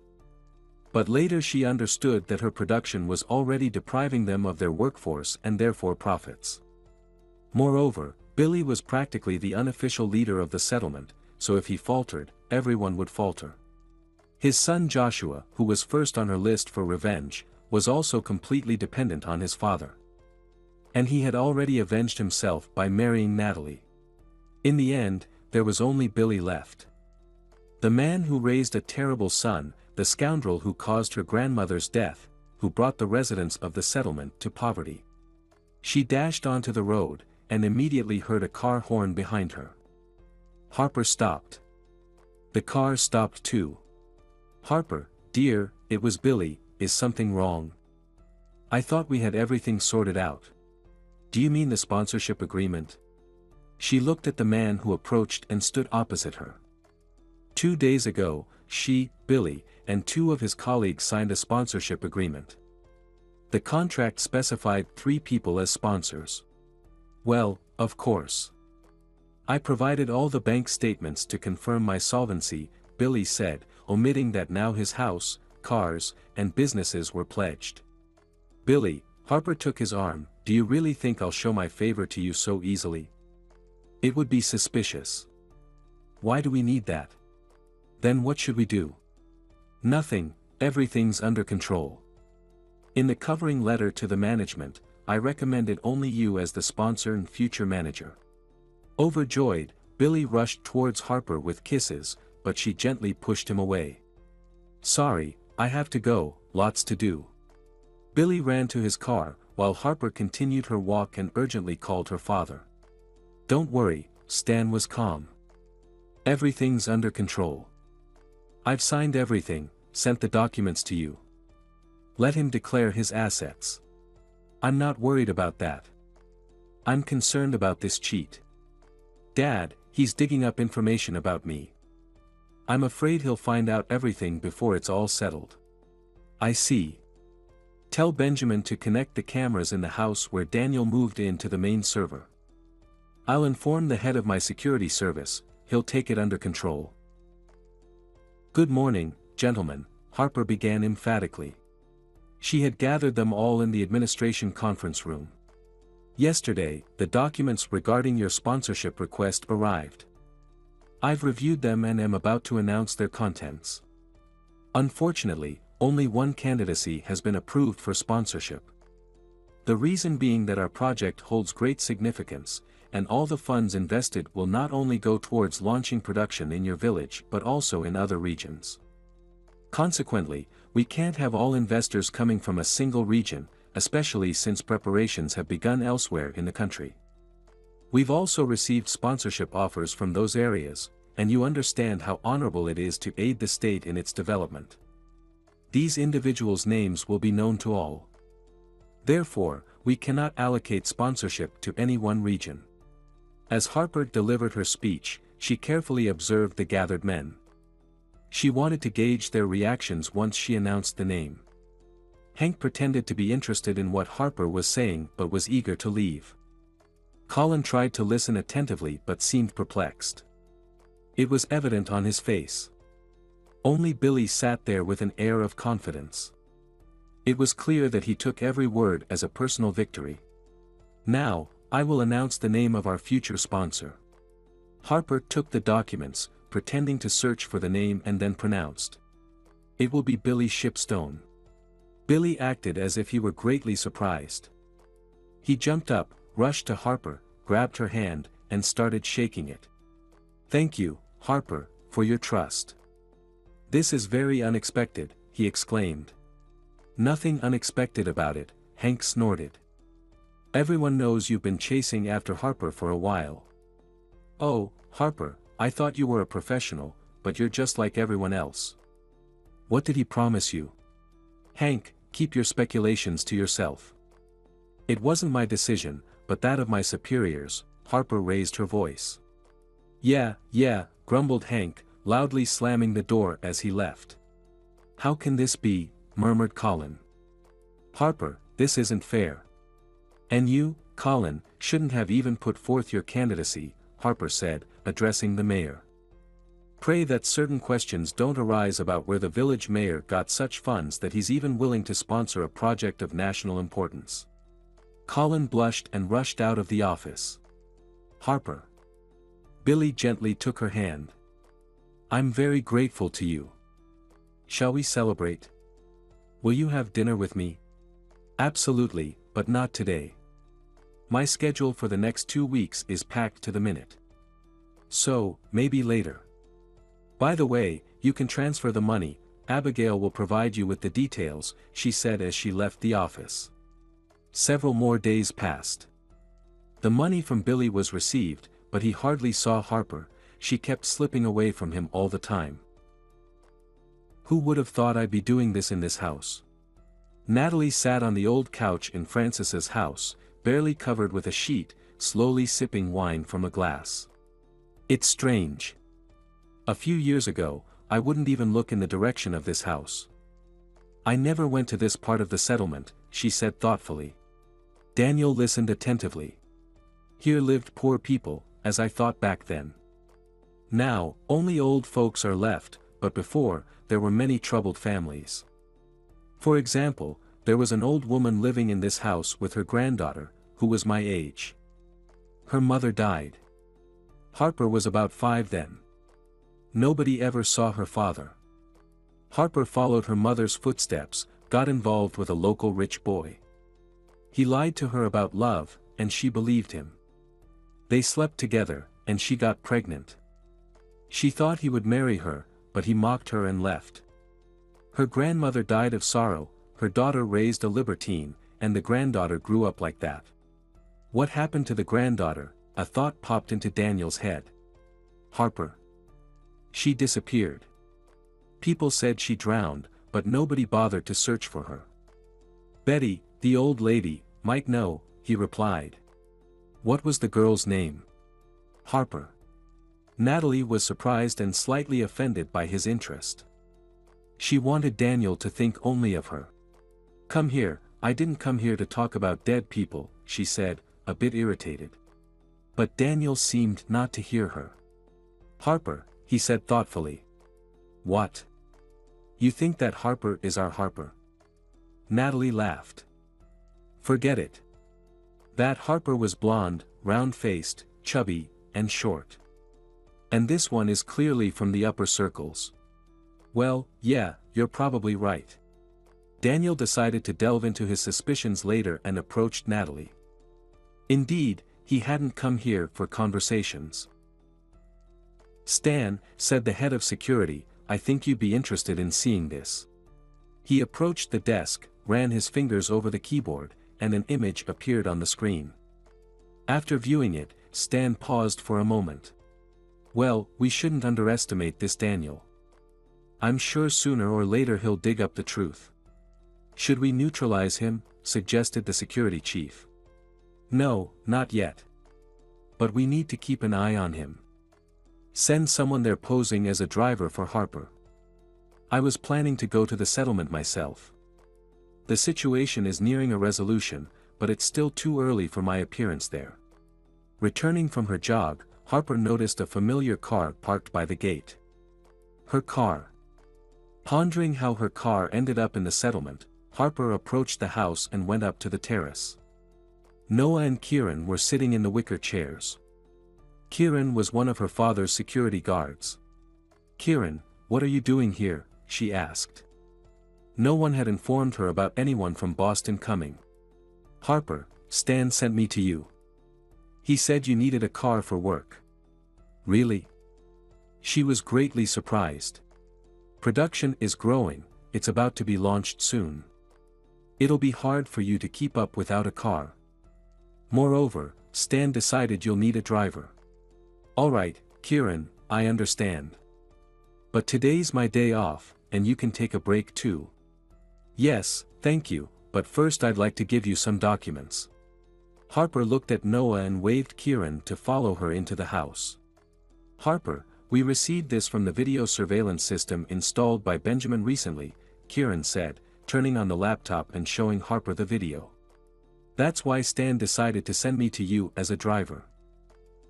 But later she understood that her production was already depriving them of their workforce and therefore profits. Moreover, Billy was practically the unofficial leader of the settlement, so if he faltered, everyone would falter. His son Joshua, who was first on her list for revenge, was also completely dependent on his father. And he had already avenged himself by marrying Natalie. In the end, there was only Billy left. The man who raised a terrible son, the scoundrel who caused her grandmother's death, who brought the residents of the settlement to poverty. She dashed onto the road, and immediately heard a car horn behind her. Harper stopped. The car stopped too. Harper, dear, it was Billy, is something wrong? I thought we had everything sorted out. Do you mean the sponsorship agreement? She looked at the man who approached and stood opposite her. 2 days ago, she, Billy, and 2 of his colleagues signed a sponsorship agreement. The contract specified 3 people as sponsors. Well, of course. I provided all the bank statements to confirm my solvency, Billy said, omitting that now his house, cars, and businesses were pledged. Billy, Harper took his arm, do you really think I'll show my favor to you so easily? It would be suspicious. Why do we need that? Then what should we do? Nothing, everything's under control. In the covering letter to the management, I recommended only you as the sponsor and future manager. Overjoyed, Billy rushed towards Harper with kisses, but she gently pushed him away. Sorry, I have to go, lots to do. Billy ran to his car, while Harper continued her walk and urgently called her father. Don't worry, Stan was calm. Everything's under control. I've signed everything, sent the documents to you. Let him declare his assets. I'm not worried about that. I'm concerned about this cheat. Dad, he's digging up information about me. I'm afraid he'll find out everything before it's all settled. I see. Tell Benjamin to connect the cameras in the house where Daniel moved in to the main server. I'll inform the head of my security service, he'll take it under control. Good morning, gentlemen, Harper began emphatically. She had gathered them all in the administration conference room. Yesterday, the documents regarding your sponsorship request arrived. I've reviewed them and am about to announce their contents. Unfortunately, only one candidacy has been approved for sponsorship. The reason being that our project holds great significance, and all the funds invested will not only go towards launching production in your village but also in other regions. Consequently, we can't have all investors coming from a single region, especially since preparations have begun elsewhere in the country. We've also received sponsorship offers from those areas, and you understand how honorable it is to aid the state in its development. These individuals' names will be known to all. Therefore, we cannot allocate sponsorship to any one region. As Harper delivered her speech, she carefully observed the gathered men. She wanted to gauge their reactions once she announced the name. Hank pretended to be interested in what Harper was saying but was eager to leave. Colin tried to listen attentively but seemed perplexed. It was evident on his face. Only Billy sat there with an air of confidence. It was clear that he took every word as a personal victory. Now, I will announce the name of our future sponsor. Harper took the documents, pretending to search for the name and then pronounced. It will be Billy Shipstone. Billy acted as if he were greatly surprised. He jumped up, rushed to Harper, grabbed her hand, and started shaking it. Thank you, Harper, for your trust. This is very unexpected, he exclaimed. Nothing unexpected about it, Hank snorted. Everyone knows you've been chasing after Harper for a while. Oh, Harper, I thought you were a professional, but you're just like everyone else. What did he promise you? Hank, keep your speculations to yourself. It wasn't my decision, but that of my superiors, Harper raised her voice. Yeah, grumbled Hank, loudly slamming the door as he left. How can this be, murmured Colin. Harper, this isn't fair. And you, Colin, shouldn't have even put forth your candidacy, Harper said, addressing the mayor. Pray that certain questions don't arise about where the village mayor got such funds that he's even willing to sponsor a project of national importance. Colin blushed and rushed out of the office. Harper. Billy gently took her hand. I'm very grateful to you. Shall we celebrate? Will you have dinner with me? Absolutely, but not today. My schedule for the next 2 weeks is packed to the minute. So, maybe later. By the way, you can transfer the money, Abigail will provide you with the details, she said as she left the office. Several more days passed. The money from Billy was received, but he hardly saw Harper, she kept slipping away from him all the time. Who would have thought I'd be doing this in this house? Natalie sat on the old couch in Frances's house, barely covered with a sheet, slowly sipping wine from a glass. It's strange. A few years ago, I wouldn't even look in the direction of this house. I never went to this part of the settlement, she said thoughtfully. Daniel listened attentively. Here lived poor people, as I thought back then. Now, only old folks are left, but before, there were many troubled families. For example, there was an old woman living in this house with her granddaughter, who was my age. Her mother died. Harper was about 5 then. Nobody ever saw her father. Harper followed her mother's footsteps, got involved with a local rich boy. He lied to her about love, and she believed him. They slept together, and she got pregnant. She thought he would marry her, but he mocked her and left. Her grandmother died of sorrow, her daughter raised a libertine, and the granddaughter grew up like that. What happened to the granddaughter? A thought popped into Daniel's head. Harper. She disappeared. People said she drowned, but nobody bothered to search for her. Betty, the old lady, might know, he replied. What was the girl's name? Harper. Natalie was surprised and slightly offended by his interest. She wanted Daniel to think only of her. Come here, I didn't come here to talk about dead people, she said, a bit irritated. But Daniel seemed not to hear her. Harper, he said thoughtfully. What? You think that Harper is our Harper? Natalie laughed. Forget it. That Harper was blonde, round-faced, chubby, and short. And this one is clearly from the upper circles. Well, yeah, you're probably right. Daniel decided to delve into his suspicions later and approached Natalie. Indeed, he hadn't come here for conversations. Stan, said the head of security, I think you'd be interested in seeing this. He approached the desk, ran his fingers over the keyboard, and an image appeared on the screen. After viewing it, Stan paused for a moment. Well, we shouldn't underestimate this Daniel. I'm sure sooner or later he'll dig up the truth. Should we neutralize him? Suggested the security chief. No, not yet. But we need to keep an eye on him. Send someone there posing as a driver for Harper. I was planning to go to the settlement myself. The situation is nearing a resolution, but it's still too early for my appearance there. Returning from her jog, Harper noticed a familiar car parked by the gate. Her car. Pondering how her car ended up in the settlement, Harper approached the house and went up to the terrace. Noah and Kieran were sitting in the wicker chairs. Kieran was one of her father's security guards. Kieran, what are you doing here? She asked. No one had informed her about anyone from Boston coming. Harper, Stan sent me to you. He said you needed a car for work. Really? She was greatly surprised. Production is growing, it's about to be launched soon. It'll be hard for you to keep up without a car. Moreover, Stan decided you'll need a driver. Alright, Kieran, I understand. But today's my day off, and you can take a break too. Yes, thank you, but first I'd like to give you some documents. Harper looked at Noah and waved Kieran to follow her into the house. Harper, we received this from the video surveillance system installed by Benjamin recently, Kieran said, turning on the laptop and showing Harper the video. That's why Stan decided to send me to you as a driver.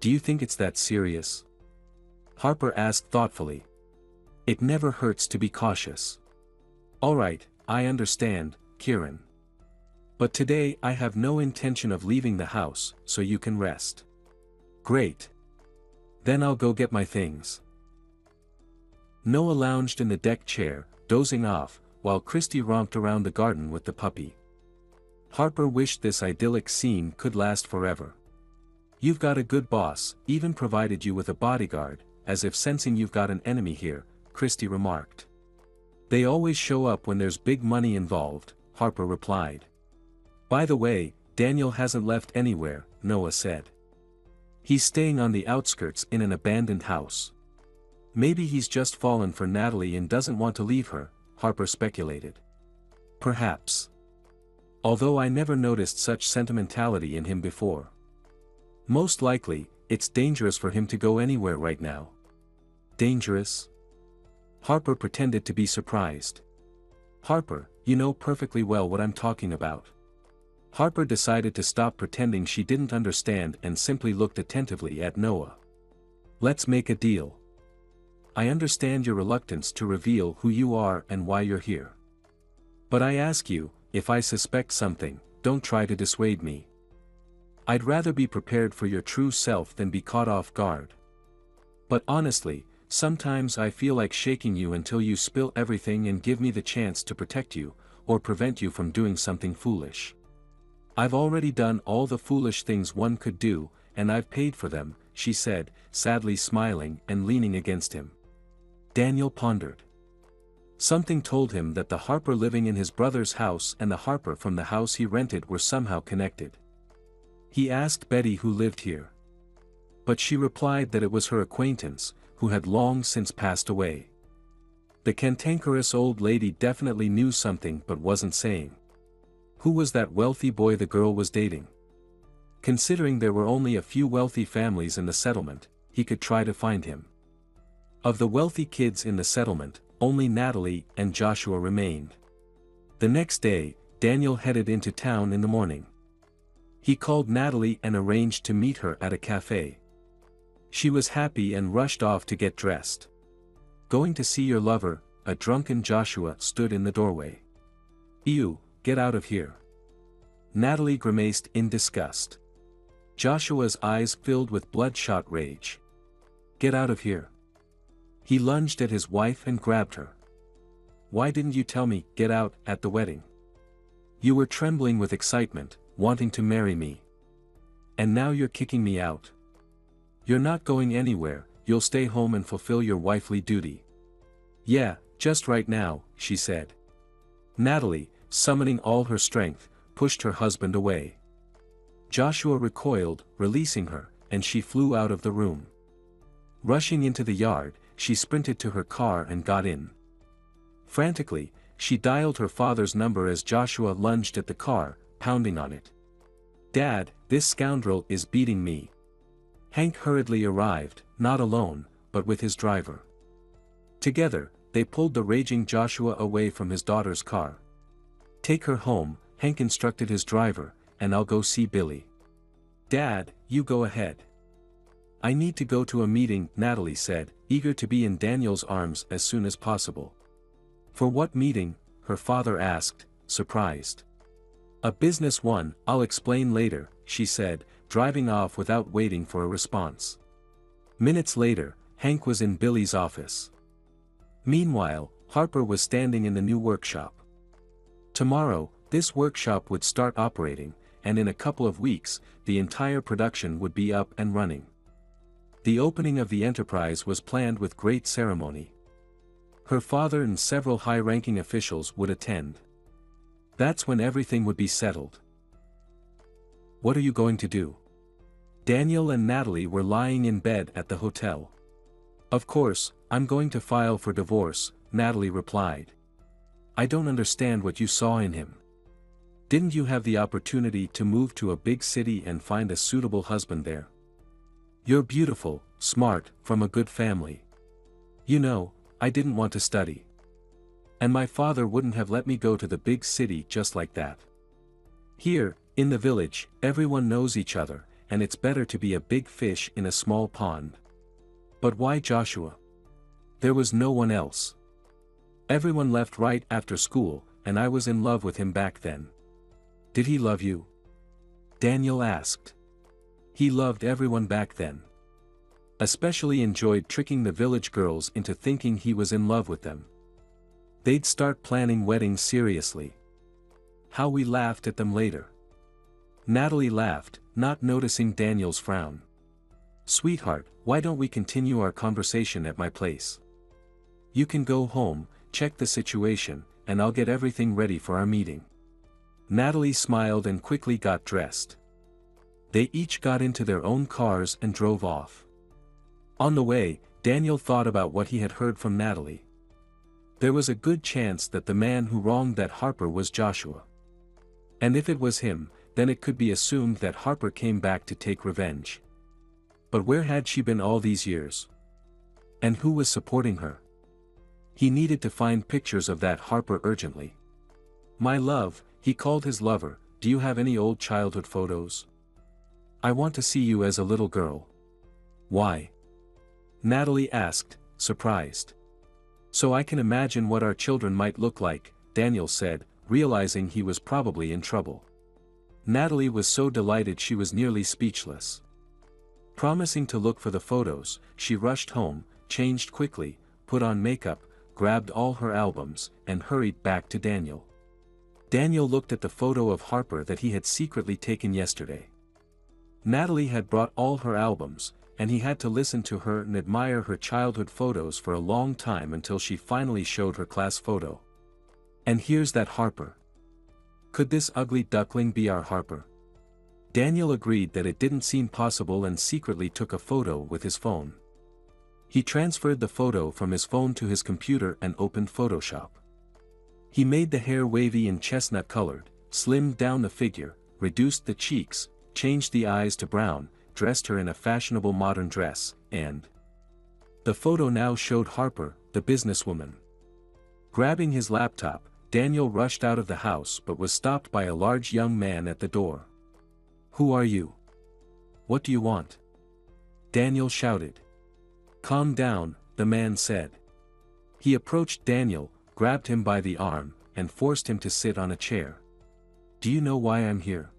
Do you think it's that serious? Harper asked thoughtfully. It never hurts to be cautious. Alright, I understand, Kieran. But today I have no intention of leaving the house, so you can rest. Great. Then I'll go get my things. Noah lounged in the deck chair, dozing off, while Christy romped around the garden with the puppy. Harper wished this idyllic scene could last forever. You've got a good boss, even provided you with a bodyguard, as if sensing you've got an enemy here, Christy remarked. They always show up when there's big money involved, Harper replied. By the way, Daniel hasn't left anywhere, Noah said. He's staying on the outskirts in an abandoned house. Maybe he's just fallen for Natalie and doesn't want to leave her, Harper speculated. Perhaps. Although I never noticed such sentimentality in him before. Most likely, it's dangerous for him to go anywhere right now. Dangerous? Harper pretended to be surprised. Harper, you know perfectly well what I'm talking about. Harper decided to stop pretending she didn't understand and simply looked attentively at Noah. Let's make a deal. I understand your reluctance to reveal who you are and why you're here. But I ask you, if I suspect something, don't try to dissuade me. I'd rather be prepared for your true self than be caught off guard. But honestly, sometimes I feel like shaking you until you spill everything and give me the chance to protect you, or prevent you from doing something foolish. I've already done all the foolish things one could do, and I've paid for them, she said, sadly smiling and leaning against him. Daniel pondered. Something told him that the Harper living in his brother's house and the Harper from the house he rented were somehow connected. He asked Betty who lived here. But she replied that it was her acquaintance, who had long since passed away. The cantankerous old lady definitely knew something but wasn't saying. Who was that wealthy boy the girl was dating? Considering there were only a few wealthy families in the settlement, he could try to find him. Of the wealthy kids in the settlement, only Natalie and Joshua remained. The next day, Daniel headed into town in the morning. He called Natalie and arranged to meet her at a cafe. She was happy and rushed off to get dressed. Going to see your lover, a drunken Joshua stood in the doorway. "Ew, get out of here." Natalie grimaced in disgust. Joshua's eyes filled with bloodshot rage. "Get out of here." He lunged at his wife and grabbed her. "Why didn't you tell me, get out, at the wedding? You were trembling with excitement, wanting to marry me. And now you're kicking me out. You're not going anywhere, you'll stay home and fulfill your wifely duty." "Yeah, just right now," she said. Natalie, summoning all her strength, pushed her husband away. Joshua recoiled, releasing her, and she flew out of the room. Rushing into the yard, she sprinted to her car and got in. Frantically, she dialed her father's number as Joshua lunged at the car, pounding on it. "Dad, this scoundrel is beating me." Hank hurriedly arrived, not alone, but with his driver. Together, they pulled the raging Joshua away from his daughter's car. "Take her home," Hank instructed his driver, "and I'll go see Billy." "Dad, you go ahead. I need to go to a meeting," Natalie said, eager to be in Daniel's arms as soon as possible. "For what meeting?" her father asked, surprised. "A business one, I'll explain later," she said, driving off without waiting for a response. Minutes later, Hank was in Billy's office. Meanwhile, Harper was standing in the new workshop. Tomorrow, this workshop would start operating, and in a couple of weeks, the entire production would be up and running. The opening of the enterprise was planned with great ceremony. Her father and several high-ranking officials would attend. That's when everything would be settled. "What are you going to do?" Daniel and Natalie were lying in bed at the hotel. "Of course, I'm going to file for divorce," Natalie replied. "I don't understand what you saw in him. Didn't you have the opportunity to move to a big city and find a suitable husband there? You're beautiful, smart, from a good family. You know, I didn't want to study. And my father wouldn't have let me go to the big city just like that. Here, in the village, everyone knows each other, and it's better to be a big fish in a small pond." "But why Joshua? There was no one else. Everyone left right after school, and I was in love with him back then." "Did he love you?" Daniel asked. "He loved everyone back then. Especially enjoyed tricking the village girls into thinking he was in love with them. They'd start planning weddings seriously. How we laughed at them later." Natalie laughed, not noticing Daniel's frown. "Sweetheart, why don't we continue our conversation at my place? You can go home, check the situation, and I'll get everything ready for our meeting." Natalie smiled and quickly got dressed. They each got into their own cars and drove off. On the way, Daniel thought about what he had heard from Natalie. There was a good chance that the man who wronged that Harper was Joshua. And if it was him, then it could be assumed that Harper came back to take revenge. But where had she been all these years? And who was supporting her? He needed to find pictures of that Harper urgently. "My love," he called his lover, "do you have any old childhood photos? I want to see you as a little girl." "Why?" Natalie asked, surprised. "So I can imagine what our children might look like," Daniel said, realizing he was probably in trouble. Natalie was so delighted she was nearly speechless. Promising to look for the photos, she rushed home, changed quickly, put on makeup, grabbed all her albums, and hurried back to Daniel. Daniel looked at the photo of Harper that he had secretly taken yesterday. Natalie had brought all her albums, and he had to listen to her and admire her childhood photos for a long time until she finally showed her class photo. And here's that Harper. Could this ugly duckling be our Harper? Daniel agreed that it didn't seem possible and secretly took a photo with his phone. He transferred the photo from his phone to his computer and opened Photoshop. He made the hair wavy and chestnut-colored, slimmed down the figure, reduced the cheeks, changed the eyes to brown, dressed her in a fashionable modern dress, and... The photo now showed Harper, the businesswoman. Grabbing his laptop, Daniel rushed out of the house but was stopped by a large young man at the door. "Who are you? What do you want?" Daniel shouted. "Calm down," the man said. He approached Daniel, grabbed him by the arm, and forced him to sit on a chair. "Do you know why I'm here?"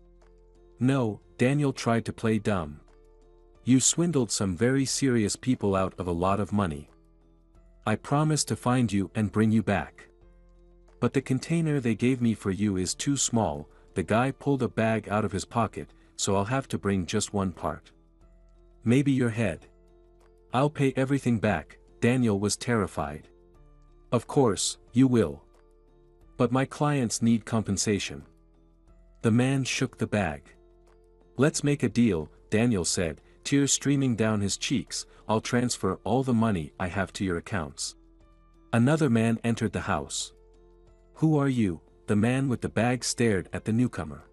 "No," Daniel tried to play dumb. "You swindled some very serious people out of a lot of money. I promised to find you and bring you back. But the container they gave me for you is too small." The guy pulled a bag out of his pocket, "so I'll have to bring just one part. Maybe your head. I'll pay everything back." Daniel was terrified. "Of course, you will. But my clients need compensation." The man shook the bag. "Let's make a deal," Daniel said, tears streaming down his cheeks. "I'll transfer all the money I have to your accounts." Another man entered the house. "Who are you?" The man with the bag stared at the newcomer.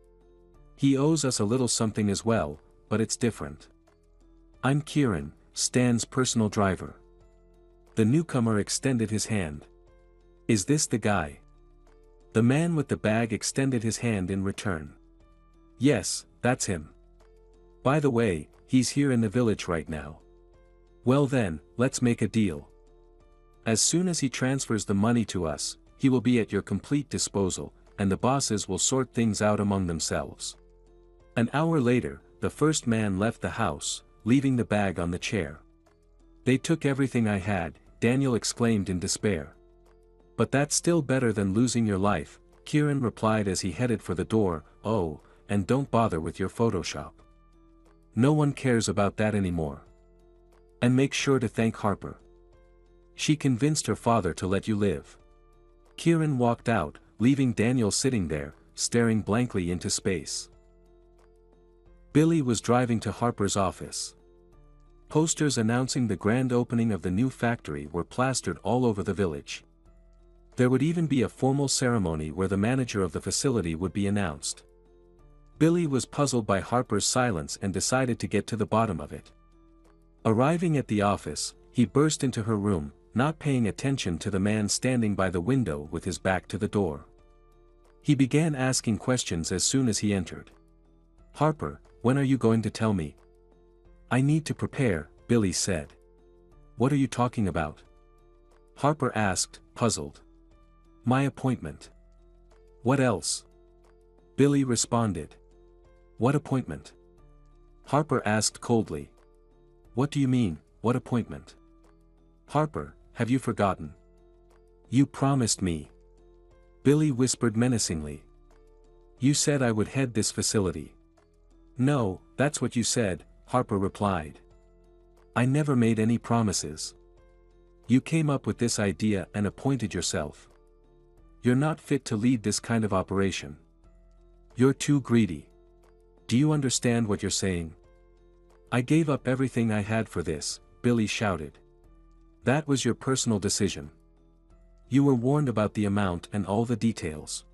"He owes us a little something as well, but it's different. I'm Kieran, Stan's personal driver." The newcomer extended his hand. "Is this the guy?" The man with the bag extended his hand in return. "Yes, that's him. By the way, he's here in the village right now." "Well then, let's make a deal. As soon as he transfers the money to us, he will be at your complete disposal, and the bosses will sort things out among themselves." An hour later, the first man left the house, leaving the bag on the chair. "They took everything I had," Daniel exclaimed in despair. "But that's still better than losing your life," Kieran replied as he headed for the door. "Oh, and don't bother with your Photoshop. No one cares about that anymore. And make sure to thank Harper. She convinced her father to let you live." Kieran walked out, leaving Daniel sitting there, staring blankly into space. Billy was driving to Harper's office. Posters announcing the grand opening of the new factory were plastered all over the village. There would even be a formal ceremony where the manager of the facility would be announced. Billy was puzzled by Harper's silence and decided to get to the bottom of it. Arriving at the office, he burst into her room, not paying attention to the man standing by the window with his back to the door. He began asking questions as soon as he entered. "Harper, when are you going to tell me?" "I need to prepare," Billy said. "What are you talking about?" Harper asked, puzzled. "My appointment." "What else?" Billy responded. "What appointment?" Harper asked coldly. "What do you mean, what appointment?" "Harper, have you forgotten? You promised me." Billy whispered menacingly. "You said I would head this facility." "No, that's what you said," Harper replied. "I never made any promises. You came up with this idea and appointed yourself. You're not fit to lead this kind of operation. You're too greedy. Do you understand what you're saying?" "I gave up everything I had for this," Billy shouted. "That was your personal decision. You were warned about the amount and all the details.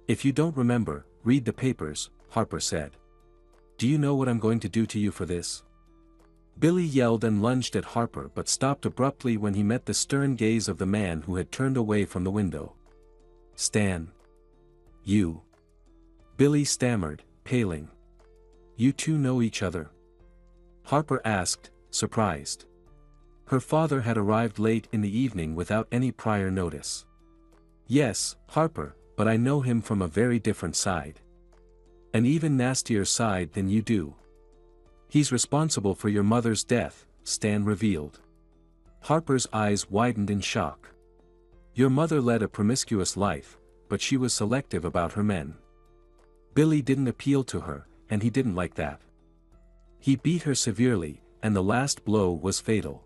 If you don't remember, read the papers," Harper said. "Do you know what I'm going to do to you for this?" Billy yelled and lunged at Harper but stopped abruptly when he met the stern gaze of the man who had turned away from the window. "Stan. You." Billy stammered, paling. "You two know each other?" Harper asked, surprised. Her father had arrived late in the evening without any prior notice. "Yes, Harper, but I know him from a very different side. An even nastier side than you do. He's responsible for your mother's death, Stan revealed. Harper's eyes widened in shock. Your mother led a promiscuous life, but she was selective about her men. Billy didn't appeal to her, and he didn't like that. He beat her severely, and the last blow was fatal.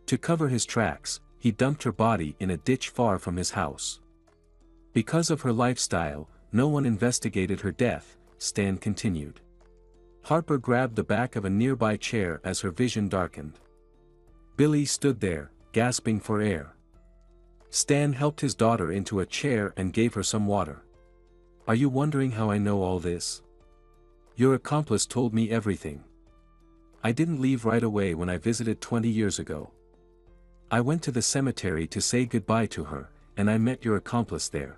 To cover his tracks, he dumped her body in a ditch far from his house. Because of her lifestyle, no one investigated her death, Stan continued. Harper grabbed the back of a nearby chair as her vision darkened. Billy stood there, gasping for air. Stan helped his daughter into a chair and gave her some water. Are you wondering how I know all this? Your accomplice told me everything. I didn't leave right away when I visited 20 years ago. I went to the cemetery to say goodbye to her, and I met your accomplice there.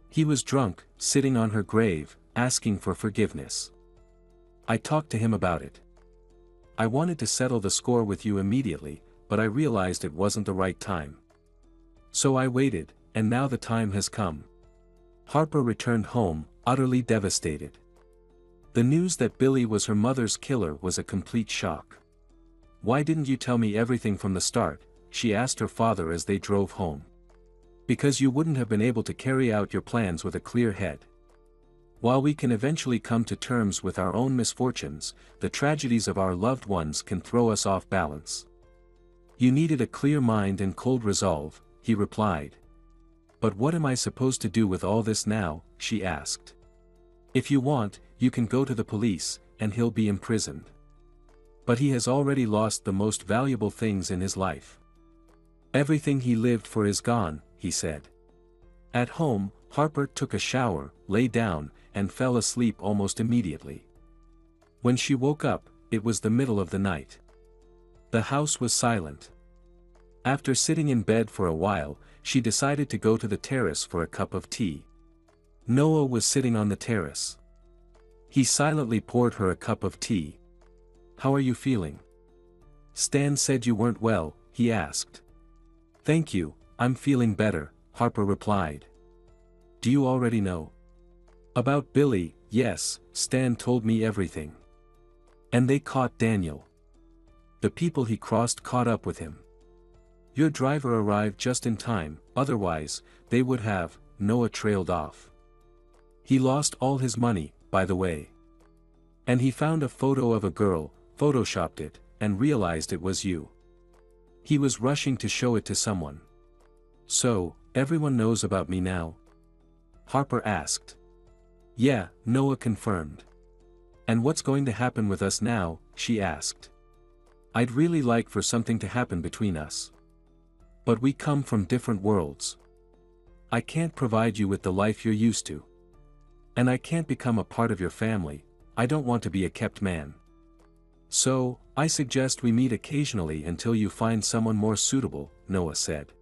He was drunk, sitting on her grave, asking for forgiveness. I talked to him about it. I wanted to settle the score with you immediately, but I realized it wasn't the right time. So I waited, and now the time has come. Harper returned home, utterly devastated. The news that Billy was her mother's killer was a complete shock. Why didn't you tell me everything from the start? She asked her father as they drove home. Because you wouldn't have been able to carry out your plans with a clear head. While we can eventually come to terms with our own misfortunes, the tragedies of our loved ones can throw us off balance. You needed a clear mind and cold resolve, he replied. But what am I supposed to do with all this now? She asked. If you want, you can go to the police, and he'll be imprisoned. But he has already lost the most valuable things in his life. Everything he lived for is gone, he said. At home, Harper took a shower, lay down, and fell asleep almost immediately. When she woke up, it was the middle of the night. The house was silent. After sitting in bed for a while, she decided to go to the terrace for a cup of tea. Noah was sitting on the terrace. He silently poured her a cup of tea. How are you feeling? Stan said you weren't well, he asked. Thank you, I'm feeling better, Harper replied. Do you already know? About Billy? Yes, Stan told me everything. And they caught Daniel. The people he crossed caught up with him. Your driver arrived just in time, otherwise, they would have. Noah trailed off. He lost all his money, by the way. And he found a photo of a girl, photoshopped it, and realized it was you. He was rushing to show it to someone. So, everyone knows about me now? Harper asked. Yeah, Noah confirmed. And what's going to happen with us now? She asked. I'd really like for something to happen between us. But we come from different worlds. I can't provide you with the life you're used to. And I can't become a part of your family. I don't want to be a kept man. So, I suggest we meet occasionally until you find someone more suitable, Noah said.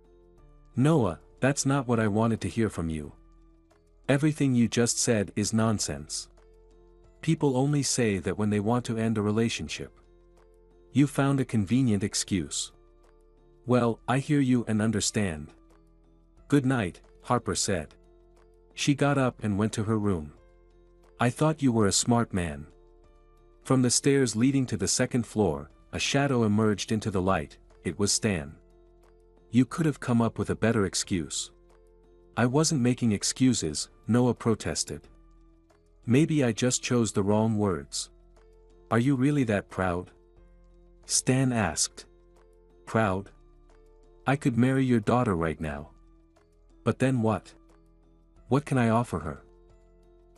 Noah, that's not what I wanted to hear from you. Everything you just said is nonsense. People only say that when they want to end a relationship. You found a convenient excuse. Well, I hear you and understand. Good night, Harper said. She got up and went to her room. I thought you were a smart man. From the stairs leading to the second floor, a shadow emerged into the light. It was Stan. You could have come up with a better excuse. I wasn't making excuses, Noah protested. Maybe I just chose the wrong words. Are you really that proud? Stan asked. Proud? I could marry your daughter right now. But then what? What can I offer her?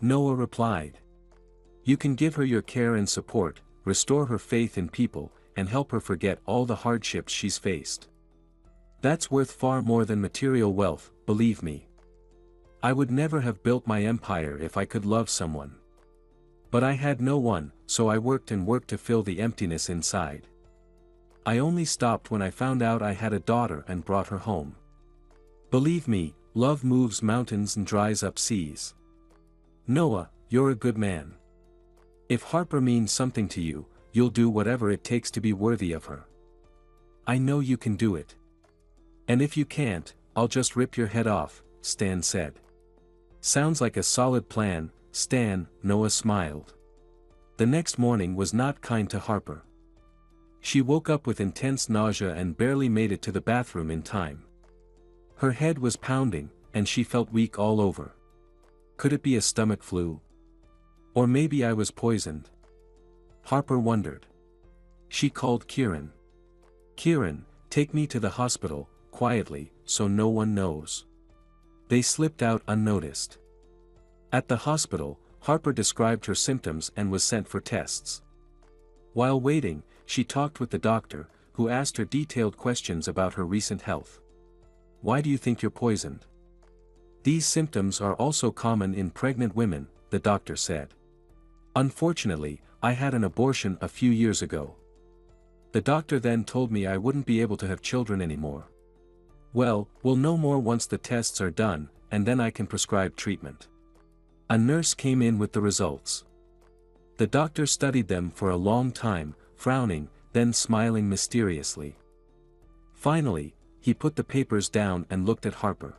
Noah replied. You can give her your care and support, restore her faith in people, and help her forget all the hardships she's faced. That's worth far more than material wealth, believe me. I would never have built my empire if I could love someone. But I had no one, so I worked and worked to fill the emptiness inside. I only stopped when I found out I had a daughter and brought her home. Believe me, love moves mountains and dries up seas. Noah, you're a good man. If Harper means something to you, you'll do whatever it takes to be worthy of her. I know you can do it. And if you can't, I'll just rip your head off, Stan said. Sounds like a solid plan, Stan, Noah smiled. The next morning was not kind to Harper. She woke up with intense nausea and barely made it to the bathroom in time. Her head was pounding, and she felt weak all over. Could it be a stomach flu? Or maybe I was poisoned? Harper wondered. She called Kieran. "Kieran, take me to the hospital, quietly, so no one knows." They slipped out unnoticed. At the hospital, Harper described her symptoms and was sent for tests. While waiting, she talked with the doctor, who asked her detailed questions about her recent health. "Why do you think you're poisoned?" "These symptoms are also common in pregnant women," the doctor said. "Unfortunately, I had an abortion a few years ago. The doctor then told me I wouldn't be able to have children anymore." "Well, we'll know more once the tests are done, and then I can prescribe treatment." A nurse came in with the results. The doctor studied them for a long time, frowning, then smiling mysteriously. Finally, he put the papers down and looked at Harper.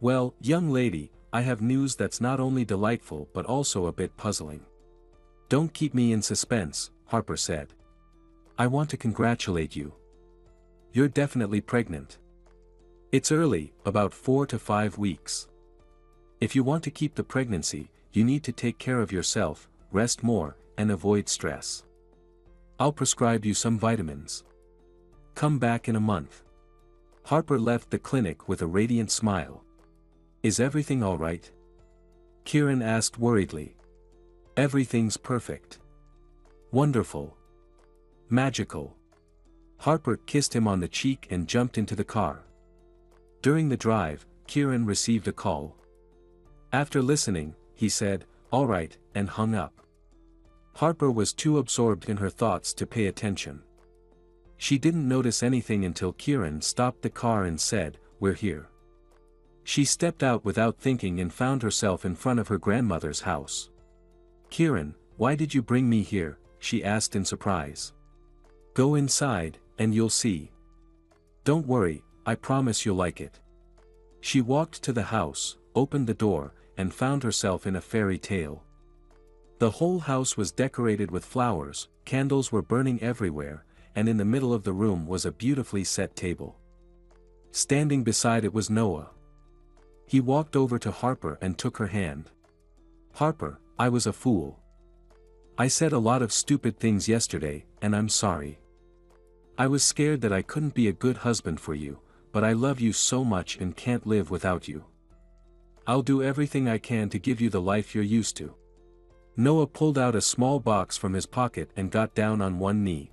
"Well, young lady, I have news that's not only delightful but also a bit puzzling." "Don't keep me in suspense," Harper said. "I want to congratulate you. You're definitely pregnant. It's early, about 4 to 5 weeks. If you want to keep the pregnancy, you need to take care of yourself, rest more, and avoid stress. I'll prescribe you some vitamins. Come back in a month." Harper left the clinic with a radiant smile. "Is everything all right?" Kieran asked worriedly. "Everything's perfect. Wonderful. Magical." Harper kissed him on the cheek and jumped into the car. During the drive, Kieran received a call. After listening, he said, "All right," and hung up. Harper was too absorbed in her thoughts to pay attention. She didn't notice anything until Kieran stopped the car and said, "We're here." She stepped out without thinking and found herself in front of her grandmother's house. "Kieran, why did you bring me here?" she asked in surprise. "Go inside, and you'll see. Don't worry, I promise you'll like it." She walked to the house, opened the door, and found herself in a fairy tale. The whole house was decorated with flowers, candles were burning everywhere, and in the middle of the room was a beautifully set table. Standing beside it was Noah. He walked over to Harper and took her hand. "Harper, I was a fool. I said a lot of stupid things yesterday, and I'm sorry. I was scared that I couldn't be a good husband for you, but I love you so much and can't live without you. I'll do everything I can to give you the life you're used to." Noah pulled out a small box from his pocket and got down on one knee.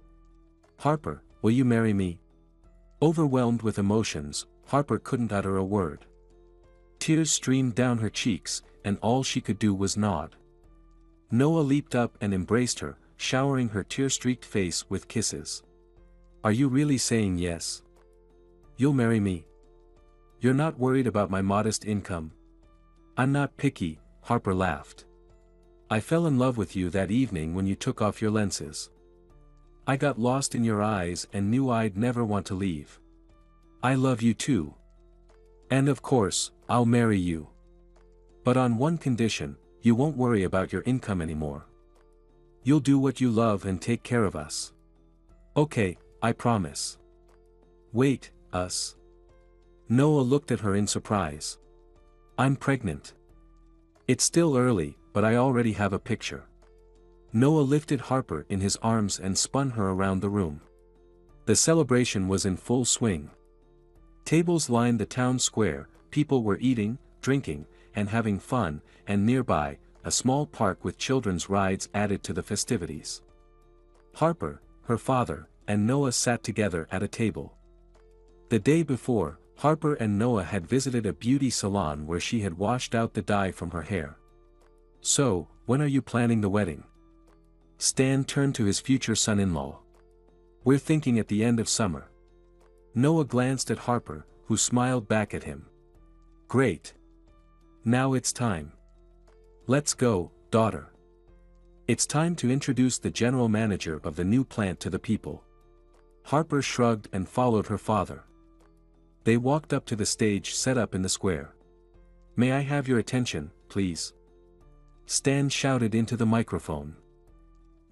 "Harper, will you marry me?" Overwhelmed with emotions, Harper couldn't utter a word. Tears streamed down her cheeks, and all she could do was nod. Noah leaped up and embraced her, showering her tear-streaked face with kisses. "Are you really saying yes? You'll marry me? You're not worried about my modest income?" "I'm not picky," Harper laughed. "I fell in love with you that evening when you took off your lenses. I got lost in your eyes and knew I'd never want to leave. I love you too. And of course, I'll marry you. But on one condition, you won't worry about your income anymore. You'll do what you love and take care of us. Okay, I promise." "Wait, us?" Noah looked at her in surprise. "I'm pregnant. It's still early, but I already have a picture." Noah lifted Harper in his arms and spun her around the room. The celebration was in full swing. Tables lined the town square, people were eating, drinking, and having fun, and nearby, a small park with children's rides added to the festivities. Harper, her father, and Noah sat together at a table. The day before, Harper and Noah had visited a beauty salon where she had washed out the dye from her hair. "So, when are you planning the wedding?" Stan turned to his future son-in-law. "We're thinking at the end of summer." Noah glanced at Harper, who smiled back at him. "Great. Now it's time. Let's go, daughter. It's time to introduce the general manager of the new plant to the people." Harper shrugged and followed her father. They walked up to the stage set up in the square. "May I have your attention, please?" Stan shouted into the microphone.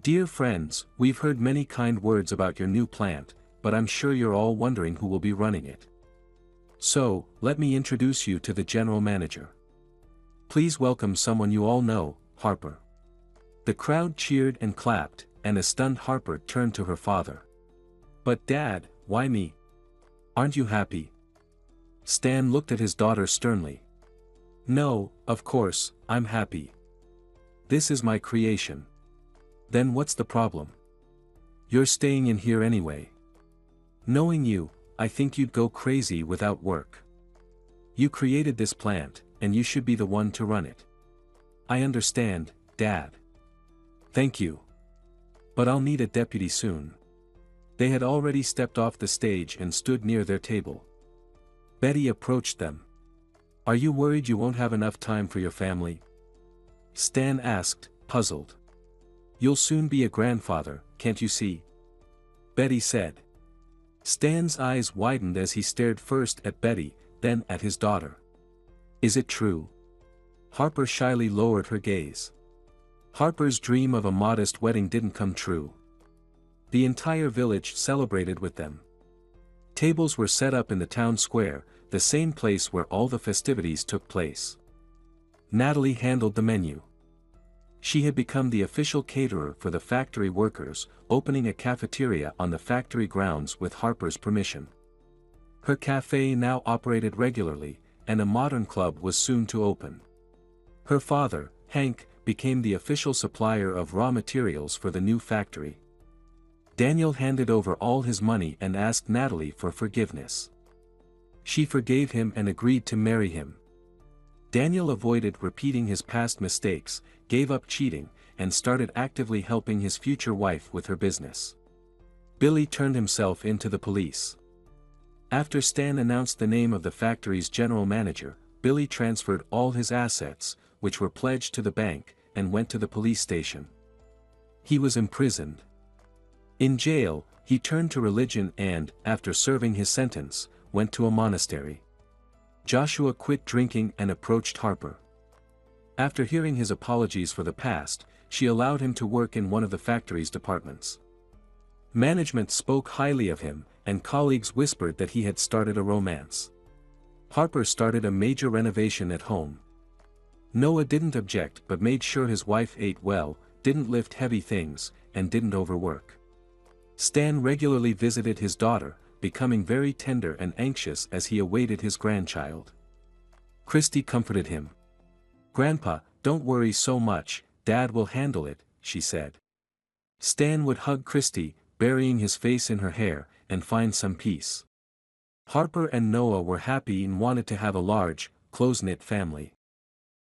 Dear friends, we've heard many kind words about your new plant, but I'm sure you're all wondering who will be running it. So, let me introduce you to the general manager. Please welcome someone you all know, Harper. The crowd cheered and clapped, and a stunned Harper turned to her father. But Dad, why me? Aren't you happy? Stan looked at his daughter sternly. No, of course, I'm happy. This is my creation. Then what's the problem? You're staying in here anyway. Knowing you, I think you'd go crazy without work. You created this plant, and you should be the one to run it. I understand, Dad. Thank you. But I'll need a deputy soon. They had already stepped off the stage and stood near their table. Betty approached them. Are you worried you won't have enough time for your family? Stan asked, puzzled. You'll soon be a grandfather, can't you see? Betty said. Stan's eyes widened as he stared first at Betty, then at his daughter. Is it true? Harper shyly lowered her gaze. Harper's dream of a modest wedding didn't come true. The entire village celebrated with them. Tables were set up in the town square, the same place where all the festivities took place. Natalie handled the menu. She had become the official caterer for the factory workers, opening a cafeteria on the factory grounds with Harper's permission. Her cafe now operated regularly, and a modern club was soon to open. Her father, Hank, became the official supplier of raw materials for the new factory. Daniel handed over all his money and asked Natalie for forgiveness. She forgave him and agreed to marry him. Daniel avoided repeating his past mistakes, gave up cheating, and started actively helping his future wife with her business. Billy turned himself into the police. After Stan announced the name of the factory's general manager, Billy transferred all his assets, which were pledged to the bank, and went to the police station. He was imprisoned. In jail, he turned to religion and, after serving his sentence, went to a monastery. Joshua quit drinking and approached Harper. After hearing his apologies for the past, she allowed him to work in one of the factory's departments. Management spoke highly of him, and colleagues whispered that he had started a romance. Harper started a major renovation at home. Noah didn't object but made sure his wife ate well, didn't lift heavy things, and didn't overwork. Stan regularly visited his daughter, becoming very tender and anxious as he awaited his grandchild. Christy comforted him. Grandpa, don't worry so much, Dad will handle it, she said. Stan would hug Christy, burying his face in her hair, and find some peace. Harper and Noah were happy and wanted to have a large, close-knit family.